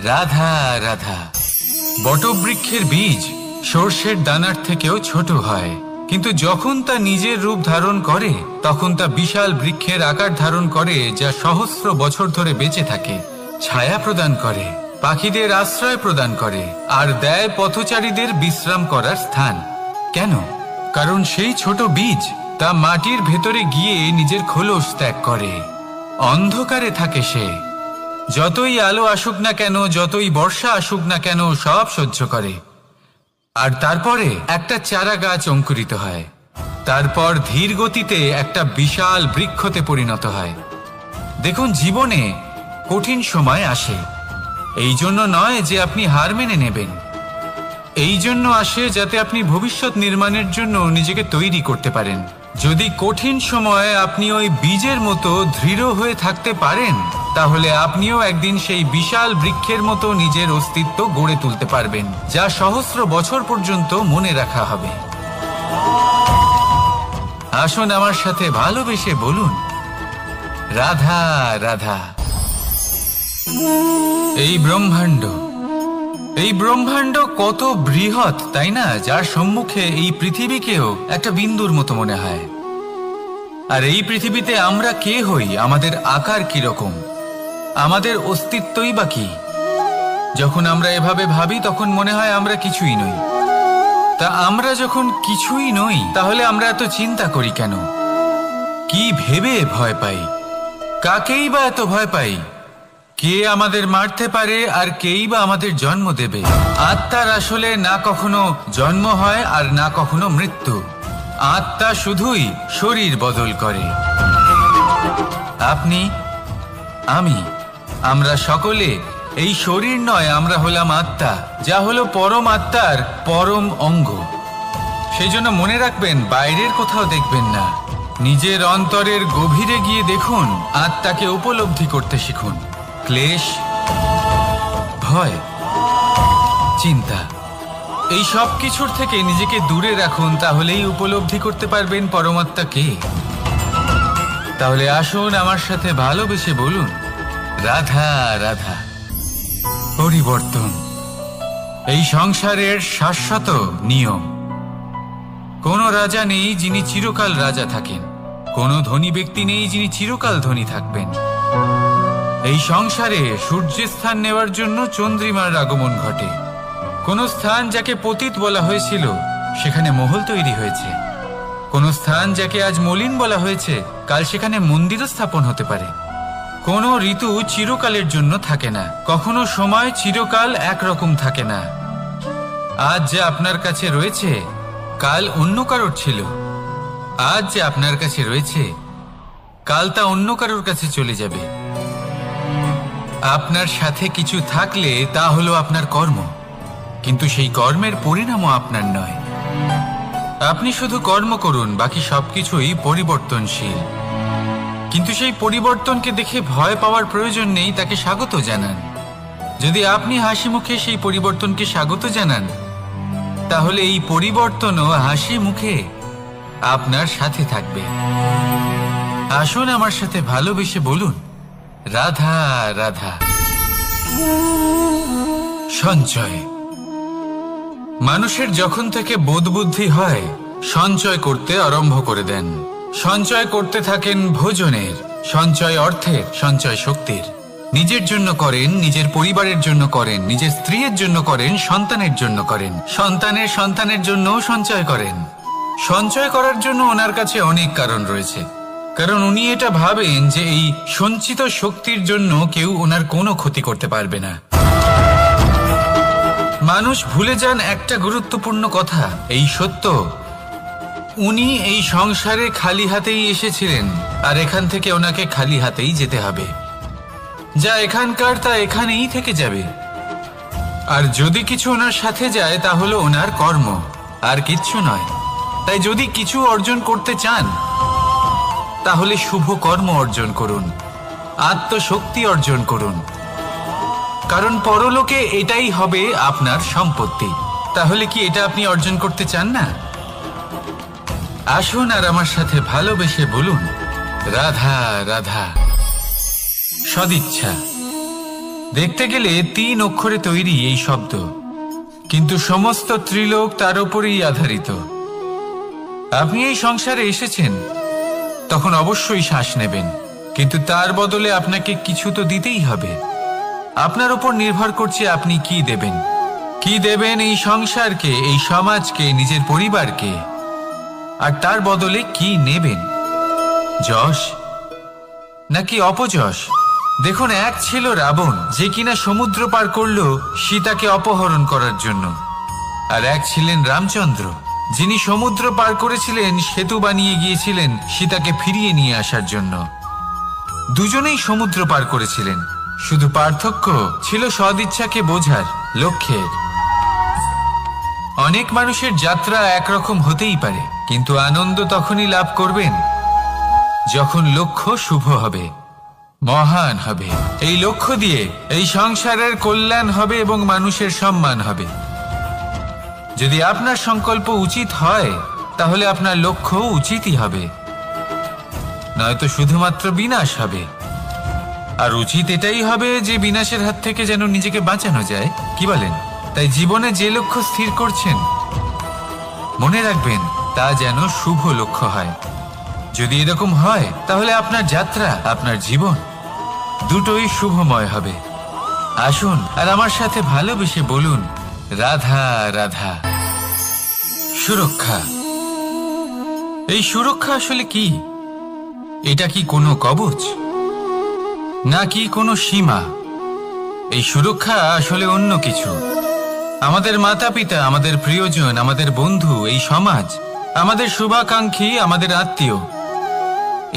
রাধা রাধা। বটবৃক্ষের বীজ সর্ষের দানার থেকেও ছোট হয়, কিন্তু যখন তা নিজের রূপ ধারণ করে তখন তা বিশাল বৃক্ষের আকার ধারণ করে, যা সহস্র বছর ধরে বেঁচে থাকে, ছায়া প্রদান করে, পাখিদের আশ্রয় প্রদান করে, আর দেয় পথচারীদের বিশ্রাম করার স্থান। কেন? কারণ সেই ছোট বীজ তা মাটির ভেতরে গিয়ে নিজের খোলস ত্যাগ করে। অন্ধকারে থাকে সে, যতই আলো আসুক না কেন, যতই বর্ষা আসুক না কেন, সব সহ্য করে। আর তারপরে একটা চারা গাছ অঙ্কুরিত হয়, তারপর ধীর গতিতে একটা বিশাল বৃক্ষতে পরিণত হয়। দেখুন, জীবনে কঠিন সময় আসে, এই জন্য নয় যে আপনি হার মেনে নেবেন, এই জন্য আসে যাতে আপনি ভবিষ্যৎ নির্মাণের জন্য নিজেকে তৈরি করতে পারেন। যদি কঠিন সময়ে আপনি ওই বীজের মতো দৃঢ় হয়ে থাকতে পারেন, তাহলে আপনিও একদিন সেই বিশাল বৃক্ষের মতো নিজের অস্তিত্ব গড়ে তুলতে পারবেন, যা সহস্র বছর পর্যন্ত মনে রাখা হবে। আসুন আমার সাথে ভালোবেসে বলুন রাধা রাধা। এই ব্রহ্মাণ্ড, এই ব্রহ্মাণ্ড কত বৃহৎ, তাই না? যার সম্মুখে এই পৃথিবীকেও একটা বিন্দুর মতো মনে হয়। আর এই পৃথিবীতে আমরা কে হই, আমাদের আকার কিরকম, আমাদের অস্তিত্বই বা কি? যখন আমরা এভাবে ভাবি তখন মনে হয় আমরা কিছুই নই। তা আমরা যখন কিছুই নই, তাহলে আমরা এত চিন্তা করি কেন? কি ভেবে ভয় পাই? কাকেই বা এত ভয় পাই? কে আমাদের মারতে পারে আর কেই বা আমাদের জন্ম দেবে? আত্মার আসলে না কখনো জন্ম হয় আর না কখনো মৃত্যু। আত্মা শুধুই শরীর বদল করে। আপনি, আমি, আমরা সকলে এই শরীর নয়, আমরা হলাম আত্মা, যা হলো পরম আত্মার পরম অঙ্গ। সেই জন্য মনে রাখবেন, বাইরের কোথাও দেখবেন না, নিজের অন্তরের গভীরে গিয়ে দেখুন, আত্মাকে উপলব্ধি করতে শিখুন। ক্লেশ, ভয়, চিন্তা, এই সব কিছুর থেকে নিজেকে দূরে রাখুন, তাহলেই উপলব্ধি করতে পারবেন পরমাত্মা কে। তাহলে আসুন আমার সাথে ভালোবেসে বলুন, রাধা রাধা। পরিবর্তন এই সংসারের শাশ্বত নিয়ম। কোনো রাজা নেই যিনি চিরকাল রাজা থাকেন, কোনো ধনী ব্যক্তি নেই যিনি চিরকাল ধনী থাকবেন। এই সংসারে সূর্যের স্থান নেওয়ার জন্য চন্দ্রিমার আগমন ঘটে। কোন স্থান যাকে পতিত বলা হয়েছিল সেখানে মহল তৈরি হয়েছে। কোন স্থান যাকে আজ মলিন বলা হয়েছে কাল সেখানে মন্দিরও স্থাপন হতে পারে। কোনো ঋতু চিরকালের জন্য থাকে না, কখনো সময় চিরকাল একরকম থাকে না। আজ যে আপনার কাছে রয়েছে কাল অন্য কারোর ছিল, আজ যে আপনার কাছে রয়েছে কাল তা অন্য কারোর কাছে চলে যাবে। আপনার সাথে কিছু থাকলে তা হলো আপনার কর্ম, কিন্তু সেই কর্মের পরিণামও আপনার নয়। আপনি শুধু কর্ম করুন, বাকি সবকিছুই পরিবর্তনশীল। কিন্তু সেই পরিবর্তনকে দেখে ভয় পাওয়ার প্রয়োজন নেই, তাকে স্বাগত জানান। যদি আপনি হাসি মুখে সেই পরিবর্তনকে স্বাগত জানান, তাহলে এই পরিবর্তনও হাসি মুখে আপনার সাথে থাকবে। আসুন আমার সাথে ভালোবেসে বলুন, রাধা রাধা। সঞ্চয়। মানুষের যখন থেকে বোধ বুদ্ধি হয় সঞ্চয় করতে আরম্ভ করে দেন। সঞ্চয় করতে থাকেন ভোজনের, সঞ্চয় অর্থের, সঞ্চয় শক্তির। নিজের জন্য করেন, নিজের পরিবারের জন্য করেন, নিজের স্ত্রীর জন্য করেন, সন্তানের জন্য করেন, সন্তানের সন্তানের জন্যও সঞ্চয় করেন। সঞ্চয় করার জন্য ওনার কাছে অনেক কারণ রয়েছে, কারণ উনি এটা ভাবেন যে এই সঞ্চিত শক্তির জন্য কেউ ওনার কোনো ক্ষতি করতে পারবে না। মানুষ ভুলে যান একটা গুরুত্বপূর্ণ কথা, এই সত্য, উনি এই সংসারে খালি হাতেই এসেছিলেন আর এখান থেকে ওনাকে খালি হাতেই যেতে হবে। যা এখানকার তা এখানেই থেকে যাবে। আর যদি কিছু ওনার সাথে যায় তা হলো ওনার কর্ম, আর কিচ্ছু নয়। তাই যদি কিছু অর্জন করতে চান তাহলে শুভ কর্ম অর্জন করুন, আত্মশক্তি অর্জন করুন, কারণ পরলোকে এটাই হবে আপনার সম্পত্তি। তাহলে কি এটা আপনি অর্জন করতে চান না? আসুন আর আমার সাথে ভালোবেসে বলুন, রাধা রাধা। সদিচ্ছা। দেখতে গেলে 3 অক্ষরে তৈরি এই শব্দ, কিন্তু সমস্ত ত্রিলোক তার উপরেই আধারিত। আপনি এই সংসারে এসেছেন, তখন অবশ্যই শ্বাস নেবেন, কিন্তু তার বদলে আপনাকে কিছু তো দিতেই হবে। আপনার উপর নির্ভর করছে আপনি কি দেবেন। কি দেবেন এই সংসারকে, এই সমাজকে, নিজের পরিবারকে, আর তার বদলে কি নেবেন? যশ নাকি অপযশ? দেখুন, এক ছিল রাবণ, যে কিনা সমুদ্র পার করল সীতাকে অপহরণ করার জন্য, আর এক ছিলেন রামচন্দ্র, যিনি সমুদ্র পার করেছিলেন, সেতু বানিয়ে গিয়েছিলেন সীতাকে ফিরিয়ে নিয়ে আসার জন্য। দুজনেই সমুদ্র পার করেছিলেন, শুধু পার্থক্য ছিল সদিচ্ছাকে বোঝার, লক্ষ্যের। অনেক মানুষের যাত্রা একরকম হতেই পারে, কিন্তু আনন্দ তখনই লাভ করবেন যখন লক্ষ্য শুভ হবে, মহান হবে। এই লক্ষ্য দিয়ে এই সংসারের কল্যাণ হবে এবং মানুষের সম্মান হবে। যদি আপনার সংকল্প উচিত হয় তাহলে আপনার লক্ষ্য উচিতই হবে, নয়তো শুধুমাত্র বিনাশ হবে। আর উচিত এটাই হবে যে বিনাশের হাত থেকে যেন নিজেকে বাঁচানো যায়। কি বলেন? তাই জীবনে যে লক্ষ্য স্থির করছেন মনে রাখবেন তা যেন শুভ লক্ষ্য হয়। যদি এরকম হয় তাহলে আপনার যাত্রা, আপনার জীবন দুটোই শুভময় হবে। আসুন আর আমার সাথে ভালোবেসে বলুন, রাধা রাধা। সুরক্ষা। এই সুরক্ষা আসলে কি? এটা কি কোনো কবচ নাকি কোনো সীমা? এই সুরক্ষা আসলে অন্য কিছু। আমাদের মাতা পিতা, আমাদের প্রিয়জন, আমাদের বন্ধু, এই সমাজ, আমাদের শুভাকাঙ্ক্ষী, আমাদের আত্মীয়,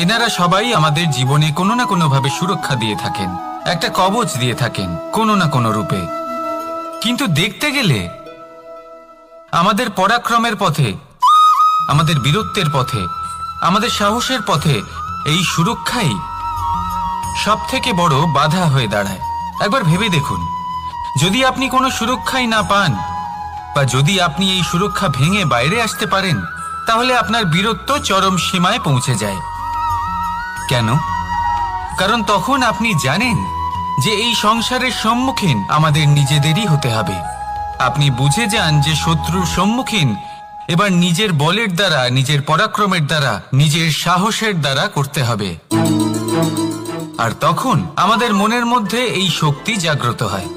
এনারা সবাই আমাদের জীবনে কোনো না কোনো ভাবে সুরক্ষা দিয়ে থাকেন, একটা কবচ দিয়ে থাকেন কোনো না কোনো রূপে। কিন্তু দেখতে গেলে আমাদের পরাক্রমের পথে, আমাদের বীরত্বের পথে, আমাদের সাহসের পথে এই সুরক্ষাই সব থেকে বড় বাধা হয়ে দাঁড়ায়। একবার ভেবে দেখুন, যদি আপনি কোনো সুরক্ষাই না পান বা যদি আপনি এই সুরক্ষা ভেঙে বাইরে আসতে পারেন, তাহলে আপনার বীরত্ব চরম সীমায় পৌঁছে যায়। কেন? কারণ তখন আপনি জানেন যে এই সংসারের সম্মুখীন আমাদের নিজেদেরই হতে হবে। আপনি বুঝে যান যে শত্রুর সম্মুখীন এবার নিজের বলের দ্বারা, নিজের পরাক্রমের দ্বারা, নিজের সাহসের দ্বারা করতে হবে। আর তখন আমাদের মনের মধ্যে এই শক্তি জাগ্রত হয়।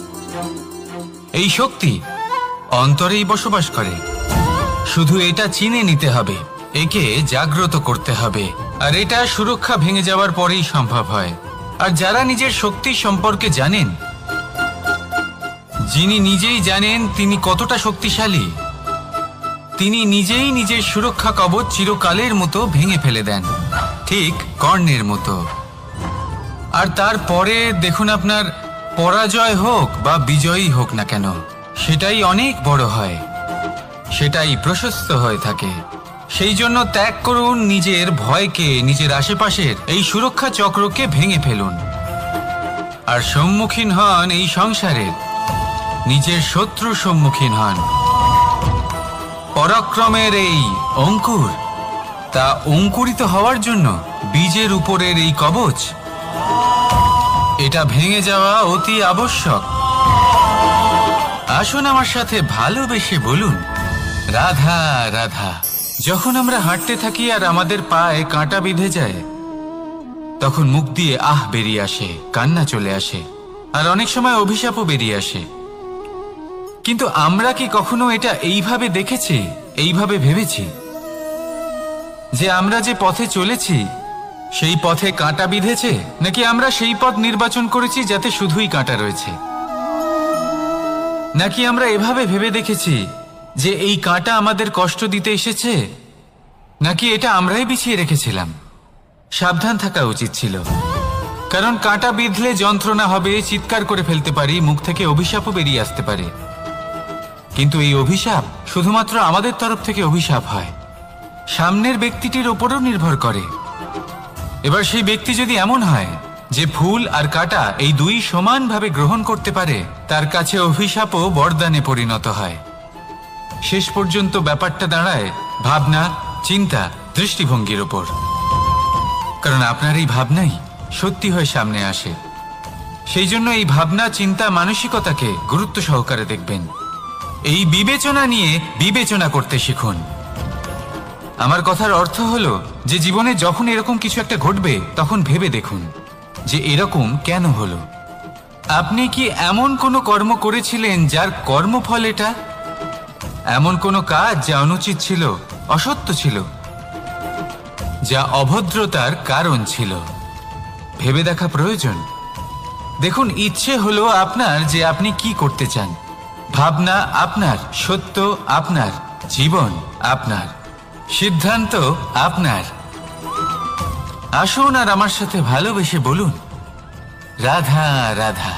এই শক্তি অন্তরেই বসবাস করে। শুধু এটা চিনে নিতে হবে, একে জাগ্রত করতে হবে। আর এটা সুরক্ষা ভেঙে যাওয়ার পরেই সম্ভব হয়। আর যারা নিজের শক্তি সম্পর্কে জানেন, যিনি নিজেই জানেন তিনি কতটা শক্তিশালী, তিনি নিজেই নিজের সুরক্ষা কবচ চিরকালের মতো ভেঙে ফেলে দেন, ঠিক কর্ণের মতো। আর তারপরে দেখুন, আপনার পরাজয় হোক বা বিজয়ী হোক না কেন, সেটাই অনেক বড় হয়, সেটাই প্রশস্ত হয়ে থাকে। সেই জন্য ত্যাগ করুন নিজের ভয়কে, নিজের আশেপাশের এই সুরক্ষা চক্রকে ভেঙে ফেলুন আর সম্মুখীন হন এই সংসারের, নিজের শত্রুর সম্মুখীন হন। পরাক্রমের এই অঙ্কুর, তা অঙ্কুরিত হওয়ার জন্য বীজের উপরের এই কবচ, এটা ভেঙে যাওয়া অতি আবশ্যক। আসুন আমার সাথে ভালোবেসে বলুন, রাধা রাধা। যখন আমরা হাঁটতে থাকি আর আমাদের পায়ে কাঁটা বিঁধে যায়, তখন মুখ দিয়ে আহ বেরিয়ে আসে, কান্না চলে আসে, আর অনেক সময় অভিশাপও বেরিয়ে আসে। কিন্তু আমরা কি কখনো এটা এইভাবে দেখেছি, এইভাবে ভেবেছি যে আমরা যে পথে চলেছি সেই পথে কাঁটা বিঁধেছে, নাকি আমরা সেই পথ নির্বাচন করেছি যাতে শুধুই কাঁটা রয়েছে? নাকি আমরা এভাবে ভেবে দেখেছি যে এই কাঁটা আমাদের কষ্ট দিতে এসেছে, নাকি এটা আমরাই বিছিয়ে রেখেছিলাম? সাবধান থাকা উচিত ছিল, কারণ কাঁটা বিঁধলে যন্ত্রণা হবে, চিৎকার করে ফেলতে পারি, মুখ থেকে অভিশাপও বেরিয়ে আসতে পারে। কিন্তু এই অভিশাপ শুধুমাত্র আমাদের তরফ থেকে অভিশাপ হয়, সামনের ব্যক্তিটির ওপরও নির্ভর করে। এবার সেই ব্যক্তি যদি এমন হয় যে ফুল আর কাঁটা এই দুই সমানভাবে গ্রহণ করতে পারে, তার কাছে অভিশাপও বরদানে পরিণত হয়। শেষ পর্যন্ত ব্যাপারটা দাঁড়ায় ভাবনা, চিন্তা, দৃষ্টিভঙ্গির ওপর। কারণ আপনার এই ভাবনাই সত্যি হয়ে সামনে আসে। সেই জন্য এই ভাবনা, চিন্তা, মানসিকতাকে গুরুত্ব সহকারে দেখবেন। এই বিবেচনা নিয়ে বিবেচনা করতে শিখুন। আমার কথার অর্থ হলো যে জীবনে যখন এরকম কিছু একটা ঘটবে, তখন ভেবে দেখুন যে এরকম কেন হলো। আপনি কি এমন কোনো কর্ম করেছিলেন যার কর্মফল এটা? এমন কোনো কাজ যা অনুচিত ছিল, অসত্য ছিল, যা অভদ্রতার কারণ ছিল? ভেবে দেখা প্রয়োজন। দেখুন, ইচ্ছে হলো আপনার যে আপনি কি করতে চান, ভাবনা আপনার, সত্য আপনার, জীবন আপনার, সিদ্ধান্ত আপনার। আসুন আর আমার সাথে ভালোবেসে বলুন, রাধা রাধা।